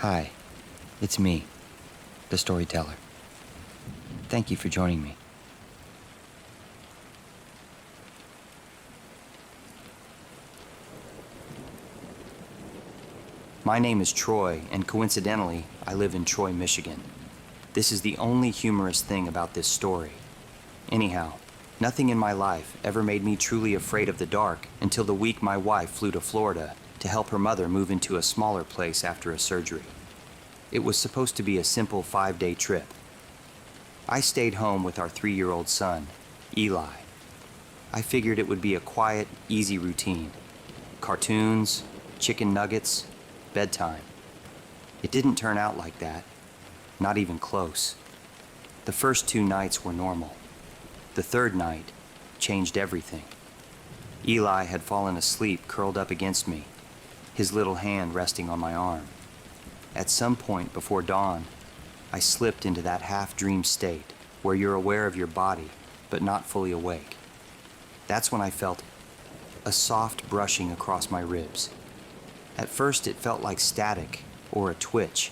Hi, it's me, the storyteller. Thank you for joining me. My name is Troy, and coincidentally, I live in Troy, Michigan. This is the only humorous thing about this story. Anyhow, nothing in my life ever made me truly afraid of the dark until the week my wife flew to Florida to help her mother move into a smaller place after a surgery. It was supposed to be a simple 5-day trip. I stayed home with our 3-year-old son, Eli. I figured it would be a quiet, easy routine. Cartoons, chicken nuggets, bedtime. It didn't turn out like that, not even close. The first 2 nights were normal. The third night changed everything. Eli had fallen asleep curled up against me, his little hand resting on my arm. At some point before dawn, I slipped into that half-dream state where you're aware of your body, but not fully awake. That's when I felt a soft brushing across my ribs. At first it felt like static or a twitch,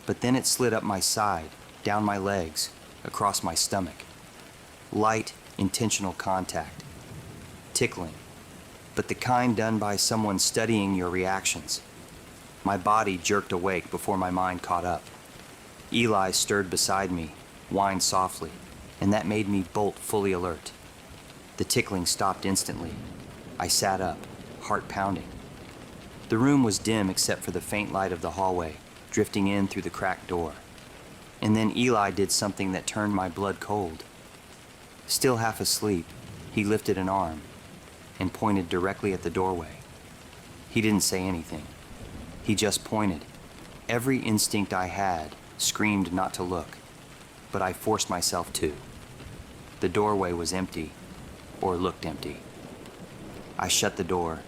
but then it slid up my side, down my legs, across my stomach. Light, intentional contact. Tickling, but the kind done by someone studying your reactions. My body jerked awake before my mind caught up. Eli stirred beside me, whined softly, and that made me bolt fully alert. The tickling stopped instantly. I sat up, heart pounding. The room was dim except for the faint light of the hallway, drifting in through the cracked door. And then Eli did something that turned my blood cold. Still half asleep, he lifted an arm and pointed directly at the doorway. He didn't say anything. He just pointed. Every instinct I had screamed not to look, but I forced myself to. The doorway was empty, or looked empty. I shut the door,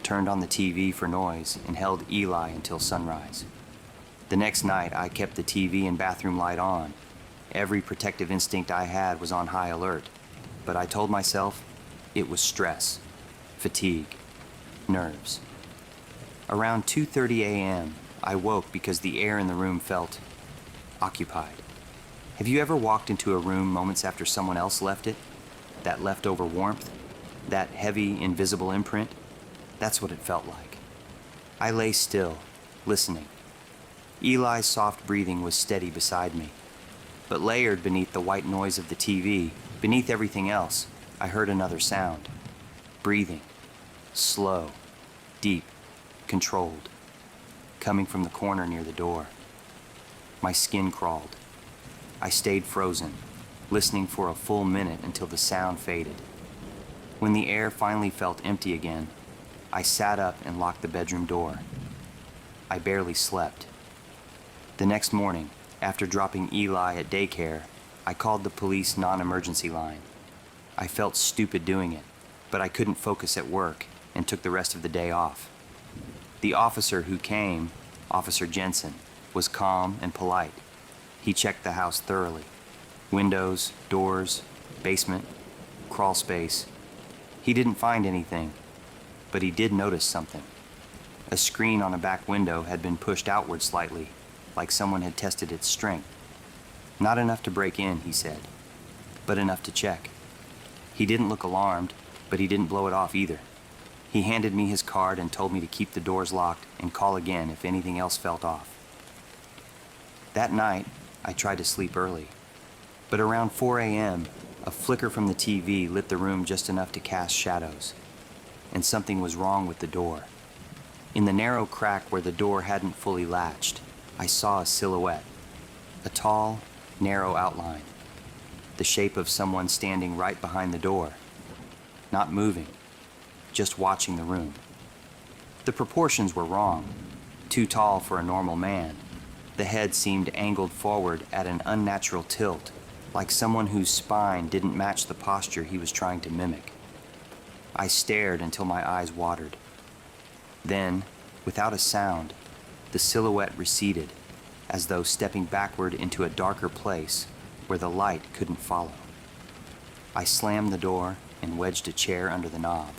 turned on the TV for noise, and held Eli until sunrise. The next night, I kept the TV and bathroom light on. Every protective instinct I had was on high alert, but I told myself it was stress, fatigue, nerves. Around 2:30 a.m., I woke because the air in the room felt occupied. Have you ever walked into a room moments after someone else left it? That leftover warmth? That heavy, invisible imprint? That's what it felt like. I lay still, listening. Eli's soft breathing was steady beside me. But layered beneath the white noise of the TV, beneath everything else, I heard another sound. Breathing. Slow. Deep. Controlled. Coming from the corner near the door. My skin crawled. I stayed frozen, listening for a full minute until the sound faded. When the air finally felt empty again, I sat up and locked the bedroom door. I barely slept. The next morning, after dropping Eli at daycare, I called the police non-emergency line. I felt stupid doing it, but I couldn't focus at work and took the rest of the day off. The officer who came, Officer Jensen, was calm and polite. He checked the house thoroughly. Windows, doors, basement, crawl space. He didn't find anything, but he did notice something. A screen on a back window had been pushed outward slightly, like someone had tested its strength. Not enough to break in, he said, but enough to check. He didn't look alarmed, but he didn't blow it off either. He handed me his card and told me to keep the doors locked and call again if anything else felt off. That night, I tried to sleep early, but around 4 a.m., a flicker from the TV lit the room just enough to cast shadows, and something was wrong with the door. In the narrow crack where the door hadn't fully latched, I saw a silhouette, a tall, narrow outline, the shape of someone standing right behind the door, not moving, just watching the room. The proportions were wrong, too tall for a normal man. The head seemed angled forward at an unnatural tilt, like someone whose spine didn't match the posture he was trying to mimic. I stared until my eyes watered. Then, without a sound, the silhouette receded, as though stepping backward into a darker place where the light couldn't follow. I slammed the door and wedged a chair under the knob.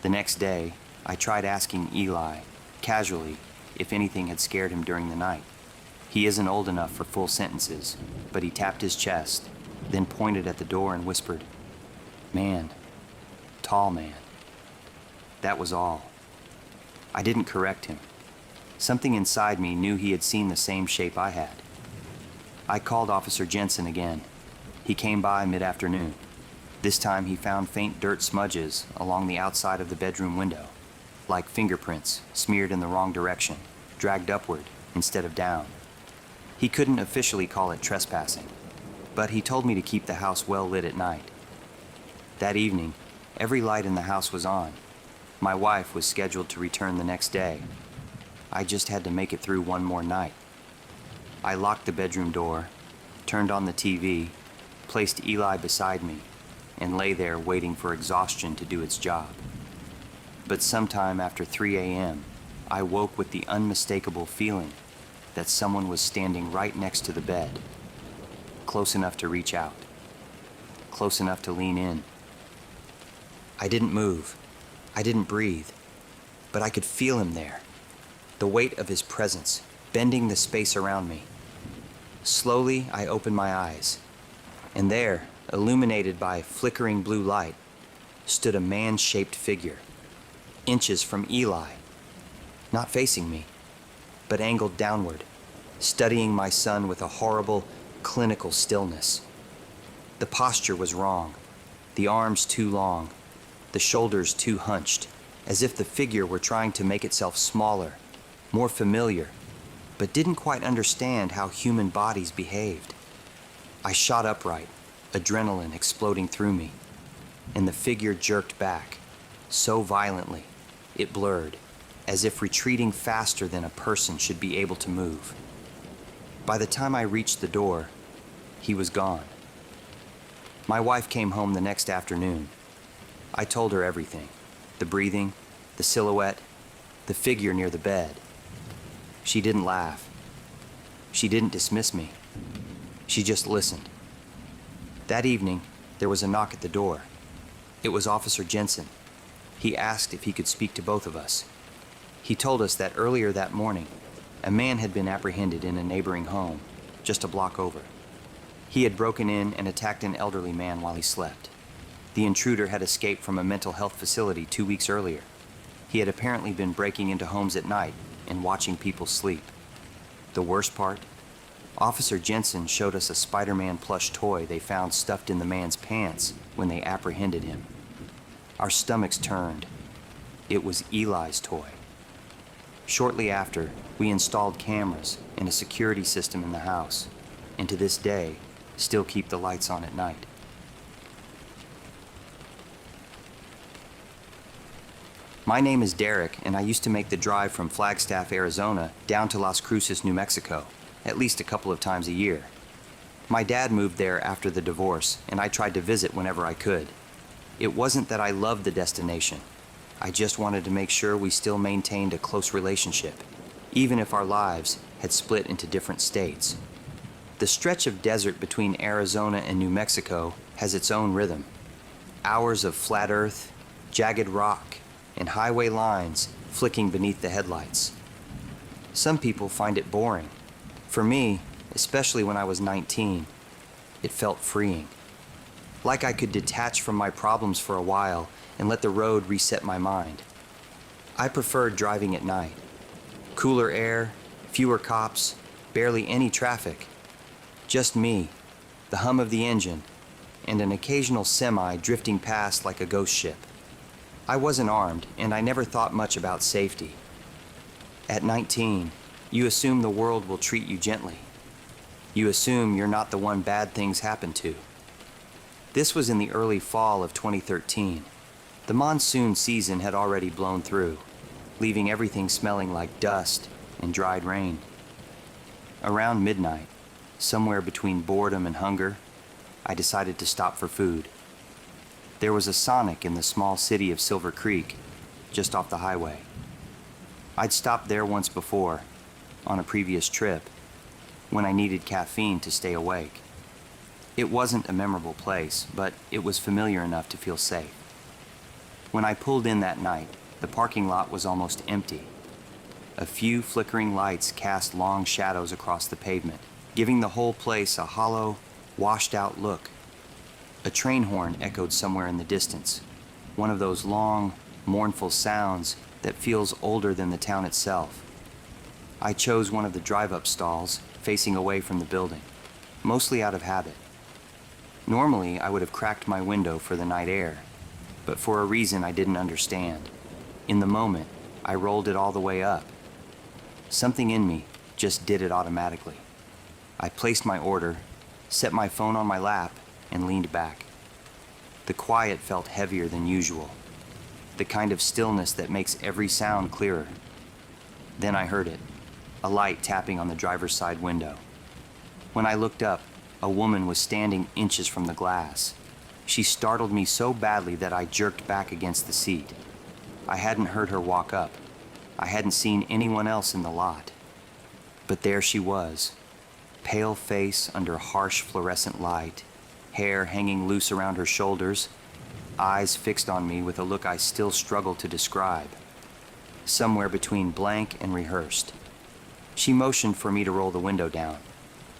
The next day, I tried asking Eli, casually, if anything had scared him during the night. He isn't old enough for full sentences, but he tapped his chest, then pointed at the door and whispered, "Man, tall man." That was all. I didn't correct him. Something inside me knew he had seen the same shape I had. I called Officer Jensen again. He came by mid-afternoon. This time he found faint dirt smudges along the outside of the bedroom window, like fingerprints smeared in the wrong direction, dragged upward instead of down. He couldn't officially call it trespassing, but he told me to keep the house well lit at night. That evening, every light in the house was on. My wife was scheduled to return the next day. I just had to make it through one more night. I locked the bedroom door, turned on the TV, placed Eli beside me, and lay there waiting for exhaustion to do its job. But sometime after 3 a.m., I woke with the unmistakable feeling that someone was standing right next to the bed, close enough to reach out, close enough to lean in. I didn't move, I didn't breathe, but I could feel him there, the weight of his presence bending the space around me. Slowly, I opened my eyes, and there, illuminated by flickering blue light, stood a man-shaped figure, inches from Eli, not facing me, but angled downward, studying my son with a horrible, clinical stillness. The posture was wrong, the arms too long, the shoulders too hunched, as if the figure were trying to make itself smaller, more familiar, but didn't quite understand how human bodies behaved. I shot upright, adrenaline exploding through me, and the figure jerked back, so violently, it blurred, as if retreating faster than a person should be able to move. By the time I reached the door, he was gone. My wife came home the next afternoon. I told her everything, the breathing, the silhouette, the figure near the bed. She didn't laugh. She didn't dismiss me. She just listened. That evening, there was a knock at the door. It was Officer Jensen. He asked if he could speak to both of us. He told us that earlier that morning, a man had been apprehended in a neighboring home, just a block over. He had broken in and attacked an elderly man while he slept. The intruder had escaped from a mental health facility 2 weeks earlier. He had apparently been breaking into homes at night and watching people sleep. The worst part? Officer Jensen showed us a Spider-Man plush toy they found stuffed in the man's pants when they apprehended him. Our stomachs turned. It was Eli's toy. Shortly after, we installed cameras and a security system in the house, and to this day, still keep the lights on at night. My name is Derek, and I used to make the drive from Flagstaff, Arizona, down to Las Cruces, New Mexico, at least a couple of times a year. My dad moved there after the divorce, and I tried to visit whenever I could. It wasn't that I loved the destination. I just wanted to make sure we still maintained a close relationship, even if our lives had split into different states. The stretch of desert between Arizona and New Mexico has its own rhythm. Hours of flat earth, jagged rock, and highway lines flicking beneath the headlights. Some people find it boring. For me, especially when I was 19, it felt freeing. Like I could detach from my problems for a while and let the road reset my mind. I preferred driving at night. Cooler air, fewer cops, barely any traffic. Just me, the hum of the engine, and an occasional semi drifting past like a ghost ship. I wasn't armed, and I never thought much about safety. At 19, you assume the world will treat you gently. You assume you're not the one bad things happen to. This was in the early fall of 2013. The monsoon season had already blown through, leaving everything smelling like dust and dried rain. Around midnight, somewhere between boredom and hunger, I decided to stop for food. There was a Sonic in the small city of Silver Creek, just off the highway. I'd stopped there once before, on a previous trip, when I needed caffeine to stay awake. It wasn't a memorable place, but it was familiar enough to feel safe. When I pulled in that night, the parking lot was almost empty. A few flickering lights cast long shadows across the pavement, giving the whole place a hollow, washed-out look. A train horn echoed somewhere in the distance, one of those long, mournful sounds that feels older than the town itself. I chose one of the drive-up stalls, facing away from the building, mostly out of habit. Normally, I would have cracked my window for the night air, but for a reason I didn't understand. In the moment, I rolled it all the way up. Something in me just did it automatically. I placed my order, set my phone on my lap, and leaned back. The quiet felt heavier than usual, the kind of stillness that makes every sound clearer. Then I heard it, a light tapping on the driver's side window. When I looked up, a woman was standing inches from the glass. She startled me so badly that I jerked back against the seat. I hadn't heard her walk up. I hadn't seen anyone else in the lot. But there she was, pale face under harsh fluorescent light, hair hanging loose around her shoulders, eyes fixed on me with a look I still struggle to describe, somewhere between blank and rehearsed. She motioned for me to roll the window down.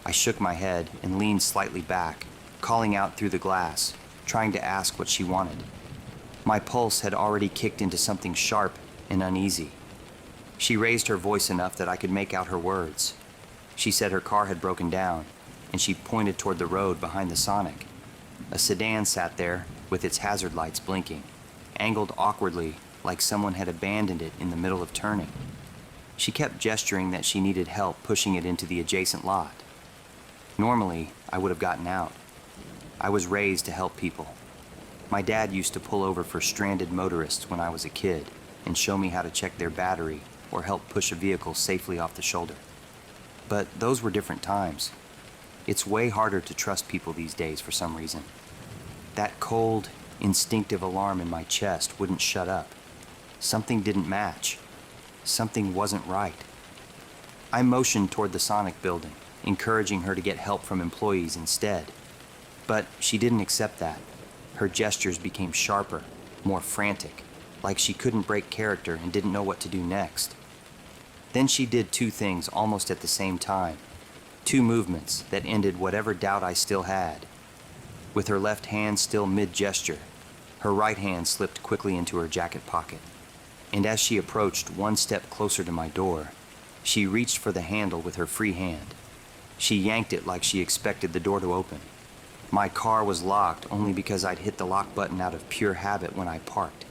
I shook my head and leaned slightly back, calling out through the glass, trying to ask what she wanted. My pulse had already kicked into something sharp and uneasy. She raised her voice enough that I could make out her words. She said her car had broken down, and she pointed toward the road behind the Sonic. A sedan sat there with its hazard lights blinking, angled awkwardly like someone had abandoned it in the middle of turning. She kept gesturing that she needed help pushing it into the adjacent lot. Normally, I would have gotten out. I was raised to help people. My dad used to pull over for stranded motorists when I was a kid and show me how to check their battery or help push a vehicle safely off the shoulder. But those were different times. It's way harder to trust people these days for some reason. That cold, instinctive alarm in my chest wouldn't shut up. Something didn't match. Something wasn't right. I motioned toward the Sonic building, encouraging her to get help from employees instead. But she didn't accept that. Her gestures became sharper, more frantic, like she couldn't break character and didn't know what to do next. Then she did two things almost at the same time, two movements that ended whatever doubt I still had. With her left hand still mid-gesture, her right hand slipped quickly into her jacket pocket. And as she approached one step closer to my door, she reached for the handle with her free hand. She yanked it like she expected the door to open. My car was locked only because I'd hit the lock button out of pure habit when I parked.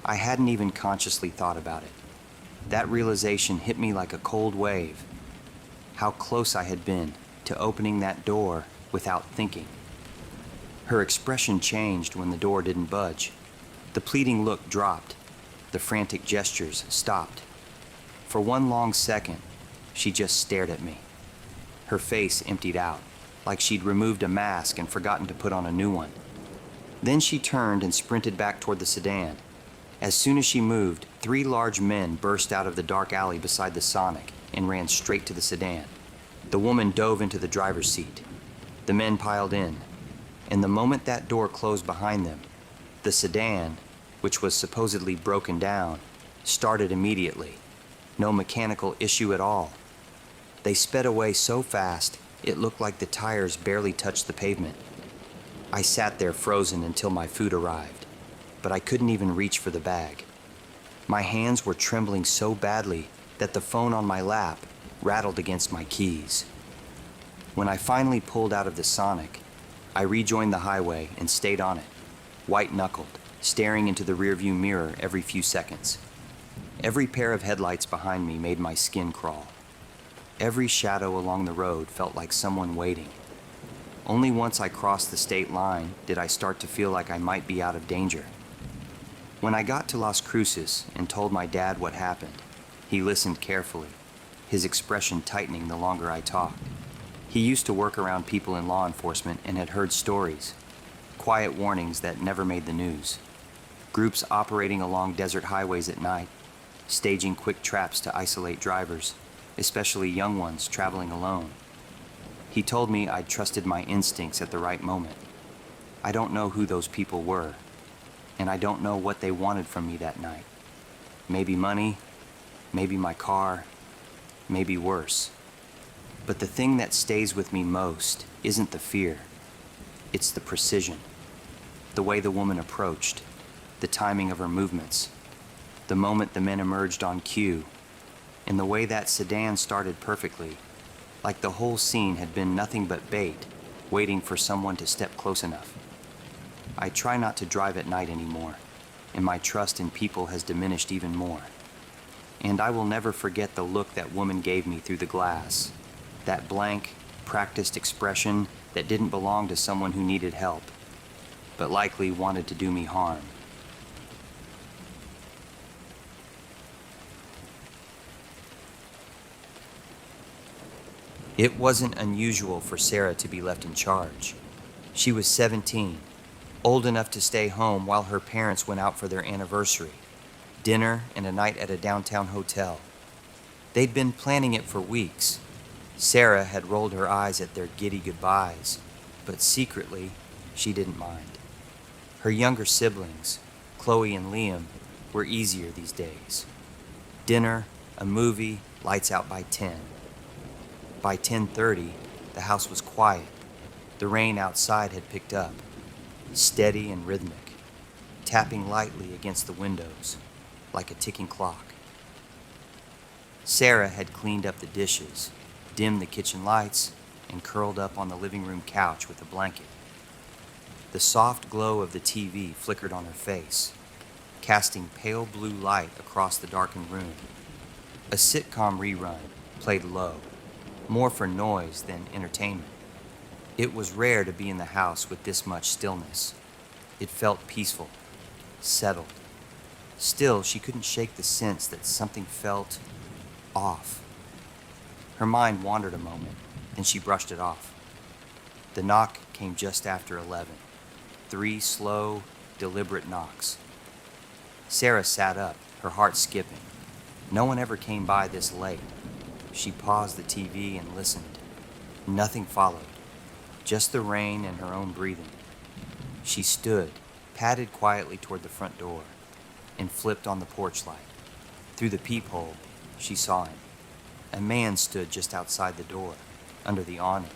I hadn't even consciously thought about it. That realization hit me like a cold wave. How close I had been to opening that door without thinking. Her expression changed when the door didn't budge. The pleading look dropped. The frantic gestures stopped. For one long second, she just stared at me. Her face emptied out, like she'd removed a mask and forgotten to put on a new one. Then she turned and sprinted back toward the sedan. As soon as she moved, 3 large men burst out of the dark alley beside the Sonic and ran straight to the sedan. The woman dove into the driver's seat. The men piled in, and the moment that door closed behind them, the sedan, which was supposedly broken down, started immediately. No mechanical issue at all. They sped away so fast, it looked like the tires barely touched the pavement. I sat there frozen until my food arrived, but I couldn't even reach for the bag. My hands were trembling so badly that the phone on my lap rattled against my keys. When I finally pulled out of the Sonic, I rejoined the highway and stayed on it, white-knuckled, staring into the rearview mirror every few seconds. Every pair of headlights behind me made my skin crawl. Every shadow along the road felt like someone waiting. Only once I crossed the state line did I start to feel like I might be out of danger. When I got to Las Cruces and told my dad what happened, he listened carefully, his expression tightening the longer I talked. He used to work around people in law enforcement and had heard stories, quiet warnings that never made the news. Groups operating along desert highways at night, staging quick traps to isolate drivers, especially young ones traveling alone. He told me I'd trusted my instincts at the right moment. I don't know who those people were, and I don't know what they wanted from me that night. Maybe money, maybe my car, maybe worse. But the thing that stays with me most isn't the fear, it's the precision. The way the woman approached, the timing of her movements, the moment the men emerged on cue, and the way that sedan started perfectly, like the whole scene had been nothing but bait, waiting for someone to step close enough. I try not to drive at night anymore, and my trust in people has diminished even more. And I will never forget the look that woman gave me through the glass, that blank, practiced expression that didn't belong to someone who needed help, but likely wanted to do me harm. It wasn't unusual for Sarah to be left in charge. She was 17, old enough to stay home while her parents went out for their anniversary, dinner and a night at a downtown hotel. They'd been planning it for weeks. Sarah had rolled her eyes at their giddy goodbyes, but secretly, she didn't mind. Her younger siblings, Chloe and Liam, were easier these days. Dinner, a movie, lights out by 10. By 10:30, the house was quiet. The rain outside had picked up, steady and rhythmic, tapping lightly against the windows, like a ticking clock. Sarah had cleaned up the dishes, dimmed the kitchen lights, and curled up on the living room couch with a blanket. The soft glow of the TV flickered on her face, casting pale blue light across the darkened room. A sitcom rerun played low, more for noise than entertainment. It was rare to be in the house with this much stillness. It felt peaceful, settled. Still, she couldn't shake the sense that something felt off. Her mind wandered a moment, then she brushed it off. The knock came just after 11. 3 slow, deliberate knocks. Sarah sat up, her heart skipping. No one ever came by this late. She paused the TV and listened. Nothing followed, just the rain and her own breathing. She stood, padded quietly toward the front door, and flipped on the porch light. Through the peephole, she saw him. A man stood just outside the door, under the awning.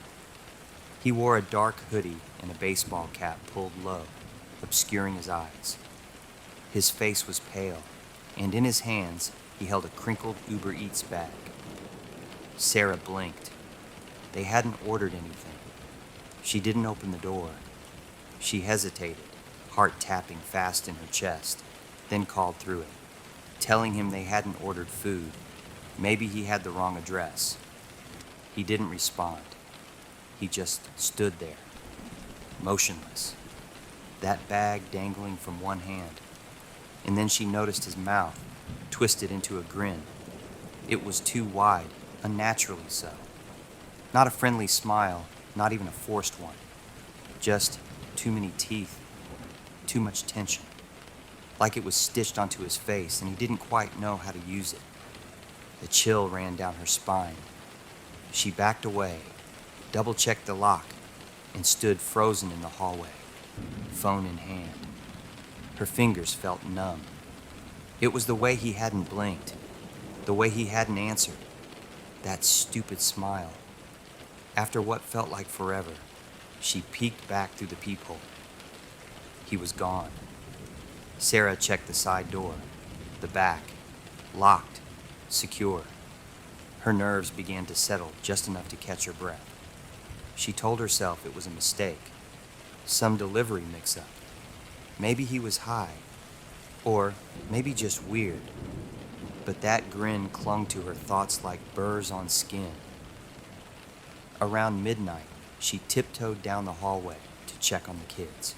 He wore a dark hoodie and a baseball cap pulled low, obscuring his eyes. His face was pale, and in his hands, he held a crinkled Uber Eats bag. Sarah blinked. They hadn't ordered anything. She didn't open the door. She hesitated, heart tapping fast in her chest, then called through it, telling him they hadn't ordered food. Maybe he had the wrong address. He didn't respond. He just stood there, motionless, that bag dangling from one hand. And then she noticed his mouth, twisted into a grin. It was too wide, unnaturally so. Not a friendly smile, not even a forced one. Just too many teeth, too much tension. Like it was stitched onto his face and he didn't quite know how to use it. The chill ran down her spine. She backed away, double-checked the lock, and stood frozen in the hallway, phone in hand. Her fingers felt numb. It was the way he hadn't blinked, the way he hadn't answered. That stupid smile. After what felt like forever, she peeked back through the peephole. He was gone. Sarah checked the side door, the back, locked, secure. Her nerves began to settle just enough to catch her breath. She told herself it was a mistake, some delivery mix-up. Maybe he was high, or maybe just weird. But that grin clung to her thoughts like burrs on skin. Around midnight, she tiptoed down the hallway to check on the kids.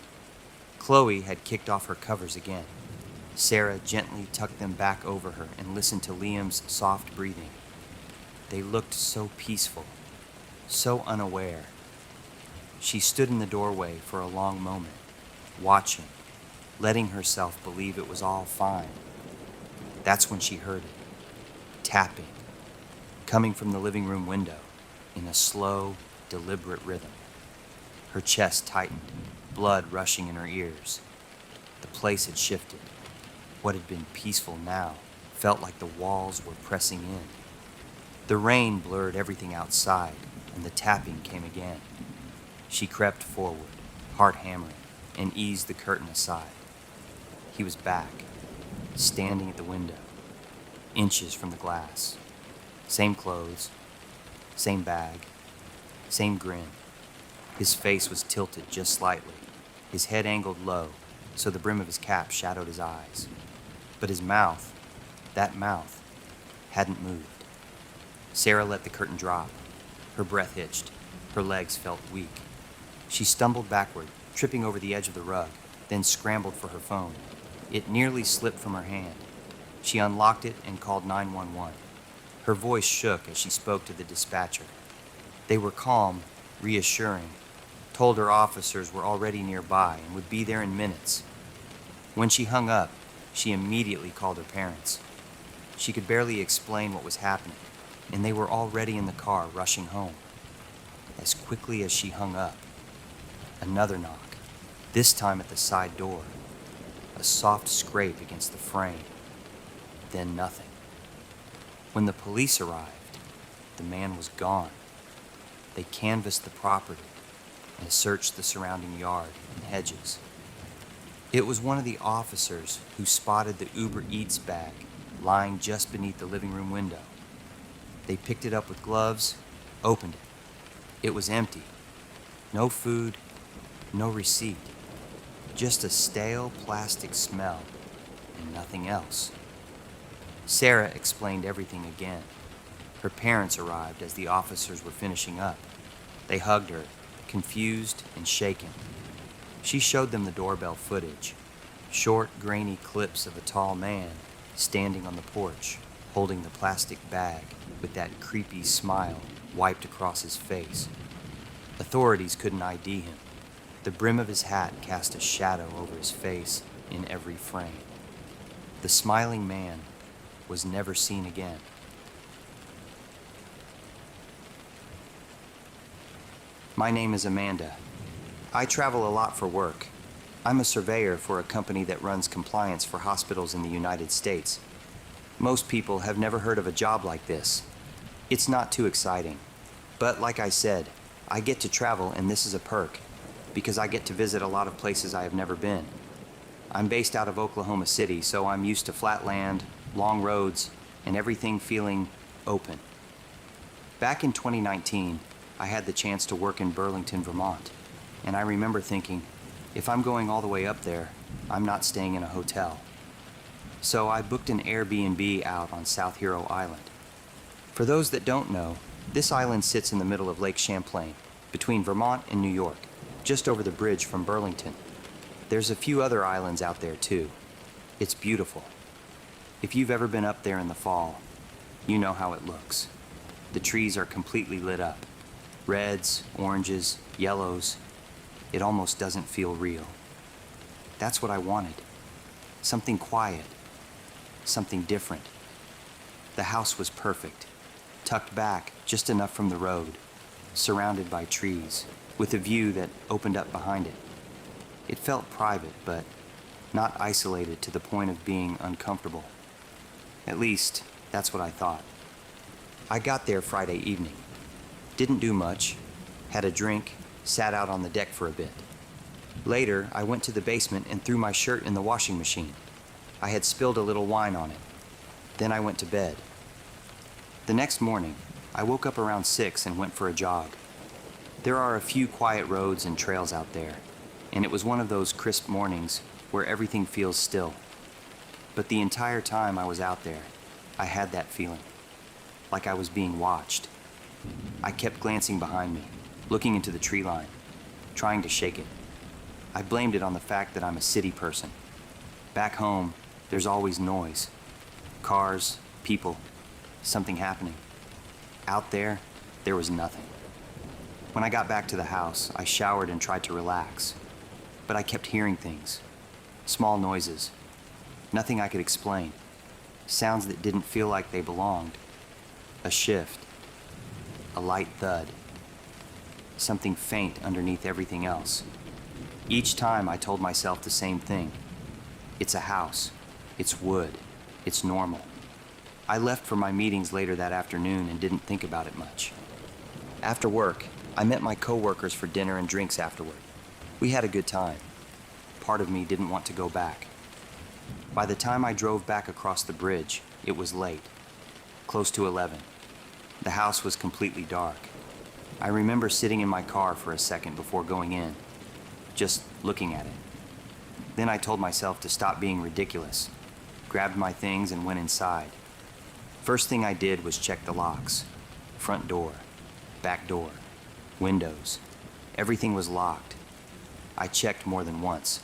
Chloe had kicked off her covers again. Sarah gently tucked them back over her and listened to Liam's soft breathing. They looked so peaceful, so unaware. She stood in the doorway for a long moment, watching, letting herself believe it was all fine. That's when she heard it, tapping, coming from the living room window in a slow, deliberate rhythm. Her chest tightened, blood rushing in her ears. The place had shifted. What had been peaceful now felt like the walls were pressing in. The rain blurred everything outside, and the tapping came again. She crept forward, heart hammering, and eased the curtain aside. He was back, standing at the window, inches from the glass. Same clothes, same bag, same grin. His face was tilted just slightly, his head angled low, so the brim of his cap shadowed his eyes. But his mouth, that mouth, hadn't moved. Sarah let the curtain drop. Her breath hitched. Her legs felt weak. She stumbled backward, tripping over the edge of the rug, then scrambled for her phone. It nearly slipped from her hand. She unlocked it and called 911. Her voice shook as she spoke to the dispatcher. They were calm, reassuring, told her officers were already nearby and would be there in minutes. When she hung up, she immediately called her parents. She could barely explain what was happening, and they were already in the car rushing home. As quickly as she hung up, another knock, this time at the side door. A soft scrape against the frame. Then nothing. When the police arrived, the man was gone. They canvassed the property and searched the surrounding yard and hedges. It was one of the officers who spotted the Uber Eats bag lying just beneath the living room window. They picked it up with gloves, opened it. It was empty. No food, no receipt. Just a stale plastic smell and nothing else. Sarah explained everything again. Her parents arrived as the officers were finishing up. They hugged her, confused and shaken. She showed them the doorbell footage. Short, grainy clips of a tall man standing on the porch, holding the plastic bag with that creepy smile wiped across his face. Authorities couldn't ID him. The brim of his hat cast a shadow over his face in every frame. The smiling man was never seen again. My name is Amanda. I travel a lot for work. I'm a surveyor for a company that runs compliance for hospitals in the United States. Most people have never heard of a job like this. It's not too exciting. But like I said, I get to travel, and this is a perk, because I get to visit a lot of places I have never been. I'm based out of Oklahoma City, so I'm used to flat land, long roads, and everything feeling open. Back in 2019, I had the chance to work in Burlington, Vermont, and I remember thinking, if I'm going all the way up there, I'm not staying in a hotel. So I booked an Airbnb out on South Hero Island. For those that don't know, this island sits in the middle of Lake Champlain, between Vermont and New York, just over the bridge from Burlington. There's a few other islands out there too. It's beautiful. If you've ever been up there in the fall, you know how it looks. The trees are completely lit up. Reds, oranges, yellows. It almost doesn't feel real. That's what I wanted. Something quiet. Something different. The house was perfect. Tucked back just enough from the road. Surrounded by trees, with a view that opened up behind it. It felt private, but not isolated to the point of being uncomfortable. At least, that's what I thought. I got there Friday evening. Didn't do much. Had a drink, sat out on the deck for a bit. Later, I went to the basement and threw my shirt in the washing machine. I had spilled a little wine on it. Then I went to bed. The next morning, I woke up around 6 and went for a jog. There are a few quiet roads and trails out there, and it was one of those crisp mornings where everything feels still. But the entire time I was out there, I had that feeling, like I was being watched. I kept glancing behind me, looking into the tree line, trying to shake it. I blamed it on the fact that I'm a city person. Back home, there's always noise. Cars, people, something happening. Out there, there was nothing. When I got back to the house, I showered and tried to relax. But I kept hearing things. Small noises. Nothing I could explain. Sounds that didn't feel like they belonged. A shift. A light thud. Something faint underneath everything else. Each time I told myself the same thing. It's a house. It's wood. It's normal. I left for my meetings later that afternoon and didn't think about it much. After work, I met my coworkers for dinner and drinks afterward. We had a good time. Part of me didn't want to go back. By the time I drove back across the bridge, it was late, close to 11. The house was completely dark. I remember sitting in my car for a second before going in, just looking at it. Then I told myself to stop being ridiculous, grabbed my things and went inside. First thing I did was check the locks. Front door, back door, windows. Everything was locked. I checked more than once.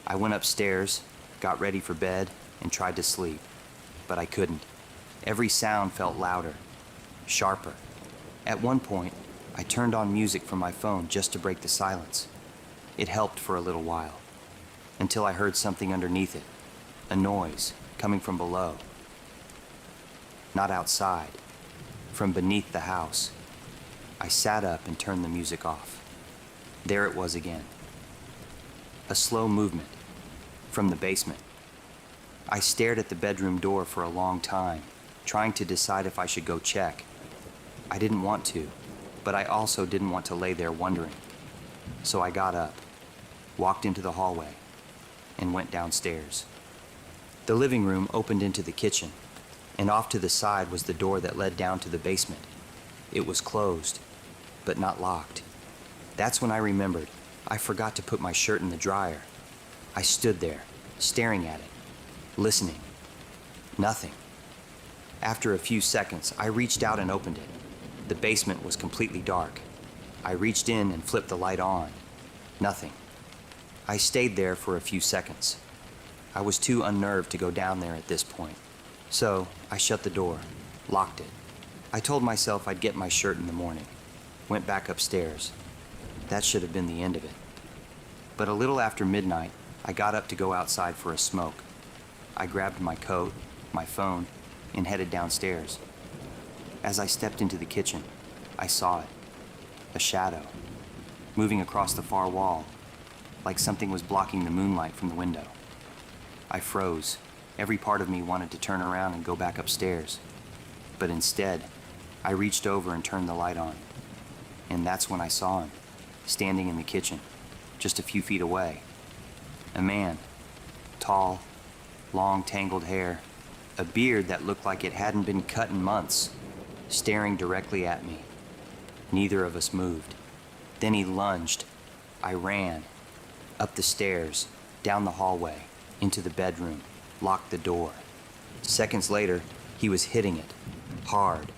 I went upstairs, got ready for bed, and tried to sleep, but I couldn't. Every sound felt louder, sharper. At one point, I turned on music from my phone just to break the silence. It helped for a little while, until I heard something underneath it, a noise coming from below. Not outside, from beneath the house. I sat up and turned the music off. There it was again. A slow movement from the basement. I stared at the bedroom door for a long time, trying to decide if I should go check. I didn't want to, but I also didn't want to lay there wondering. So I got up, walked into the hallway, and went downstairs. The living room opened into the kitchen, and off to the side was the door that led down to the basement. It was closed, but not locked. That's when I remembered I forgot to put my shirt in the dryer. I stood there, staring at it, listening. Nothing. After a few seconds, I reached out and opened it. The basement was completely dark. I reached in and flipped the light on. Nothing. I stayed there for a few seconds. I was too unnerved to go down there at this point. So I shut the door, locked it. I told myself I'd get my shirt in the morning. Went back upstairs. That should have been the end of it. But a little after midnight, I got up to go outside for a smoke. I grabbed my coat, my phone, and headed downstairs. As I stepped into the kitchen, I saw it. A shadow, moving across the far wall, like something was blocking the moonlight from the window. I froze. Every part of me wanted to turn around and go back upstairs. But instead, I reached over and turned the light on. And that's when I saw him, standing in the kitchen, just a few feet away. A man, tall, long tangled hair, a beard that looked like it hadn't been cut in months, staring directly at me. Neither of us moved. Then he lunged. I ran, up the stairs, down the hallway, into the bedroom, locked the door. Seconds later, he was hitting it, hard,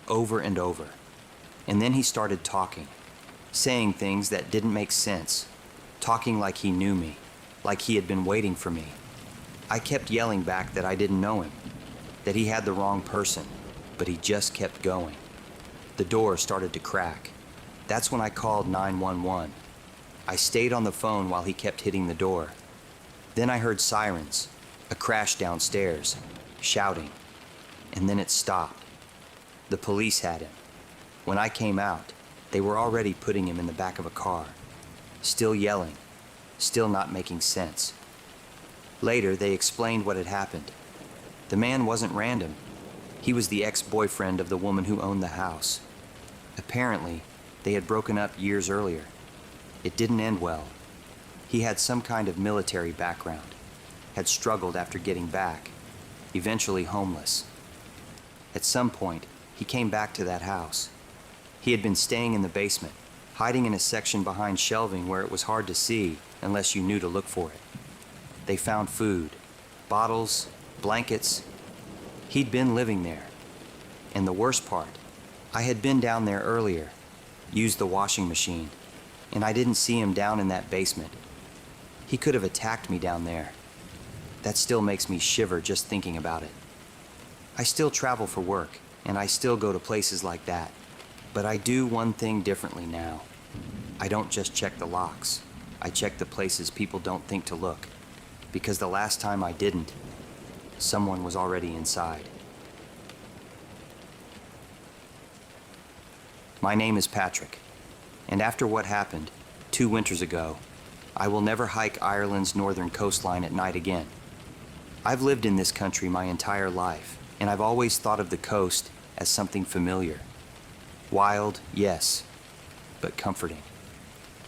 over and over. And then he started talking, saying things that didn't make sense, talking like he knew me, like he had been waiting for me. I kept yelling back that I didn't know him, that he had the wrong person, but he just kept going. The door started to crack. That's when I called 911. I stayed on the phone while he kept hitting the door. Then I heard sirens, a crash downstairs, shouting, and then it stopped. The police had him. When I came out, they were already putting him in the back of a car, still yelling, still not making sense. Later, they explained what had happened. The man wasn't random. He was the ex-boyfriend of the woman who owned the house. Apparently, they had broken up years earlier. It didn't end well. He had some kind of military background, had struggled after getting back, eventually homeless. At some point, he came back to that house. He had been staying in the basement, hiding in a section behind shelving where it was hard to see unless you knew to look for it. They found food, bottles, blankets. He'd been living there. And the worst part, I had been down there earlier, used the washing machine, and I didn't see him down in that basement. He could have attacked me down there. That still makes me shiver just thinking about it. I still travel for work, and I still go to places like that. But I do one thing differently now. I don't just check the locks. I check the places people don't think to look. Because the last time I didn't, someone was already inside. My name is Patrick, and after what happened 2 winters ago, I will never hike Ireland's northern coastline at night again. I've lived in this country my entire life, and I've always thought of the coast as something familiar. Wild, yes, but comforting.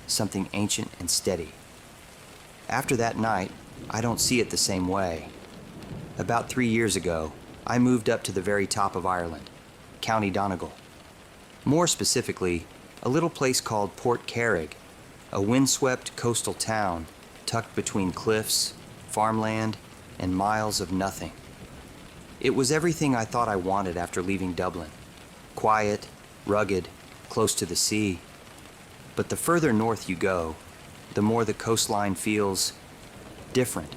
Something ancient and steady. After that night, I don't see it the same way. About 3 years ago, I moved up to the very top of Ireland, County Donegal. More specifically, a little place called Port Carrig, a windswept coastal town tucked between cliffs, farmland, and miles of nothing. It was everything I thought I wanted after leaving Dublin. Quiet, rugged, close to the sea. But the further north you go, the more the coastline feels different,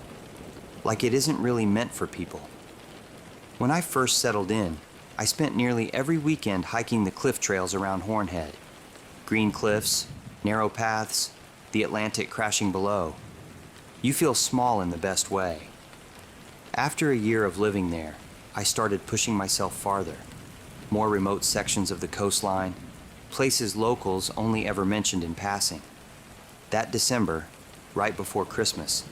like it isn't really meant for people. When I first settled in, I spent nearly every weekend hiking the cliff trails around Hornhead. Green cliffs, narrow paths, the Atlantic crashing below. You feel small in the best way. After a year of living there, I started pushing myself farther. More remote sections of the coastline, places locals only ever mentioned in passing. That December, right before Christmas,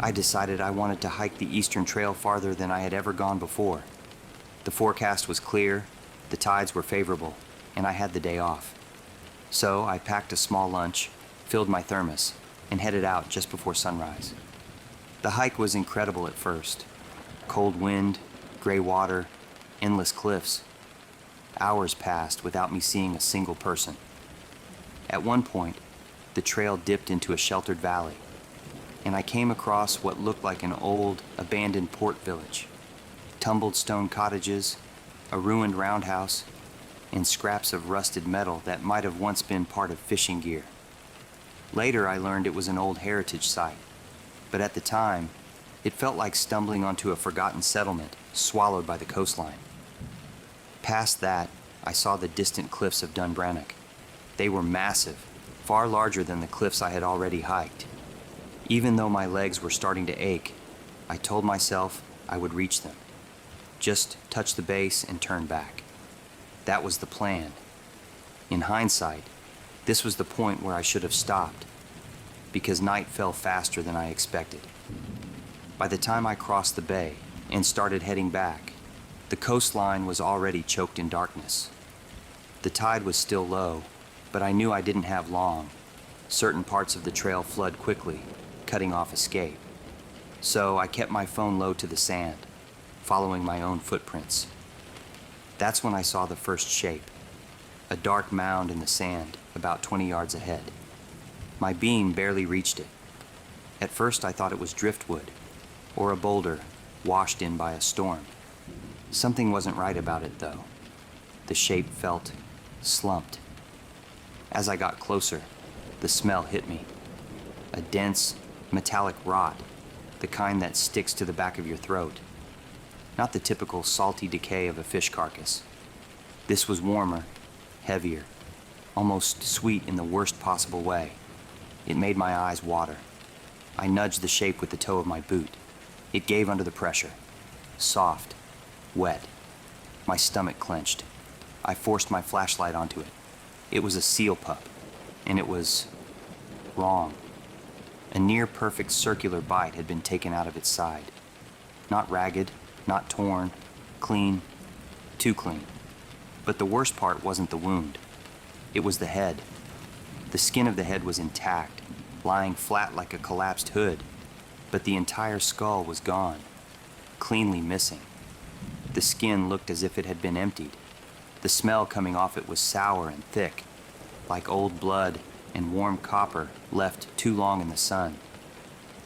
I decided I wanted to hike the Eastern Trail farther than I had ever gone before. The forecast was clear, the tides were favorable, and I had the day off. So I packed a small lunch, filled my thermos, and headed out just before sunrise. The hike was incredible at first. Cold wind, gray water, endless cliffs. Hours passed without me seeing a single person. At one point, the trail dipped into a sheltered valley, and I came across what looked like an old, abandoned port village. Tumbled stone cottages, a ruined roundhouse, and scraps of rusted metal that might have once been part of fishing gear. Later, I learned it was an old heritage site, but at the time, it felt like stumbling onto a forgotten settlement swallowed by the coastline. Past that, I saw the distant cliffs of Dunbrannock. They were massive, far larger than the cliffs I had already hiked. Even though my legs were starting to ache, I told myself I would reach them. Just touch the base and turn back. That was the plan. In hindsight, this was the point where I should have stopped, because night fell faster than I expected. By the time I crossed the bay and started heading back, the coastline was already choked in darkness. The tide was still low, but I knew I didn't have long. Certain parts of the trail flood quickly, cutting off escape. So I kept my phone low to the sand, following my own footprints. That's when I saw the first shape, a dark mound in the sand about 20 yards ahead. My beam barely reached it. At first I thought it was driftwood, or a boulder washed in by a storm. Something wasn't right about it, though. The shape felt slumped. As I got closer, the smell hit me. A dense, metallic rot, the kind that sticks to the back of your throat. Not the typical salty decay of a fish carcass. This was warmer, heavier, almost sweet in the worst possible way. It made my eyes water. I nudged the shape with the toe of my boot. It gave under the pressure. Soft, wet. My stomach clenched. I forced my flashlight onto it. It was a seal pup, and it was wrong. A near-perfect circular bite had been taken out of its side. Not ragged, not torn, clean, too clean. But the worst part wasn't the wound. It was the head. The skin of the head was intact, lying flat like a collapsed hood, but the entire skull was gone, cleanly missing. The skin looked as if it had been emptied. The smell coming off it was sour and thick, like old blood and warm copper left too long in the sun.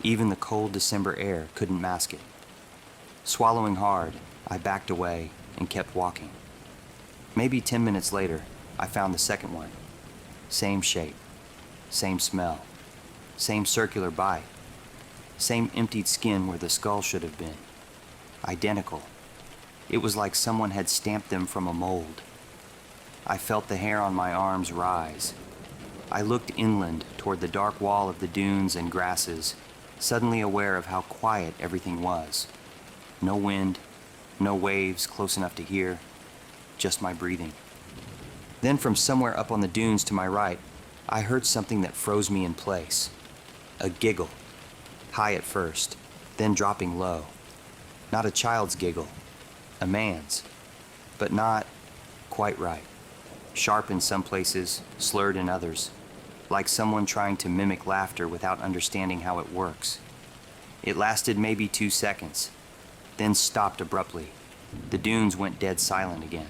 Even the cold December air couldn't mask it. Swallowing hard, I backed away and kept walking. Maybe 10 minutes later, I found the second one. Same shape, same smell, same circular bite, same emptied skin where the skull should have been. Identical. It was like someone had stamped them from a mold. I felt the hair on my arms rise. I looked inland toward the dark wall of the dunes and grasses, suddenly aware of how quiet everything was. No wind, no waves close enough to hear, just my breathing. Then from somewhere up on the dunes to my right, I heard something that froze me in place. A giggle, high at first, then dropping low. Not a child's giggle, a man's, but not quite right. Sharp in some places, slurred in others, like someone trying to mimic laughter without understanding how it works. It lasted maybe 2 seconds, then stopped abruptly. The dunes went dead silent again.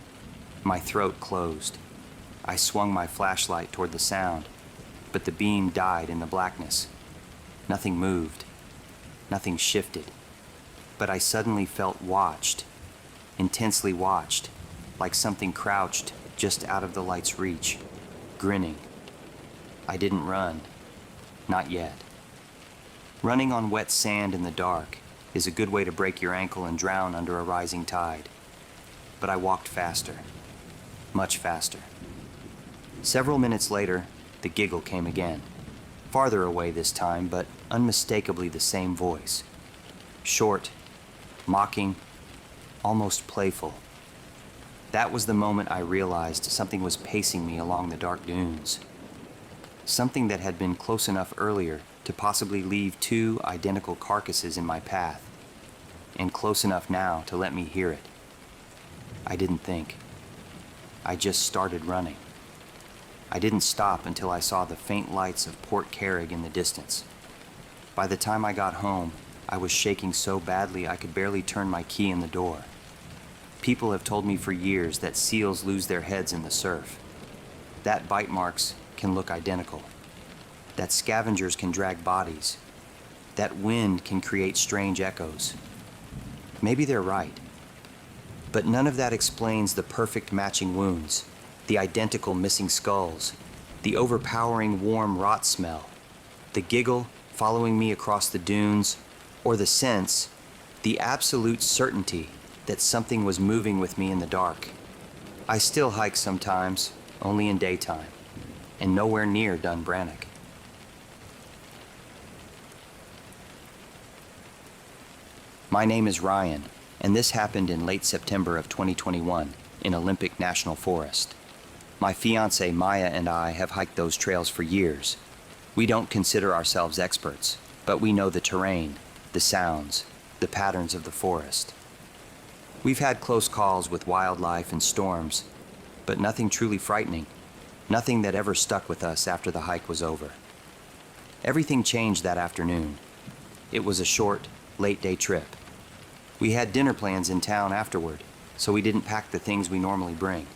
My throat closed. I swung my flashlight toward the sound, but the beam died in the blackness. Nothing moved. Nothing shifted. But I suddenly felt watched, intensely watched, like something crouched just out of the light's reach, grinning. I didn't run. Not yet. Running on wet sand in the dark is a good way to break your ankle and drown under a rising tide. But I walked faster. Much faster. Several minutes later, the giggle came again. Farther away this time, but unmistakably the same voice. Short, mocking, almost playful. That was the moment I realized something was pacing me along the dark dunes. Something that had been close enough earlier to possibly leave 2 identical carcasses in my path, and close enough now to let me hear it. I didn't think. I just started running. I didn't stop until I saw the faint lights of Port Carrig in the distance. By the time I got home, I was shaking so badly I could barely turn my key in the door. People have told me for years that seals lose their heads in the surf, that bite marks can look identical, that scavengers can drag bodies, that wind can create strange echoes. Maybe they're right. But none of that explains the perfect matching wounds, the identical missing skulls, the overpowering warm rot smell, the giggle following me across the dunes, or the sense, the absolute certainty that something was moving with me in the dark. I still hike sometimes, only in daytime, and nowhere near Dunbrannock. My name is Ryan, and this happened in late September of 2021 in Olympic National Forest. My fiancée Maya and I have hiked those trails for years. We don't consider ourselves experts, but we know the terrain, the sounds, the patterns of the forest. We've had close calls with wildlife and storms, but nothing truly frightening, nothing that ever stuck with us after the hike was over. Everything changed that afternoon. It was a short, late-day trip. We had dinner plans in town afterward, so we didn't pack the things we normally bring.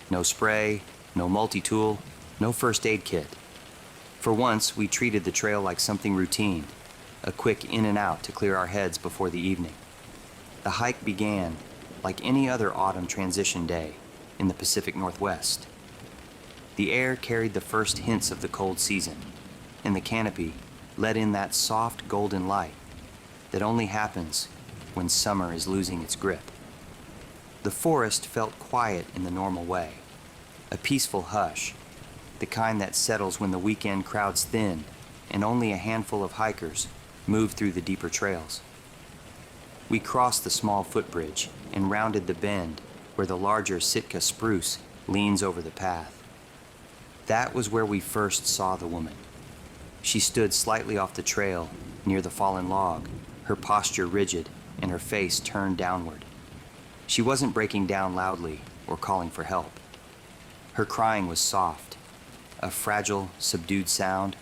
No spray, no multi-tool, no first aid kit. For once, we treated the trail like something routine, a quick in and out to clear our heads before the evening. The hike began like any other autumn transition day in the Pacific Northwest. The air carried the first hints of the cold season, and the canopy let in that soft golden light that only happens when summer is losing its grip. The forest felt quiet in the normal way, a peaceful hush, the kind that settles when the weekend crowds thin and only a handful of hikers move through the deeper trails. We crossed the small footbridge and rounded the bend where the larger Sitka spruce leans over the path. That was where we first saw the woman. She stood slightly off the trail near the fallen log, her posture rigid and her face turned downward. She wasn't breaking down loudly or calling for help. Her crying was soft, a fragile, subdued sound,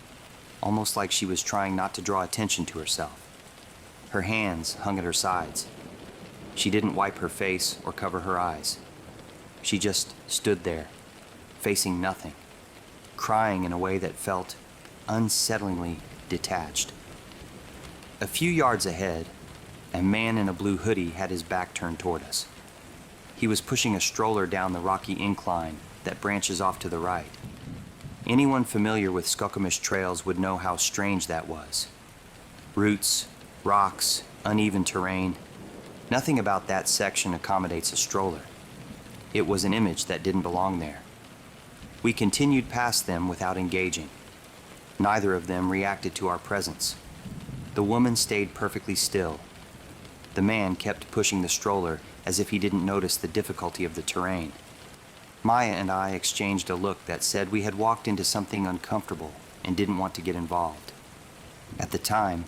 almost like she was trying not to draw attention to herself. Her hands hung at her sides. She didn't wipe her face or cover her eyes. She just stood there, facing nothing, crying in a way that felt unsettlingly detached. A few yards ahead, a man in a blue hoodie had his back turned toward us. He was pushing a stroller down the rocky incline that branches off to the right. Anyone familiar with Skokomish trails would know how strange that was. Roots, rocks, uneven terrain. Nothing about that section accommodates a stroller. It was an image that didn't belong there. We continued past them without engaging. Neither of them reacted to our presence. The woman stayed perfectly still. The man kept pushing the stroller as if he didn't notice the difficulty of the terrain. Maya and I exchanged a look that said we had walked into something uncomfortable and didn't want to get involved. At the time,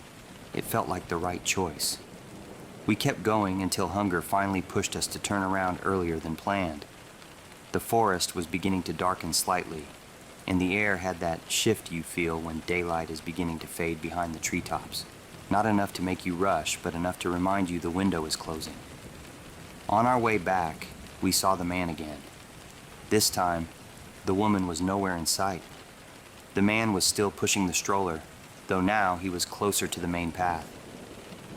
it felt like the right choice. We kept going until hunger finally pushed us to turn around earlier than planned. The forest was beginning to darken slightly, and the air had that shift you feel when daylight is beginning to fade behind the treetops. Not enough to make you rush, but enough to remind you the window is closing. On our way back, we saw the man again. This time, the woman was nowhere in sight. The man was still pushing the stroller, though now he was closer to the main path.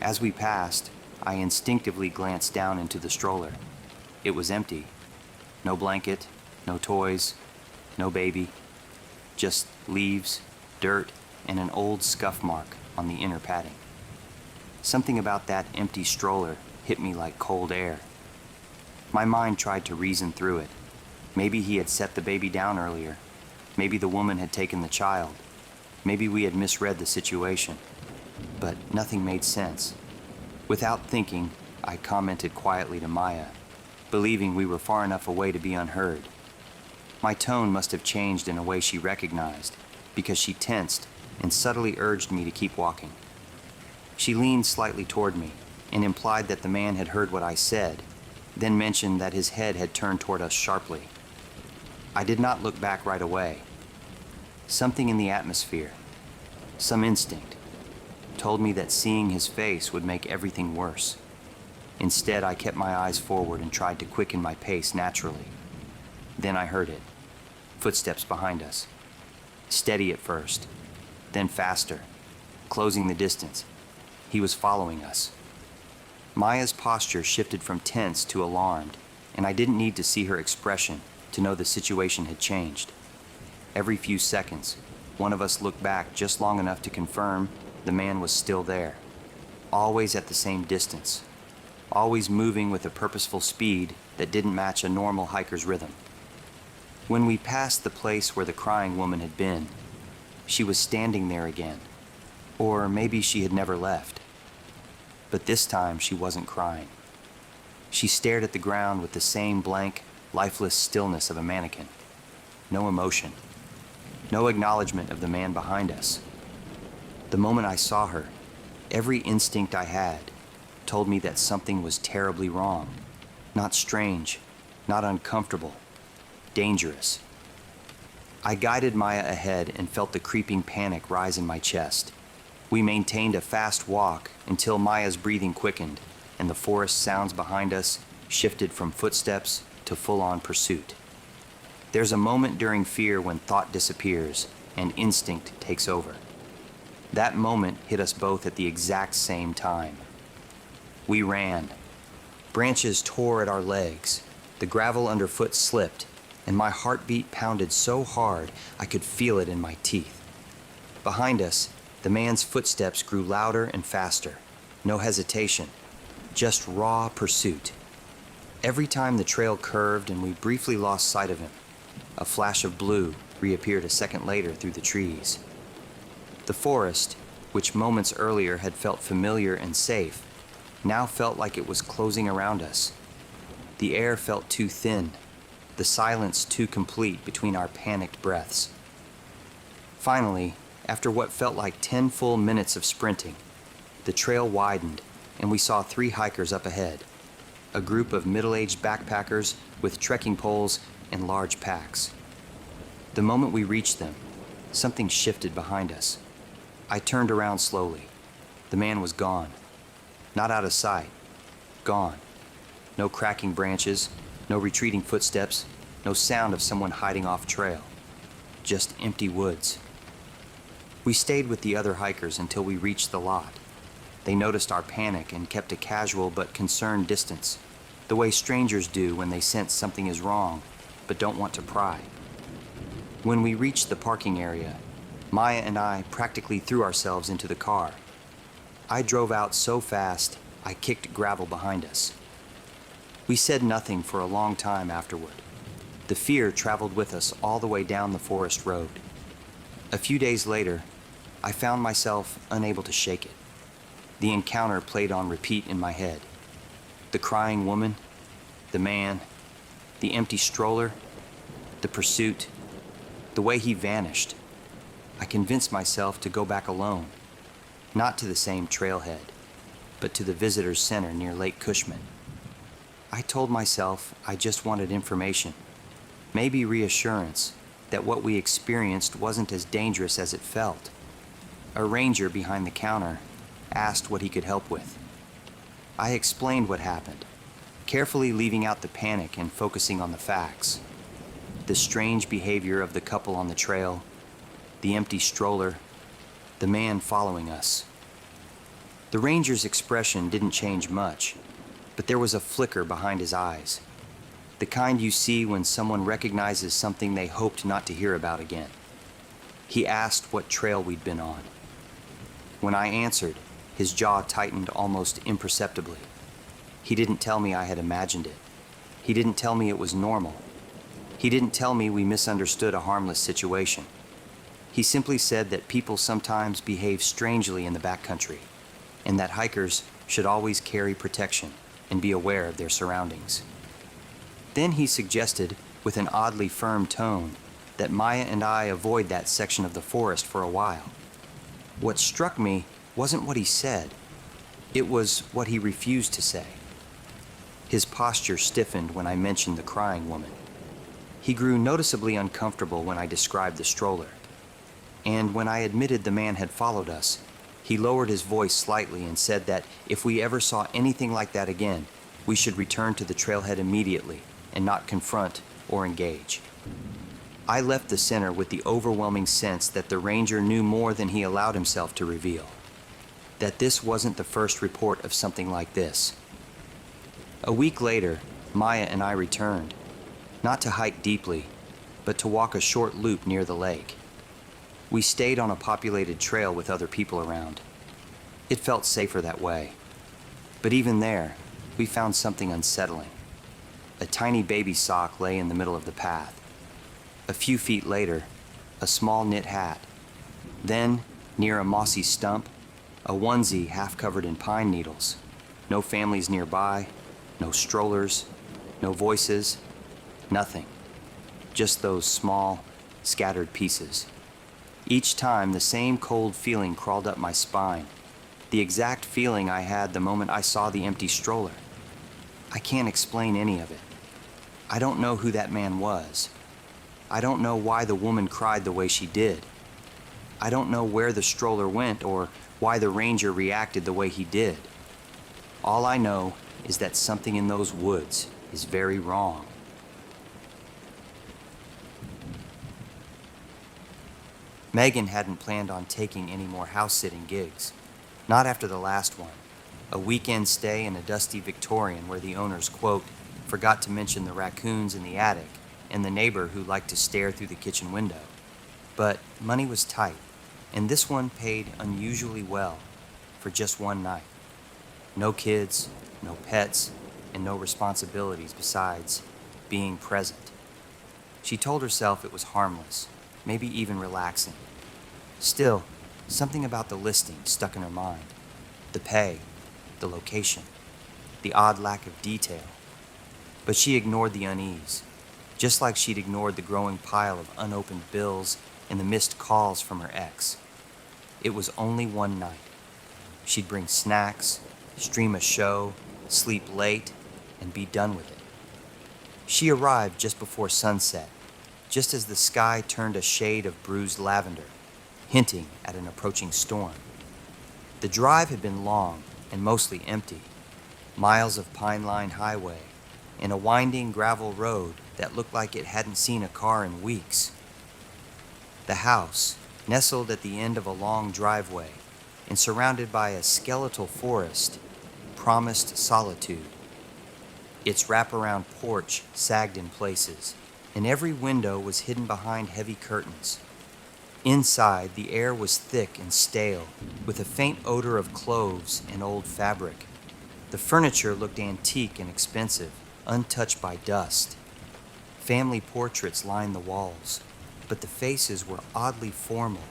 As we passed, I instinctively glanced down into the stroller. It was empty. No blanket, no toys, no baby. Just leaves, dirt, and an old scuff mark on the inner padding. Something about that empty stroller hit me like cold air. My mind tried to reason through it. Maybe he had set the baby down earlier. Maybe the woman had taken the child. Maybe we had misread the situation. But nothing made sense. Without thinking, I commented quietly to Maya, believing we were far enough away to be unheard. My tone must have changed in a way she recognized, because she tensed and subtly urged me to keep walking. She leaned slightly toward me and implied that the man had heard what I said, then mentioned that his head had turned toward us sharply. I did not look back right away. Something in the atmosphere, some instinct, told me that seeing his face would make everything worse. Instead, I kept my eyes forward and tried to quicken my pace naturally. Then I heard it. Footsteps behind us. Steady at first, then faster, closing the distance. He was following us. Maya's posture shifted from tense to alarmed, and I didn't need to see her expression to know the situation had changed. Every few seconds, one of us looked back just long enough to confirm the man was still there, always at the same distance, always moving with a purposeful speed that didn't match a normal hiker's rhythm. When we passed the place where the crying woman had been, she was standing there again, or maybe she had never left. But this time she wasn't crying. She stared at the ground with the same blank, lifeless stillness of a mannequin. No emotion. No acknowledgement of the man behind us. The moment I saw her, every instinct I had told me that something was terribly wrong. Not strange, not uncomfortable, dangerous. I guided Maya ahead and felt the creeping panic rise in my chest. We maintained a fast walk until Maya's breathing quickened and the forest sounds behind us shifted from footsteps to full-on pursuit. There's a moment during fear when thought disappears and instinct takes over. That moment hit us both at the exact same time. We ran. Branches tore at our legs. The gravel underfoot slipped, and my heartbeat pounded so hard I could feel it in my teeth. Behind us, the man's footsteps grew louder and faster. No hesitation, just raw pursuit. Every time the trail curved and we briefly lost sight of him, a flash of blue reappeared a second later through the trees. The forest, which moments earlier had felt familiar and safe, now felt like it was closing around us. The air felt too thin, the silence too complete between our panicked breaths. Finally, after what felt like 10 full minutes of sprinting, the trail widened and we saw 3 hikers up ahead, a group of middle-aged backpackers with trekking poles and large packs. The moment we reached them, something shifted behind us. I turned around slowly. The man was gone. Not out of sight. Gone. No cracking branches, no retreating footsteps, no sound of someone hiding off trail. Just empty woods. We stayed with the other hikers until we reached the lot. They noticed our panic and kept a casual but concerned distance, the way strangers do when they sense something is wrong but don't want to pry. When we reached the parking area, Maya and I practically threw ourselves into the car. I drove out so fast, I kicked gravel behind us. We said nothing for a long time afterward. The fear traveled with us all the way down the forest road. A few days later, I found myself unable to shake it. The encounter played on repeat in my head. The crying woman, the man, the empty stroller, the pursuit, the way he vanished. I convinced myself to go back alone, not to the same trailhead, but to the visitor's center near Lake Cushman. I told myself I just wanted information, maybe reassurance that what we experienced wasn't as dangerous as it felt. A ranger behind the counter asked what he could help with. I explained what happened, carefully leaving out the panic and focusing on the facts. The strange behavior of the couple on the trail, the empty stroller, the man following us. The ranger's expression didn't change much, but there was a flicker behind his eyes, the kind you see when someone recognizes something they hoped not to hear about again. He asked what trail we'd been on. When I answered, his jaw tightened almost imperceptibly. He didn't tell me I had imagined it. He didn't tell me it was normal. He didn't tell me we misunderstood a harmless situation. He simply said that people sometimes behave strangely in the backcountry, and that hikers should always carry protection and be aware of their surroundings. Then he suggested, with an oddly firm tone, that Maya and I avoid that section of the forest for a while. What struck me wasn't what he said. It was what he refused to say. His posture stiffened when I mentioned the crying woman. He grew noticeably uncomfortable when I described the stroller. And when I admitted the man had followed us, he lowered his voice slightly and said that if we ever saw anything like that again, we should return to the trailhead immediately and not confront or engage. I left the center with the overwhelming sense that the ranger knew more than he allowed himself to reveal. That this wasn't the first report of something like this. A week later, Maya and I returned, not to hike deeply, but to walk a short loop near the lake. We stayed on a populated trail with other people around. It felt safer that way. But even there, we found something unsettling. A tiny baby sock lay in the middle of the path. A few feet later, a small knit hat. Then, near a mossy stump, a onesie half covered in pine needles. No families nearby, no strollers, no voices, nothing. Just those small, scattered pieces. Each time, the same cold feeling crawled up my spine, the exact feeling I had the moment I saw the empty stroller. I can't explain any of it. I don't know who that man was. I don't know why the woman cried the way she did. I don't know where the stroller went or why the ranger reacted the way he did. All I know is that something in those woods is very wrong. Megan hadn't planned on taking any more house-sitting gigs. Not after the last one, a weekend stay in a dusty Victorian where the owners, quote, forgot to mention the raccoons in the attic and the neighbor who liked to stare through the kitchen window. But money was tight, and this one paid unusually well for just one night. No kids, no pets, and no responsibilities besides being present. She told herself it was harmless, maybe even relaxing. Still, something about the listing stuck in her mind. The pay, the location, the odd lack of detail. But she ignored the unease, just like she'd ignored the growing pile of unopened bills and the missed calls from her ex. It was only one night. She'd bring snacks, stream a show, sleep late, and be done with it. She arrived just before sunset, just as the sky turned a shade of bruised lavender, hinting at an approaching storm. The drive had been long and mostly empty, miles of pine-lined highway and a winding gravel road that looked like it hadn't seen a car in weeks. The house, nestled at the end of a long driveway and surrounded by a skeletal forest, promised solitude. Its wraparound porch sagged in places, and every window was hidden behind heavy curtains. Inside, the air was thick and stale, with a faint odor of cloves and old fabric. The furniture looked antique and expensive, untouched by dust. Family portraits lined the walls, but the faces were oddly formal,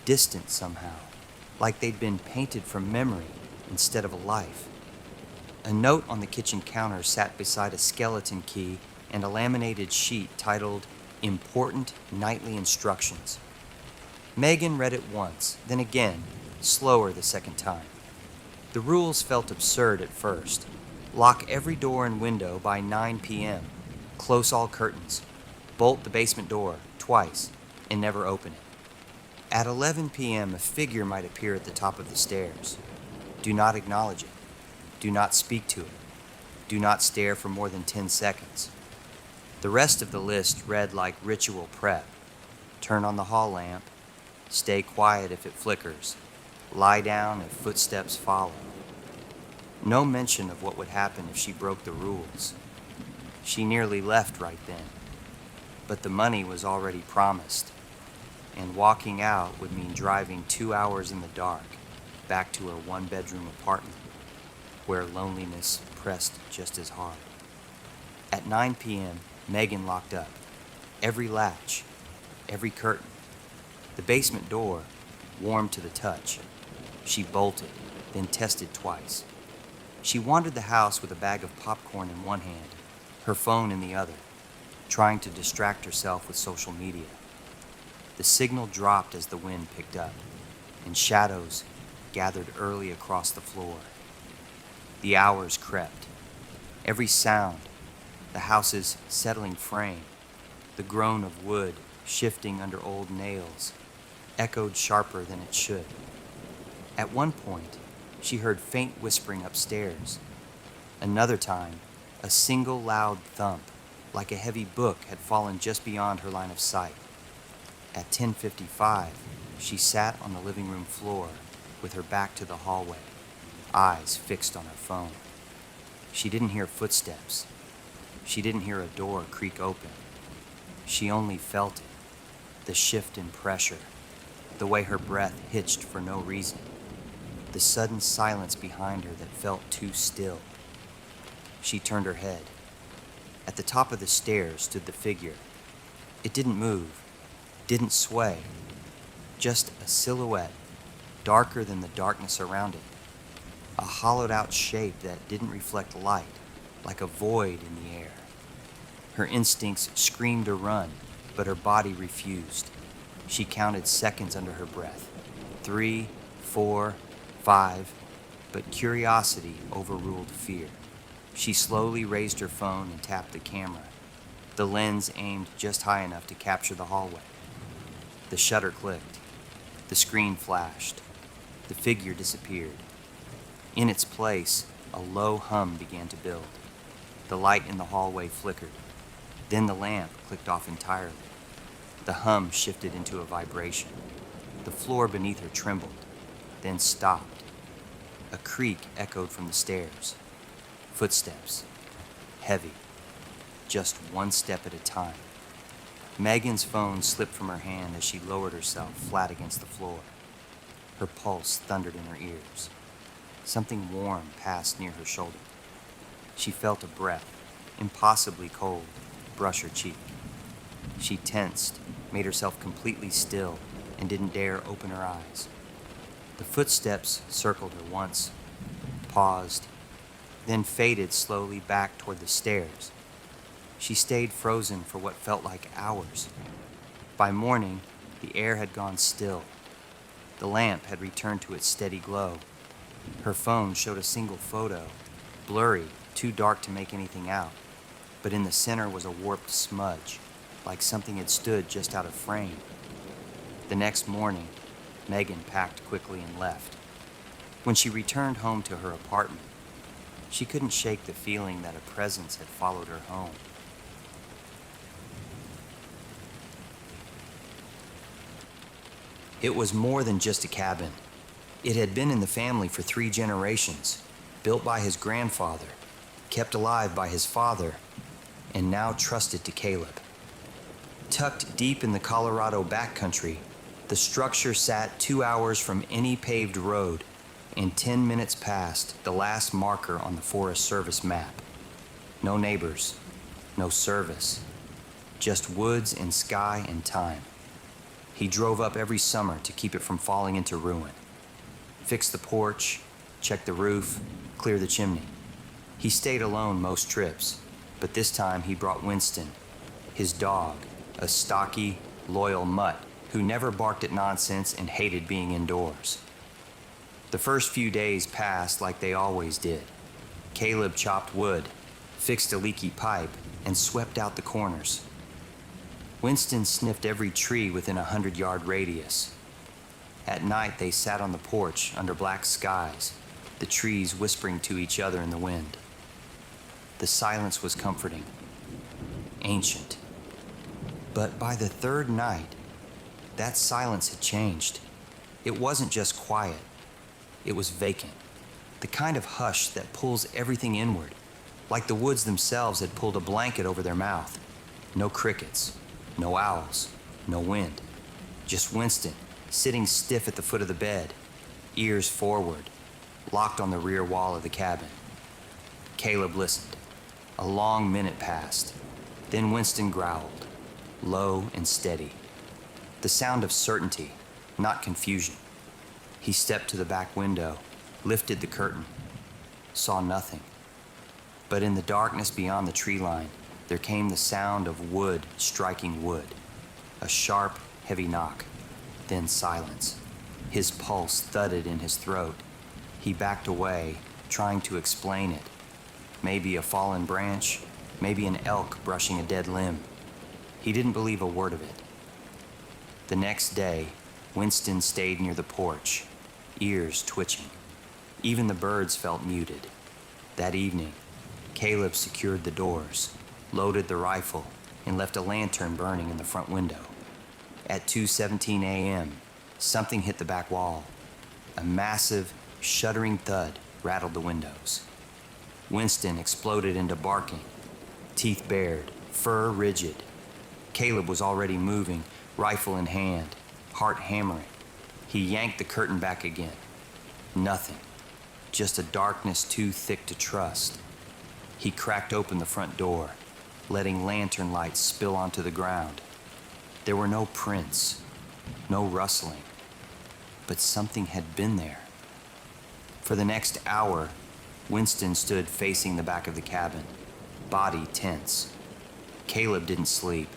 distant somehow, like they'd been painted from memory instead of a life. A note on the kitchen counter sat beside a skeleton key and a laminated sheet titled Important Nightly Instructions. Megan read it once, then again, slower the second time. The rules felt absurd at first. Lock every door and window by 9 p.m., close all curtains, bolt the basement door twice, and never open it. At 11 p.m., a figure might appear at the top of the stairs. Do not acknowledge it. Do not speak to it. Do not stare for more than 10 seconds. The rest of the list read like ritual prep. Turn on the hall lamp. Stay quiet if it flickers. Lie down if footsteps follow. No mention of what would happen if she broke the rules. She nearly left right then. But the money was already promised. And walking out would mean driving 2 hours in the dark back to her one-bedroom apartment, where loneliness pressed just as hard. At 9 p.m., Megan locked up. Every latch, every curtain. The basement door, warm to the touch. She bolted, then tested twice. She wandered the house with a bag of popcorn in one hand, her phone in the other, trying to distract herself with social media. The signal dropped as the wind picked up, and shadows gathered early across the floor. The hours crept. Every sound, the house's settling frame, the groan of wood shifting under old nails, echoed sharper than it should. At one point, she heard faint whispering upstairs. Another time, a single loud thump, like a heavy book had fallen just beyond her line of sight. At 10:55, she sat on the living room floor with her back to the hallway, eyes fixed on her phone. She didn't hear footsteps. She didn't hear a door creak open. She only felt it, the shift in pressure, the way her breath hitched for no reason, the sudden silence behind her that felt too still. She turned her head. At the top of the stairs stood the figure. It didn't move, didn't sway, just a silhouette, darker than the darkness around it, a hollowed-out shape that didn't reflect light, like a void in the air. Her instincts screamed to run, but her body refused. She counted seconds under her breath. 3, 4, 5, but curiosity overruled fear. She slowly raised her phone and tapped the camera, the lens aimed just high enough to capture the hallway. The shutter clicked. The screen flashed. The figure disappeared. In its place, a low hum began to build. The light in the hallway flickered. Then the lamp clicked off entirely. The hum shifted into a vibration. The floor beneath her trembled, then stopped. A creak echoed from the stairs. Footsteps, heavy, just one step at a time. Megan's phone slipped from her hand as she lowered herself flat against the floor. Her pulse thundered in her ears. Something warm passed near her shoulder. She felt a breath, impossibly cold, brush her cheek. She tensed, made herself completely still, and didn't dare open her eyes. The footsteps circled her once, paused, then faded slowly back toward the stairs. She stayed frozen for what felt like hours. By morning, the air had gone still. The lamp had returned to its steady glow. Her phone showed a single photo, blurry, too dark to make anything out. But in the center was a warped smudge, like something had stood just out of frame. The next morning, Megan packed quickly and left. When she returned home to her apartment, she couldn't shake the feeling that a presence had followed her home. It was more than just a cabin. It had been in the family for 3 generations, built by his grandfather, kept alive by his father, and now trusted to Caleb. Tucked deep in the Colorado backcountry, the structure sat 2 hours from any paved road and 10 minutes past the last marker on the Forest Service map. No neighbors, no service, just woods and sky and time. He drove up every summer to keep it from falling into ruin. Fix the porch, check the roof, clear the chimney. He stayed alone most trips, but this time he brought Winston, his dog, a stocky, loyal mutt who never barked at nonsense and hated being indoors. The first few days passed like they always did. Caleb chopped wood, fixed a leaky pipe, and swept out the corners. Winston sniffed every tree within a 100-yard radius. At night, they sat on the porch under black skies, the trees whispering to each other in the wind. The silence was comforting, ancient. But by the third night, that silence had changed. It wasn't just quiet, it was vacant. The kind of hush that pulls everything inward, like the woods themselves had pulled a blanket over their mouth. No crickets, no owls, no wind. Just Winston, sitting stiff at the foot of the bed, ears forward, locked on the rear wall of the cabin. Caleb listened. A long minute passed. Then Winston growled, low and steady. The sound of certainty, not confusion. He stepped to the back window, lifted the curtain, saw nothing. But in the darkness beyond the tree line, there came the sound of wood striking wood. A sharp, heavy knock, then silence. His pulse thudded in his throat. He backed away, trying to explain it. Maybe a fallen branch, maybe an elk brushing a dead limb. He didn't believe a word of it. The next day, Winston stayed near the porch, ears twitching. Even the birds felt muted. That evening, Caleb secured the doors, loaded the rifle, and left a lantern burning in the front window. At 2:17 a.m., something hit the back wall. A massive, shuddering thud rattled the windows. Winston exploded into barking, teeth bared, fur rigid. Caleb was already moving, rifle in hand, heart hammering. He yanked the curtain back again. Nothing, just a darkness too thick to trust. He cracked open the front door, letting lantern light spill onto the ground. There were no prints, no rustling, but something had been there. For the next hour, Winston stood facing the back of the cabin, body tense. Caleb didn't sleep.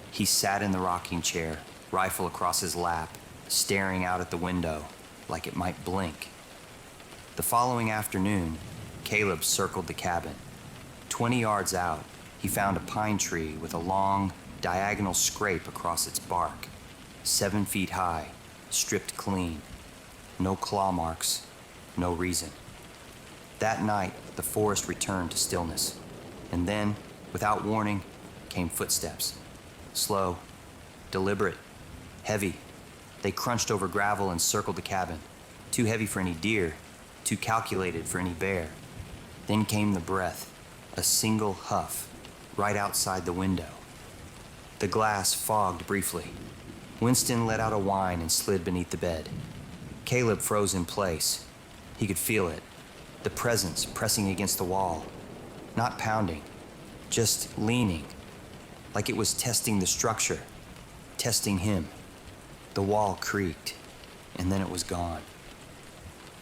He sat in the rocking chair, rifle across his lap, staring out at the window like it might blink. The following afternoon, Caleb circled the cabin. 20 yards out, he found a pine tree with a long, diagonal scrape across its bark, 7 feet high, stripped clean. No claw marks, no reason. That night, the forest returned to stillness. And then, without warning, came footsteps. Slow, deliberate, heavy. They crunched over gravel and circled the cabin. Too heavy for any deer, too calculated for any bear. Then came the breath, a single huff, right outside the window. The glass fogged briefly. Winston let out a whine and slid beneath the bed. Caleb froze in place. He could feel it, the presence pressing against the wall. Not pounding, just leaning, like it was testing the structure, testing him. The wall creaked, and then it was gone.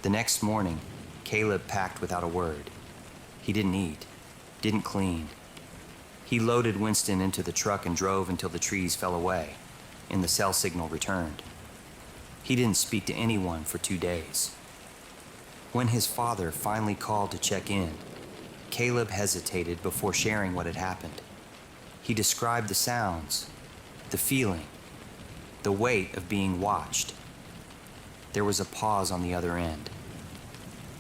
The next morning, Caleb packed without a word. He didn't eat, didn't clean. He loaded Winston into the truck and drove until the trees fell away and the cell signal returned. He didn't speak to anyone for 2 days. When his father finally called to check in, Caleb hesitated before sharing what had happened. He described the sounds, the feeling, the weight of being watched. There was a pause on the other end.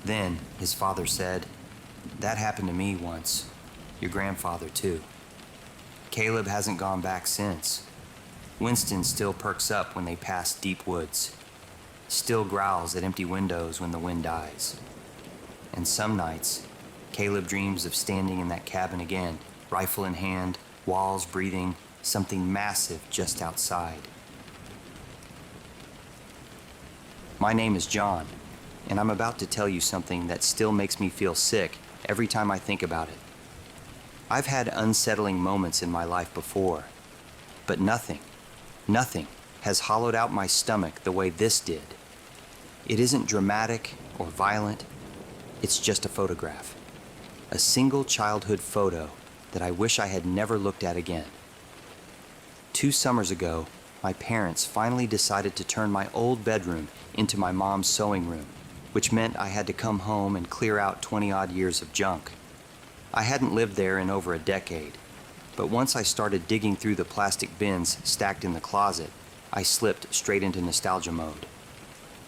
Then his father said, "That happened to me once, your grandfather too." Caleb hasn't gone back since. Winston still perks up when they pass deep woods, still growls at empty windows when the wind dies. And some nights, Caleb dreams of standing in that cabin again, rifle in hand, walls breathing, something massive just outside. My name is John, and I'm about to tell you something that still makes me feel sick every time I think about it. I've had unsettling moments in my life before, but nothing has hollowed out my stomach the way this did. It isn't dramatic or violent, it's just a photograph. A single childhood photo that I wish I had never looked at again. 2 summers ago, my parents finally decided to turn my old bedroom into my mom's sewing room. which meant I had to come home and clear out 20-odd years of junk. I hadn't lived there in over a decade, but once I started digging through the plastic bins stacked in the closet, I slipped straight into nostalgia mode.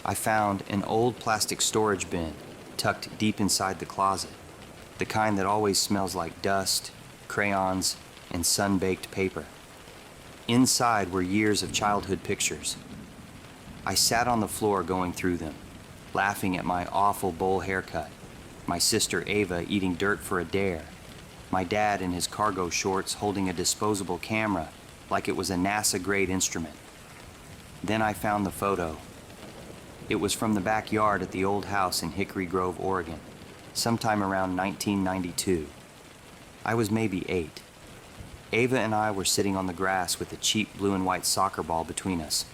I found an old plastic storage bin tucked deep inside the closet, the kind that always smells like dust, crayons, and sun-baked paper. Inside were years of childhood pictures. I sat on the floor going through them, laughing at my awful bowl haircut, my sister Ava eating dirt for a dare, my dad in his cargo shorts holding a disposable camera like it was a NASA-grade instrument. Then I found the photo. It was from the backyard at the old house in Hickory Grove, Oregon, sometime around 1992. I was maybe 8. Ava and I were sitting on the grass with a cheap blue and white soccer ball between us.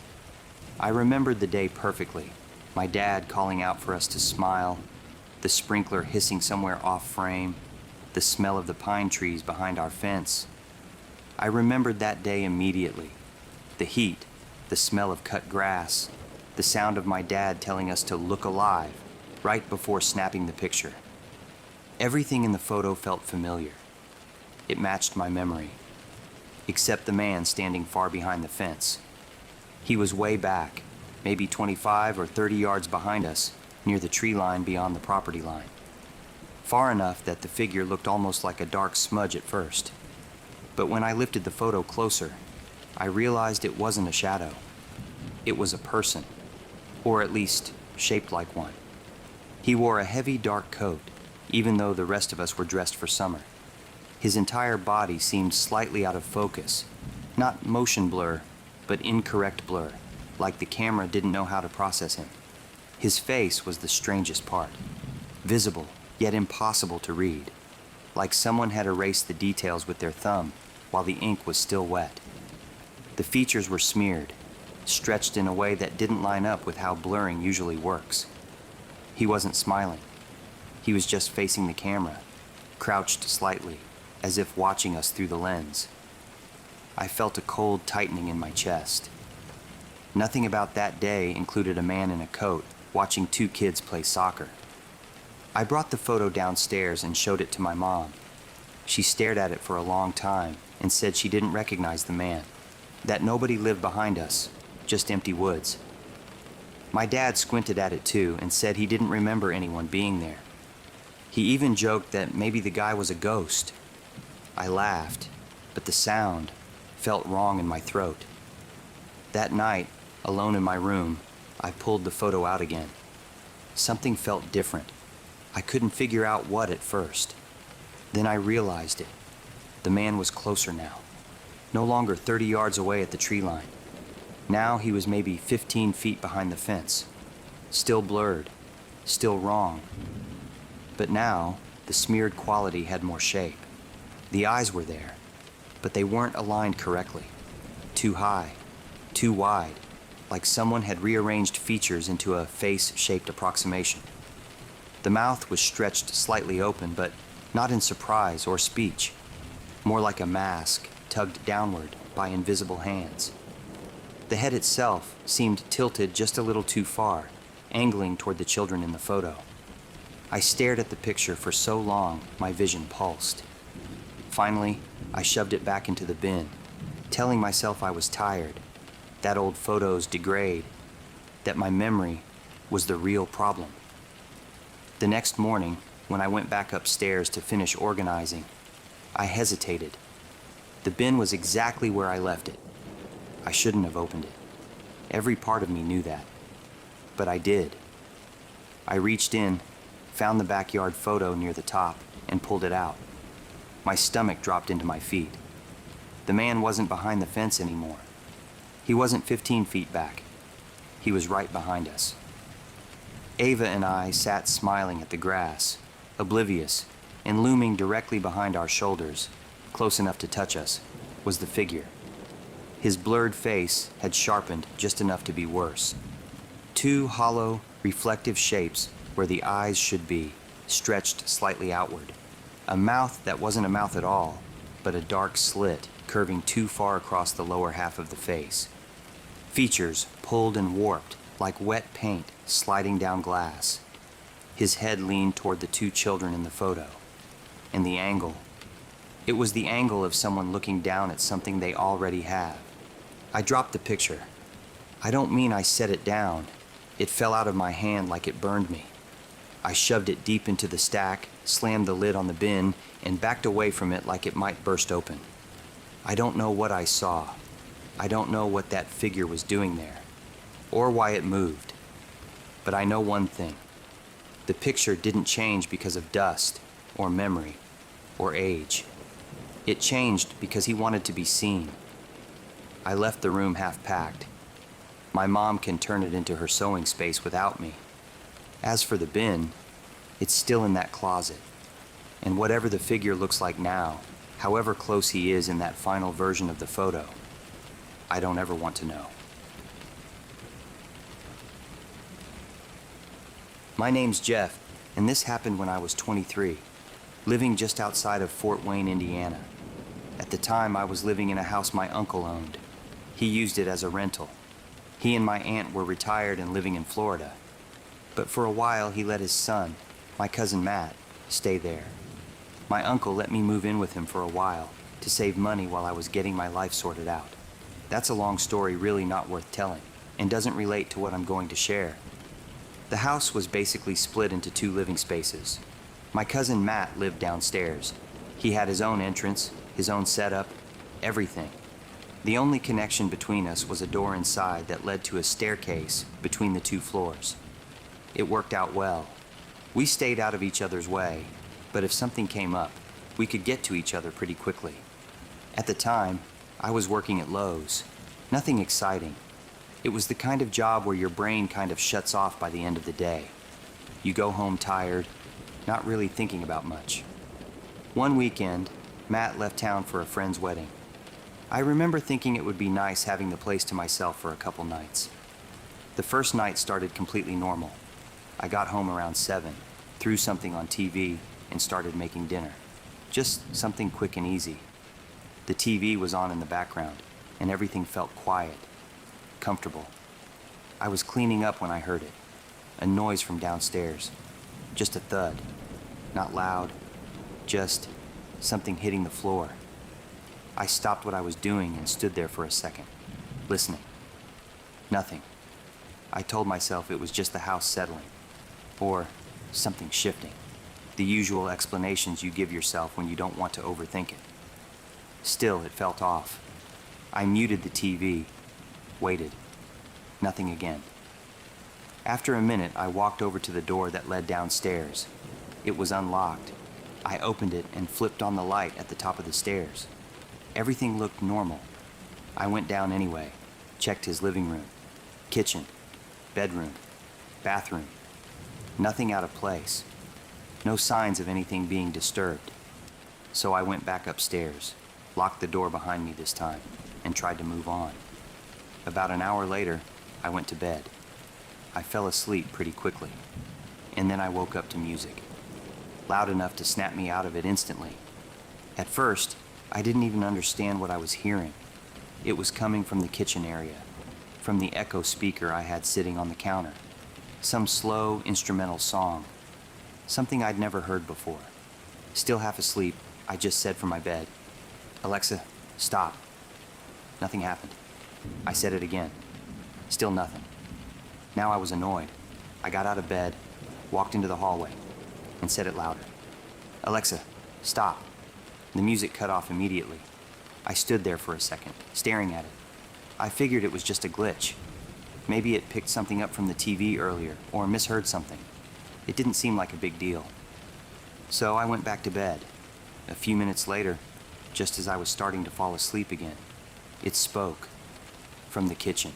I remembered the day perfectly, my dad calling out for us to smile, the sprinkler hissing somewhere off frame, the smell of the pine trees behind our fence. I remembered that day immediately. The heat, the smell of cut grass, the sound of my dad telling us to look alive right before snapping the picture. Everything in the photo felt familiar. It matched my memory, except the man standing far behind the fence. He was way back, maybe 25 or 30 yards behind us, near the tree line beyond the property line. Far enough that the figure looked almost like a dark smudge at first. But when I lifted the photo closer, I realized it wasn't a shadow. It was a person, or at least shaped like one. He wore a heavy dark coat, even though the rest of us were dressed for summer. His entire body seemed slightly out of focus, not motion blur, but incorrect blur, like the camera didn't know how to process him. His face was the strangest part, visible, yet impossible to read, like someone had erased the details with their thumb while the ink was still wet. The features were smeared, stretched in a way that didn't line up with how blurring usually works. He wasn't smiling. He was just facing the camera, crouched slightly, as if watching us through the lens. I felt a cold tightening in my chest. Nothing about that day included a man in a coat watching 2 kids play soccer. I brought the photo downstairs and showed it to my mom. She stared at it for a long time and said she didn't recognize the man, that nobody lived behind us, just empty woods. My dad squinted at it too and said he didn't remember anyone being there. He even joked that maybe the guy was a ghost. I laughed, but the sound felt wrong in my throat. That night, alone in my room, I pulled the photo out again. Something felt different. I couldn't figure out what at first. Then I realized it. The man was closer now, no longer 30 yards away at the tree line. Now he was maybe 15 feet behind the fence, still blurred, still wrong. But now, the smeared quality had more shape. The eyes were there, but they weren't aligned correctly. Too high, too wide, like someone had rearranged features into a face-shaped approximation. The mouth was stretched slightly open, but not in surprise or speech, more like a mask tugged downward by invisible hands. The head itself seemed tilted just a little too far, angling toward the children in the photo. I stared at the picture for so long, my vision pulsed. Finally, I shoved it back into the bin, telling myself I was tired, that old photos degrade, that my memory was the real problem. The next morning, when I went back upstairs to finish organizing, I hesitated. The bin was exactly where I left it. I shouldn't have opened it. Every part of me knew that. But I did. I reached in, found the backyard photo near the top, and pulled it out. My stomach dropped into my feet. The man wasn't behind the fence anymore. He wasn't 15 feet back. He was right behind us. Ava and I sat smiling at the grass, oblivious, and looming directly behind our shoulders, close enough to touch us, was the figure. His blurred face had sharpened just enough to be worse. 2 hollow, reflective shapes where the eyes should be, stretched slightly outward. A mouth that wasn't a mouth at all, but a dark slit curving too far across the lower half of the face. Features pulled and warped like wet paint sliding down glass. His head leaned toward the two children in the photo. And the angle. It was the angle of someone looking down at something they already have. I dropped the picture. I don't mean I set it down. It fell out of my hand like it burned me. I shoved it deep into the stack, slammed the lid on the bin, and backed away from it like it might burst open. I don't know what I saw. I don't know what that figure was doing there, or why it moved. But I know one thing. The picture didn't change because of dust, or memory, or age. It changed because he wanted to be seen. I left the room half-packed. My mom can turn it into her sewing space without me. As for the bin, it's still in that closet. And whatever the figure looks like now, however close he is in that final version of the photo, I don't ever want to know. My name's Jeff, and this happened when I was 23, living just outside of Fort Wayne, Indiana. At the time, I was living in a house my uncle owned. He used it as a rental. He and my aunt were retired and living in Florida. But for a while, he let his son, my cousin Matt, stay there. My uncle let me move in with him for a while to save money while I was getting my life sorted out. That's a long story really not worth telling, and doesn't relate to what I'm going to share. The house was basically split into two living spaces. My cousin Matt lived downstairs. He had his own entrance, his own setup, everything. The only connection between us was a door inside that led to a staircase between the two floors. It worked out well. We stayed out of each other's way, but if something came up, we could get to each other pretty quickly. At the time, I was working at Lowe's. Nothing exciting. It was the kind of job where your brain kind of shuts off by the end of the day. You go home tired, not really thinking about much. One weekend, Matt left town for a friend's wedding. I remember thinking it would be nice having the place to myself for a couple nights. The first night started completely normal. I got home around 7, threw something on TV, and started making dinner. Just something quick and easy. The TV was on in the background, and everything felt quiet, comfortable. I was cleaning up when I heard it. A noise from downstairs. Just a thud. Not loud, just something hitting the floor. I stopped what I was doing and stood there for a second, listening. Nothing. I told myself it was just the house settling, or something shifting. The usual explanations you give yourself when you don't want to overthink it. Still, it felt off. I muted the TV, waited. Nothing again. After a minute, I walked over to the door that led downstairs. It was unlocked. I opened it and flipped on the light at the top of the stairs. Everything looked normal. I went down anyway, checked his living room, kitchen, bedroom, bathroom. Nothing out of place. No signs of anything being disturbed. So I went back upstairs, locked the door behind me this time, and tried to move on. About an hour later, I went to bed. I fell asleep pretty quickly, and then I woke up to music, loud enough to snap me out of it instantly. At first, I didn't even understand what I was hearing. It was coming from the kitchen area, from the Echo speaker I had sitting on the counter. Some slow, instrumental song, something I'd never heard before. Still half asleep, I just said from my bed, "Alexa, stop." Nothing happened. I said it again. Still nothing. Now I was annoyed. I got out of bed, walked into the hallway, and said it louder. "Alexa, stop." The music cut off immediately. I stood there for a second, staring at it. I figured it was just a glitch. Maybe it picked something up from the TV earlier, or misheard something. It didn't seem like a big deal. So I went back to bed. A few minutes later, just as I was starting to fall asleep again, it spoke from the kitchen.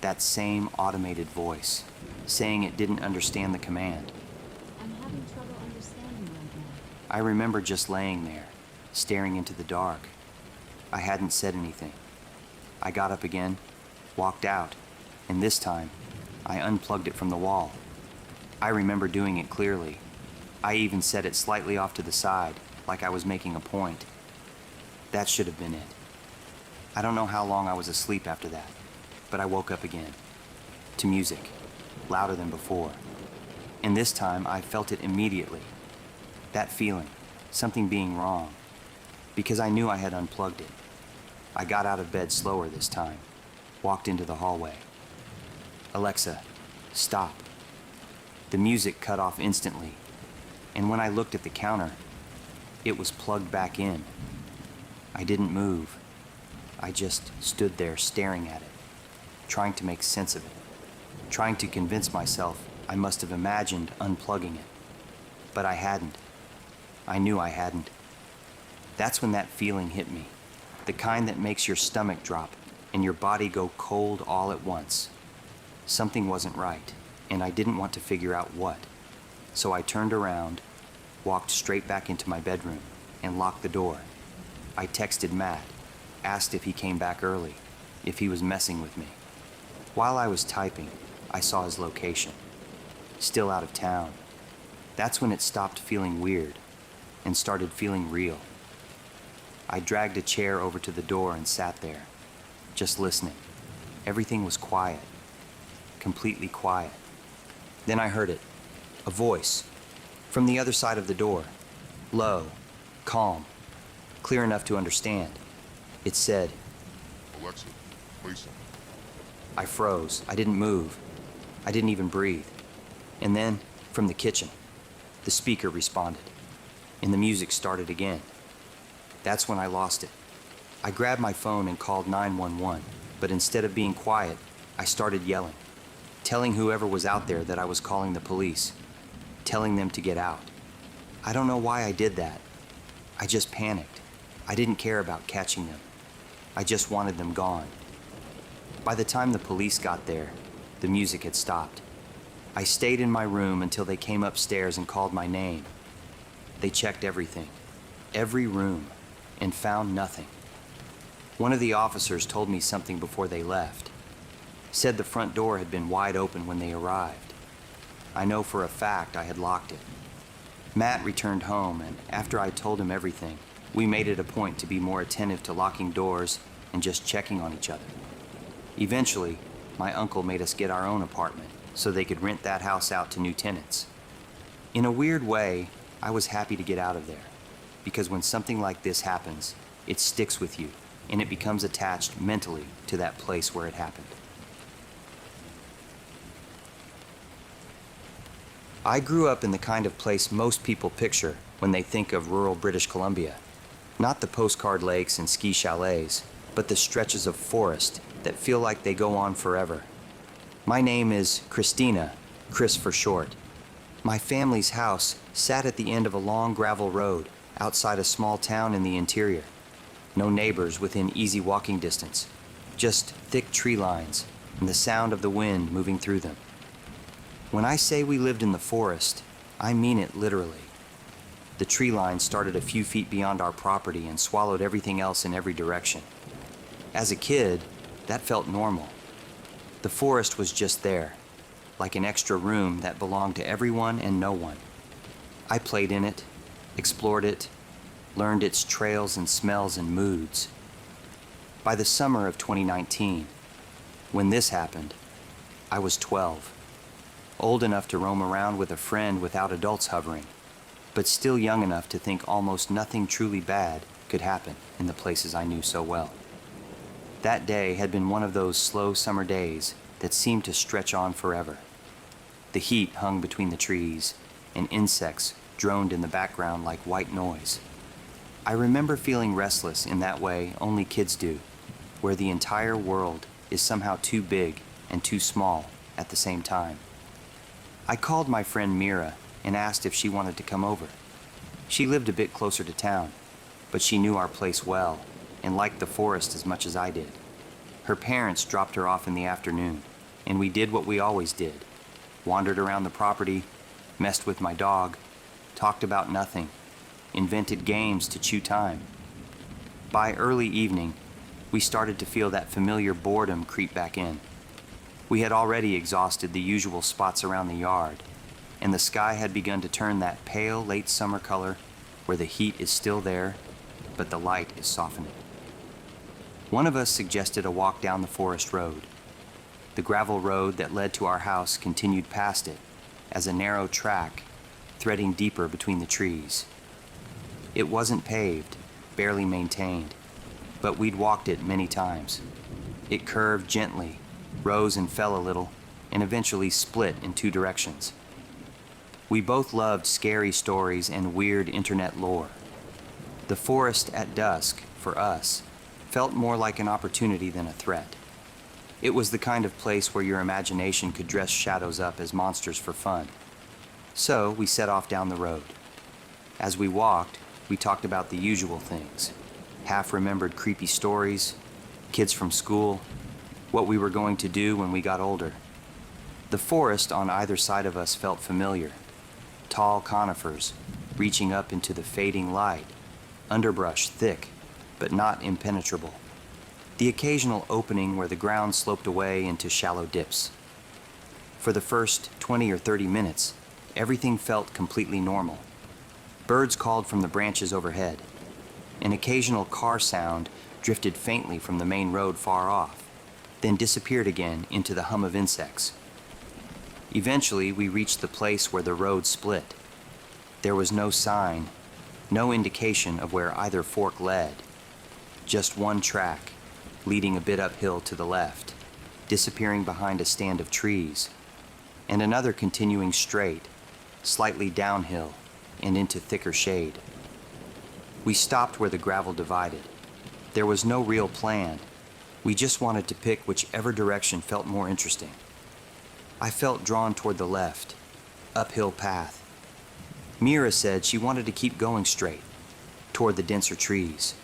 That same automated voice, saying it didn't understand the command. "I'm having trouble understanding right now." I remember just laying there, staring into the dark. I hadn't said anything. I got up again, walked out, and this time, I unplugged it from the wall. I remember doing it clearly. I even set it slightly off to the side, like I was making a point. That should have been it. I don't know how long I was asleep after that, but I woke up again. To music, louder than before. And this time I felt it immediately. That feeling, something being wrong, because I knew I had unplugged it. I got out of bed slower this time, walked into the hallway. Alexa, stop. The music cut off instantly, and when I looked at the counter, it was plugged back in. I didn't move. I just stood there staring at it, trying to make sense of it, trying to convince myself I must have imagined unplugging it. But I hadn't. I knew I hadn't. That's when that feeling hit me, the kind that makes your stomach drop and your body go cold all at once. Something wasn't right, and I didn't want to figure out what. So I turned around, walked straight back into my bedroom, and locked the door. I texted Matt, asked if he came back early, if he was messing with me. While I was typing, I saw his location. Still out of town. That's when it stopped feeling weird and started feeling real. I dragged a chair over to the door and sat there, just listening. Everything was quiet, completely quiet. Then I heard it, a voice, from the other side of the door, low, calm, clear enough to understand. It said, Alexa, play something. I froze. I didn't move. I didn't even breathe. And then, from the kitchen, the speaker responded, and the music started again. That's when I lost it. I grabbed my phone and called 911, but instead of being quiet, I started yelling, telling whoever was out there that I was calling the police, telling them to get out. I don't know why I did that. I just panicked. I didn't care about catching them. I just wanted them gone. By the time the police got there, the music had stopped. I stayed in my room until they came upstairs and called my name. They checked everything, every room, and found nothing. One of the officers told me something before they left. Said the front door had been wide open when they arrived. I know for a fact I had locked it. Matt returned home, and after I told him everything, we made it a point to be more attentive to locking doors and just checking on each other. Eventually, my uncle made us get our own apartment so they could rent that house out to new tenants. In a weird way, I was happy to get out of there, because when something like this happens, it sticks with you, and it becomes attached mentally to that place where it happened. I grew up in the kind of place most people picture when they think of rural British Columbia. Not the postcard lakes and ski chalets, but the stretches of forest that feel like they go on forever. My name is Christina, Chris for short. My family's house sat at the end of a long gravel road outside a small town in the interior. No neighbors within easy walking distance, just thick tree lines and the sound of the wind moving through them. When I say we lived in the forest, I mean it literally. The tree line started a few feet beyond our property and swallowed everything else in every direction. As a kid, that felt normal. The forest was just there, like an extra room that belonged to everyone and no one. I played in it, explored it, learned its trails and smells and moods. By the summer of 2019, when this happened, I was 12, old enough to roam around with a friend without adults hovering, but still young enough to think almost nothing truly bad could happen in the places I knew so well. That day had been one of those slow summer days that seemed to stretch on forever. The heat hung between the trees, and insects droned in the background like white noise. I remember feeling restless in that way only kids do, where the entire world is somehow too big and too small at the same time. I called my friend Mira and asked if she wanted to come over. She lived a bit closer to town, but she knew our place well and liked the forest as much as I did. Her parents dropped her off in the afternoon, and we did what we always did. Wandered around the property, messed with my dog, talked about nothing, invented games to chew time. By early evening, we started to feel that familiar boredom creep back in. We had already exhausted the usual spots around the yard, and the sky had begun to turn that pale late summer color where the heat is still there, but the light is softening. One of us suggested a walk down the forest road. The gravel road that led to our house continued past it, as a narrow track threading deeper between the trees. It wasn't paved, barely maintained, but we'd walked it many times. It curved gently, rose and fell a little, and eventually split in two directions. We both loved scary stories and weird internet lore. The forest at dusk, for us, felt more like an opportunity than a threat. It was the kind of place where your imagination could dress shadows up as monsters for fun. So we set off down the road. As we walked, we talked about the usual things. Half-remembered creepy stories, kids from school, what we were going to do when we got older. The forest on either side of us felt familiar. Tall conifers, reaching up into the fading light, underbrush thick, but not impenetrable. The occasional opening where the ground sloped away into shallow dips. For the first 20 or 30 minutes, everything felt completely normal. Birds called from the branches overhead. An occasional car sound drifted faintly from the main road far off, then disappeared again into the hum of insects. Eventually, we reached the place where the road split. There was no sign, no indication of where either fork led. Just one track, leading a bit uphill to the left, disappearing behind a stand of trees, and another continuing straight, slightly downhill and into thicker shade. We stopped where the gravel divided. There was no real plan. We just wanted to pick whichever direction felt more interesting. I felt drawn toward the left, uphill path. Mira said she wanted to keep going straight, toward the denser trees.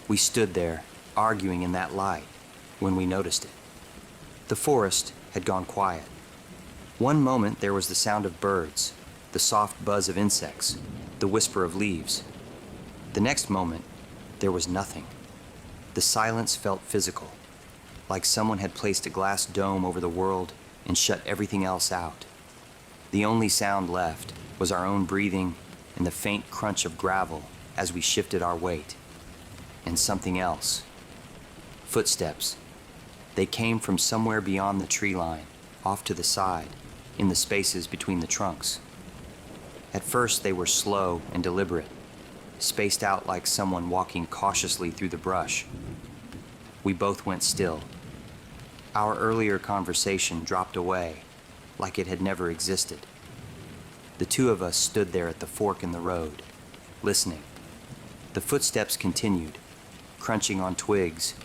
We stood there, arguing in that light, when we noticed it. The forest had gone quiet. One moment there was the sound of birds, the soft buzz of insects, the whisper of leaves. The next moment, there was nothing. The silence felt physical, like someone had placed a glass dome over the world and shut everything else out. The only sound left was our own breathing and the faint crunch of gravel as we shifted our weight. And something else. Footsteps. They came from somewhere beyond the tree line, off to the side, in the spaces between the trunks. At first they were slow and deliberate, spaced out like someone walking cautiously through the brush. We both went still. Our earlier conversation dropped away, like it had never existed. The two of us stood there at the fork in the road, listening. The footsteps continued, crunching on twigs,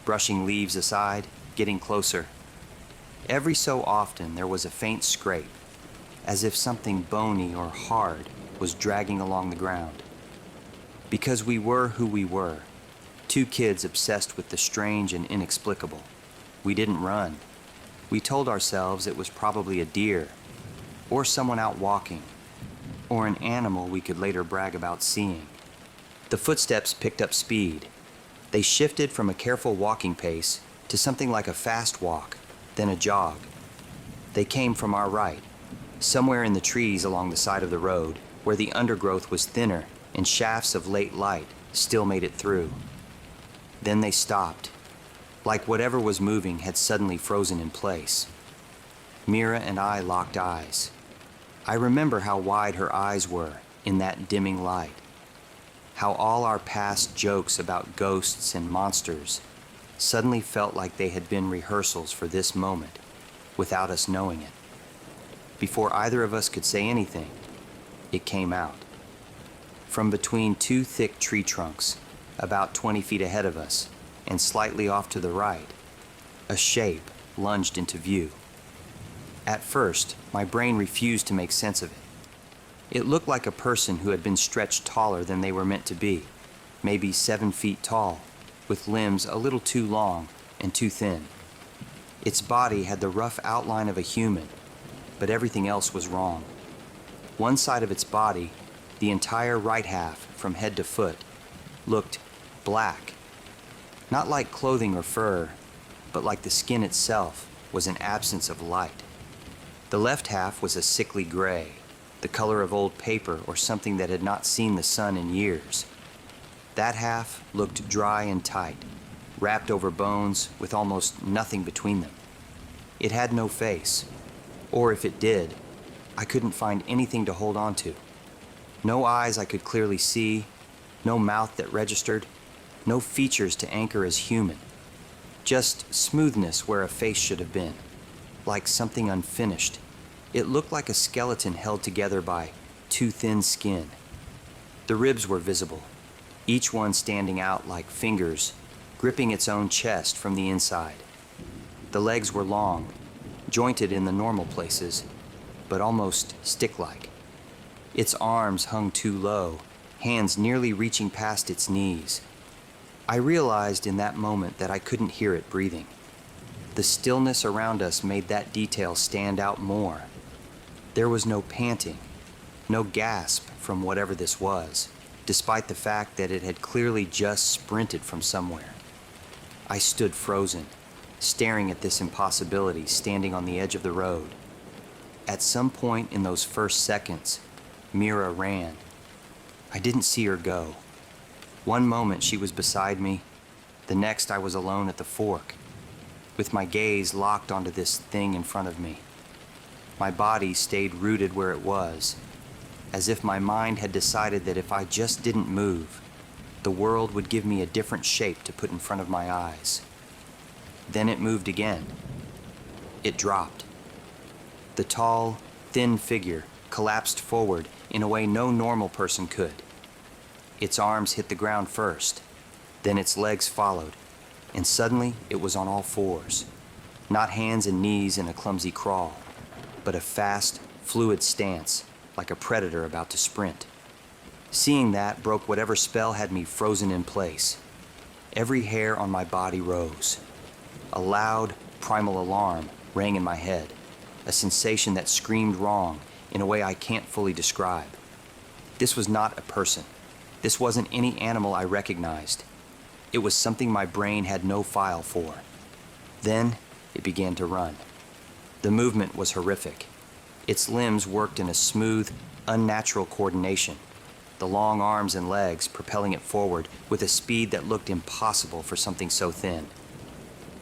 brushing leaves aside, getting closer. Every so often there was a faint scrape, as if something bony or hard was dragging along the ground. Because we were who we were, two kids obsessed with the strange and inexplicable, we didn't run. We told ourselves it was probably a deer, or someone out walking, or an animal we could later brag about seeing. The footsteps picked up speed. They shifted from a careful walking pace to something like a fast walk, then a jog. They came from our right, somewhere in the trees along the side of the road, where the undergrowth was thinner and shafts of late light still made it through. Then they stopped, like whatever was moving had suddenly frozen in place. Mira and I locked eyes. I remember how wide her eyes were in that dimming light. How all our past jokes about ghosts and monsters suddenly felt like they had been rehearsals for this moment, without us knowing it. Before either of us could say anything, it came out. From between two thick tree trunks, about 20 feet ahead of us, and slightly off to the right, a shape lunged into view. At first, my brain refused to make sense of it. It looked like a person who had been stretched taller than they were meant to be, maybe 7 feet tall, with limbs a little too long and too thin. Its body had the rough outline of a human, but everything else was wrong. One side of its body, the entire right half from head to foot, looked black. Not like clothing or fur, but like the skin itself was an absence of light. The left half was a sickly gray, the color of old paper or something that had not seen the sun in years. That half looked dry and tight, wrapped over bones with almost nothing between them. It had no face, or if it did, I couldn't find anything to hold on to. No eyes I could clearly see, no mouth that registered, no features to anchor as human. Just smoothness where a face should have been, like something unfinished. It looked like a skeleton held together by too thin skin. The ribs were visible, each one standing out like fingers, gripping its own chest from the inside. The legs were long, jointed in the normal places, but almost stick-like. Its arms hung too low, hands nearly reaching past its knees. I realized in that moment that I couldn't hear it breathing. The stillness around us made that detail stand out more. There was no panting, no gasp from whatever this was, despite the fact that it had clearly just sprinted from somewhere. I stood frozen, staring at this impossibility standing on the edge of the road. At some point in those first seconds, Mira ran. I didn't see her go. One moment she was beside me, the next I was alone at the fork, with my gaze locked onto this thing in front of me. My body stayed rooted where it was, as if my mind had decided that if I just didn't move, the world would give me a different shape to put in front of my eyes. Then it moved again. It dropped. The tall, thin figure collapsed forward in a way no normal person could. Its arms hit the ground first, then its legs followed, and suddenly it was on all fours. Not hands and knees in a clumsy crawl, but a fast, fluid stance, like a predator about to sprint. Seeing that broke whatever spell had me frozen in place. Every hair on my body rose. A loud, primal alarm rang in my head, a sensation that screamed wrong in a way I can't fully describe. This was not a person. This wasn't any animal I recognized. It was something my brain had no file for. Then it began to run. The movement was horrific. Its limbs worked in a smooth, unnatural coordination, the long arms and legs propelling it forward with a speed that looked impossible for something so thin.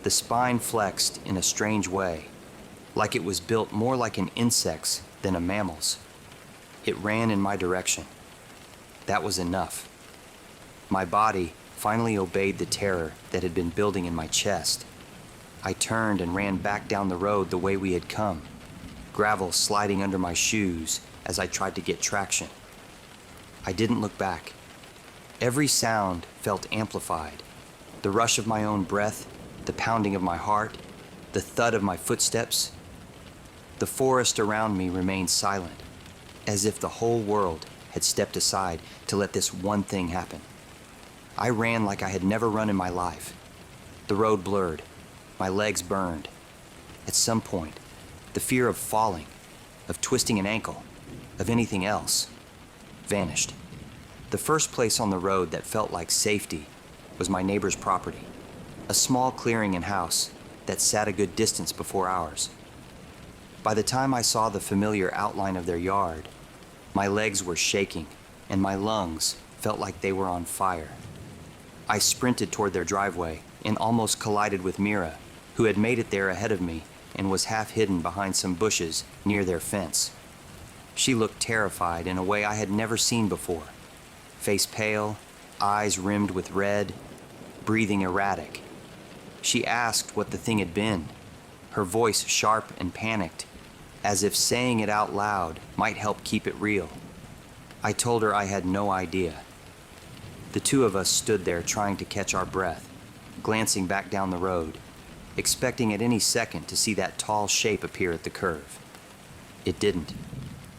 The spine flexed in a strange way, like it was built more like an insect's than a mammal's. It ran in my direction. That was enough. My body finally obeyed the terror that had been building in my chest. I turned and ran back down the road the way we had come, gravel sliding under my shoes as I tried to get traction. I didn't look back. Every sound felt amplified. The rush of my own breath, the pounding of my heart, the thud of my footsteps. The forest around me remained silent, as if the whole world had stepped aside to let this one thing happen. I ran like I had never run in my life. The road blurred. My legs burned. At some point, the fear of falling, of twisting an ankle, of anything else, vanished. The first place on the road that felt like safety was my neighbor's property, a small clearing and house that sat a good distance before ours. By the time I saw the familiar outline of their yard, my legs were shaking and my lungs felt like they were on fire. I sprinted toward their driveway and almost collided with Mira, who had made it there ahead of me and was half hidden behind some bushes near their fence. She looked terrified in a way I had never seen before. Face pale, eyes rimmed with red, breathing erratic. She asked what the thing had been, her voice sharp and panicked, as if saying it out loud might help keep it real. I told her I had no idea. The two of us stood there trying to catch our breath, glancing back down the road, expecting at any second to see that tall shape appear at the curve. It didn't.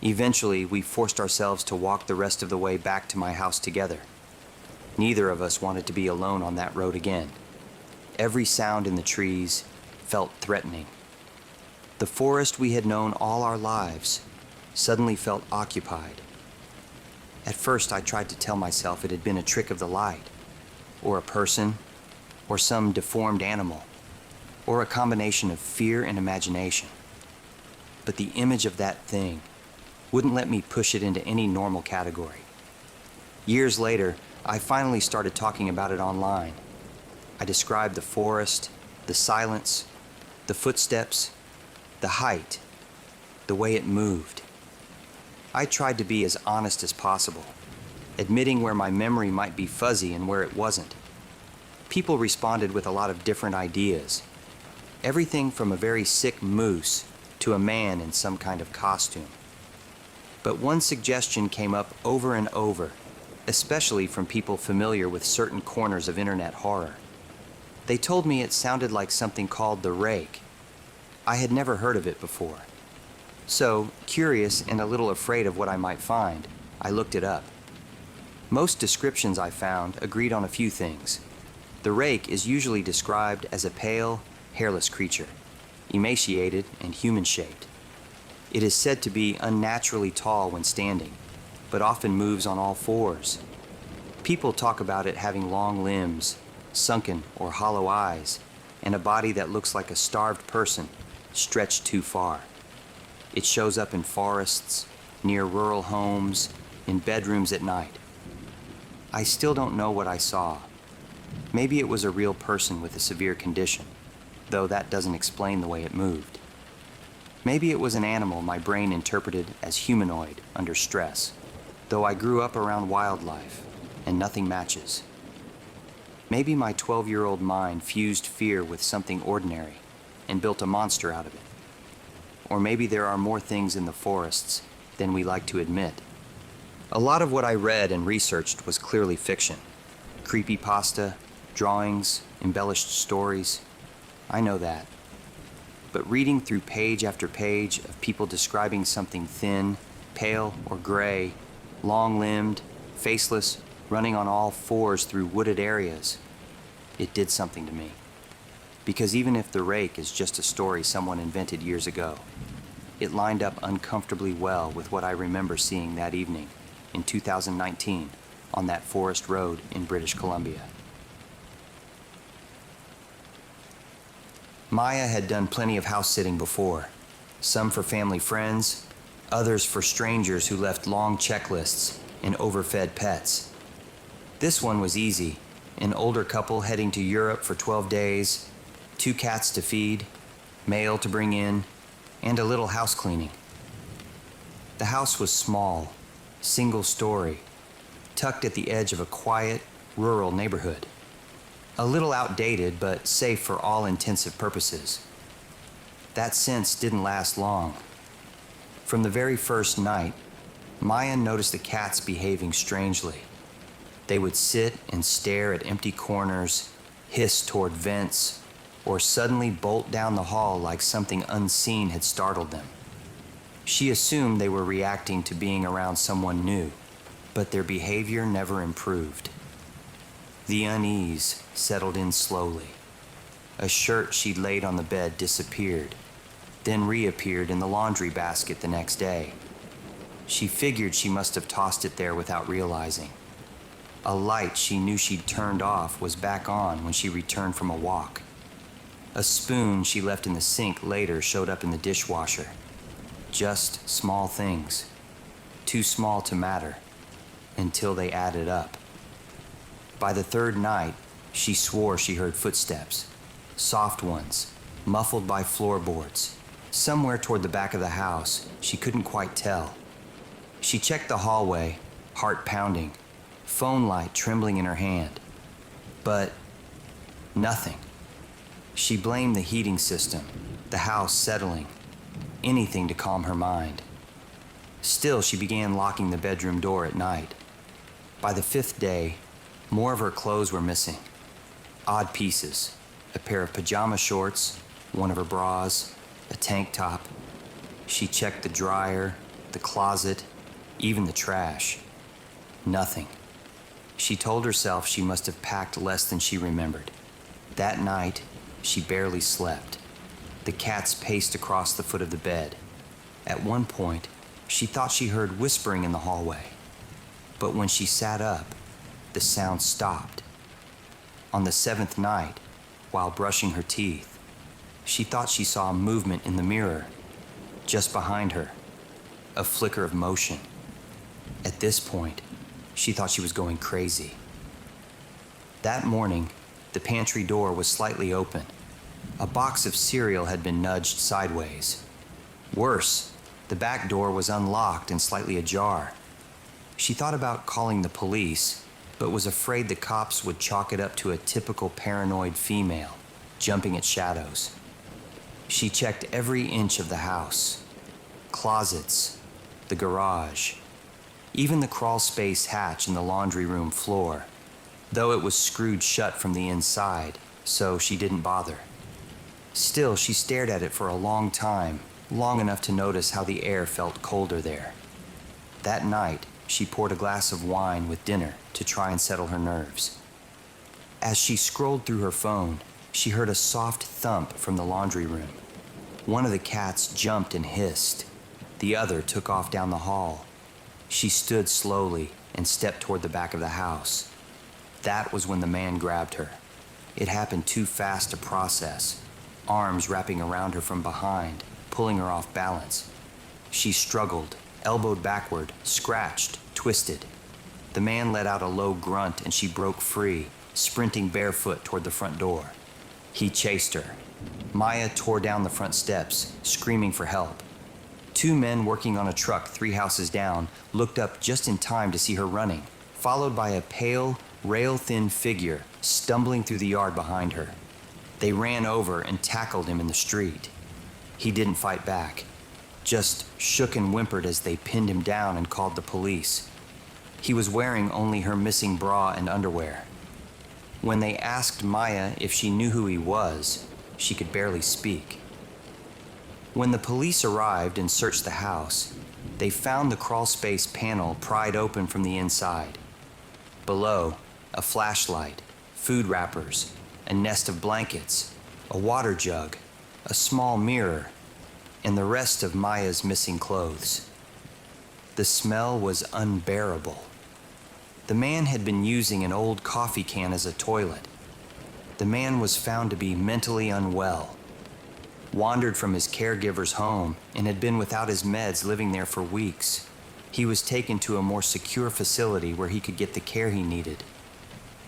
Eventually, we forced ourselves to walk the rest of the way back to my house together. Neither of us wanted to be alone on that road again. Every sound in the trees felt threatening. The forest we had known all our lives suddenly felt occupied. At first, I tried to tell myself it had been a trick of the light, or a person, or some deformed animal, or a combination of fear and imagination. But the image of that thing wouldn't let me push it into any normal category. Years later, I finally started talking about it online. I described the forest, the silence, the footsteps, the height, the way it moved. I tried to be as honest as possible, admitting where my memory might be fuzzy and where it wasn't. People responded with a lot of different ideas. Everything from a very sick moose to a man in some kind of costume. But one suggestion came up over and over, especially from people familiar with certain corners of internet horror. They told me it sounded like something called the rake. I had never heard of it before. So, curious and a little afraid of what I might find, I looked it up. Most descriptions I found agreed on a few things. The rake is usually described as a pale, hairless creature, emaciated and human-shaped. It is said to be unnaturally tall when standing, but often moves on all fours. People talk about it having long limbs, sunken or hollow eyes, and a body that looks like a starved person stretched too far. It shows up in forests, near rural homes, in bedrooms at night. I still don't know what I saw. Maybe it was a real person with a severe condition, though that doesn't explain the way it moved. Maybe it was an animal my brain interpreted as humanoid under stress, though I grew up around wildlife, and nothing matches. Maybe my 12-year-old mind fused fear with something ordinary and built a monster out of it. Or maybe there are more things in the forests than we like to admit. A lot of what I read and researched was clearly fiction. Creepypasta, drawings, embellished stories. I know that. But reading through page after page of people describing something thin, pale or gray, long-limbed, faceless, running on all fours through wooded areas, it did something to me. Because even if the rake is just a story someone invented years ago, it lined up uncomfortably well with what I remember seeing that evening in 2019 on that forest road in British Columbia. Maya had done plenty of house sitting before, some for family friends, others for strangers who left long checklists and overfed pets. This one was easy, an older couple heading to Europe for 12 days, 2 cats to feed, mail to bring in, and a little house cleaning. The house was small, single story, tucked at the edge of a quiet, rural neighborhood. A little outdated, but safe for all intensive purposes. That sense didn't last long. From the very first night, Maya noticed the cats behaving strangely. They would sit and stare at empty corners, hiss toward vents, or suddenly bolt down the hall like something unseen had startled them. She assumed they were reacting to being around someone new, but their behavior never improved. The unease settled in slowly. A shirt she'd laid on the bed disappeared, then reappeared in the laundry basket the next day. She figured she must have tossed it there without realizing. A light she knew she'd turned off was back on when she returned from a walk. A spoon she left in the sink later showed up in the dishwasher. Just small things. Too small to matter, until they added up. By the third night, she swore she heard footsteps. Soft ones, muffled by floorboards. Somewhere toward the back of the house, she couldn't quite tell. She checked the hallway, heart pounding, phone light trembling in her hand. But nothing. She blamed the heating system, the house settling, anything to calm her mind. Still, she began locking the bedroom door at night. By the 5th day, more of her clothes were missing. Odd pieces, a pair of pajama shorts, one of her bras, a tank top. She checked the dryer, the closet, even the trash. Nothing. She told herself she must have packed less than she remembered. That night, she barely slept. The cats paced across the foot of the bed. At one point, she thought she heard whispering in the hallway. But when she sat up, the sound stopped. On the 7th night, while brushing her teeth, she thought she saw movement in the mirror, just behind her, a flicker of motion. At this point, she thought she was going crazy. That morning, the pantry door was slightly open. A box of cereal had been nudged sideways. Worse, The back door was unlocked and slightly ajar. She thought about calling the police, but was afraid the cops would chalk it up to a typical paranoid female, jumping at shadows. She checked every inch of the house. Closets, the garage, even the crawl space hatch in the laundry room floor, though it was screwed shut from the inside, so she didn't bother. Still, she stared at it for a long time, long enough to notice how the air felt colder there. That night, she poured a glass of wine with dinner to try and settle her nerves. As she scrolled through her phone, she heard a soft thump from the laundry room. One of the cats jumped and hissed. The other took off down the hall. She stood slowly and stepped toward the back of the house. That was when the man grabbed her. It happened too fast to process, arms wrapping around her from behind, pulling her off balance. She struggled, elbowed backward, scratched, twisted. The man let out a low grunt and she broke free, sprinting barefoot toward the front door. He chased her. Maya tore down the front steps, screaming for help. Two men working on a truck 3 houses down looked up just in time to see her running, followed by a pale, rail-thin figure stumbling through the yard behind her. They ran over and tackled him in the street. He didn't fight back, just shook and whimpered as they pinned him down and called the police. He was wearing only her missing bra and underwear. When they asked Maya if she knew who he was, she could barely speak. When the police arrived and searched the house, they found the crawlspace panel pried open from the inside. Below, a flashlight, food wrappers, a nest of blankets, a water jug, a small mirror, and the rest of Maya's missing clothes. The smell was unbearable. The man had been using an old coffee can as a toilet. The man was found to be mentally unwell, wandered from his caregiver's home, and had been without his meds living there for weeks. He was taken to a more secure facility where he could get the care he needed.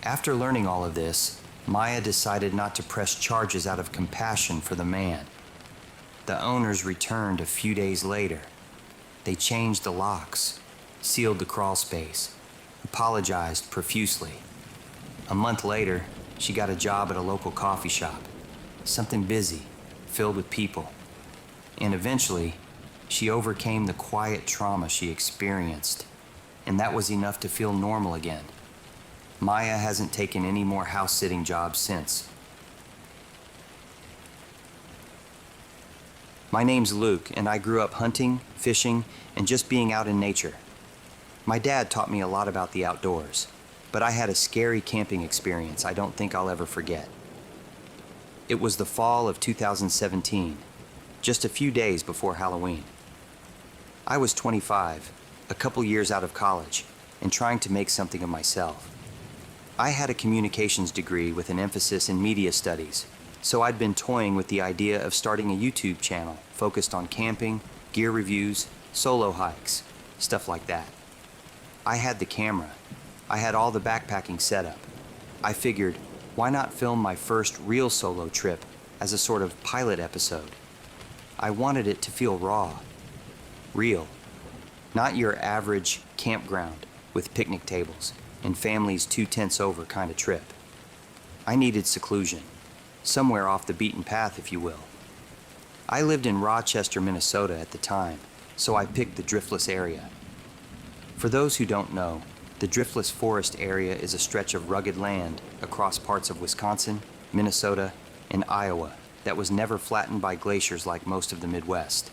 After learning all of this, Maya decided not to press charges out of compassion for the man. The owners returned a few days later. They changed the locks, sealed the crawl space, apologized profusely. A month later, she got a job at a local coffee shop, something busy, filled with people. And eventually, she overcame the quiet trauma she experienced, and that was enough to feel normal again. Maya hasn't taken any more house-sitting jobs since. My name's Luke, and I grew up hunting, fishing, and just being out in nature. My dad taught me a lot about the outdoors, but I had a scary camping experience I don't think I'll ever forget. It was the fall of 2017, just a few days before Halloween. I was 25, a couple years out of college, and trying to make something of myself. I had a communications degree with an emphasis in media studies, so I'd been toying with the idea of starting a YouTube channel focused on camping, gear reviews, solo hikes, stuff like that. I had the camera. I had all the backpacking set up. I figured, why not film my first real solo trip as a sort of pilot episode? I wanted it to feel raw, real, not your average campground with picnic tables and families 2 tents over kind of trip. I needed seclusion, somewhere off the beaten path, if you will. I lived in Rochester, Minnesota at the time, so I picked the driftless area. For those who don't know, the driftless forest area is a stretch of rugged land across parts of Wisconsin, Minnesota, and Iowa that was never flattened by glaciers like most of the Midwest.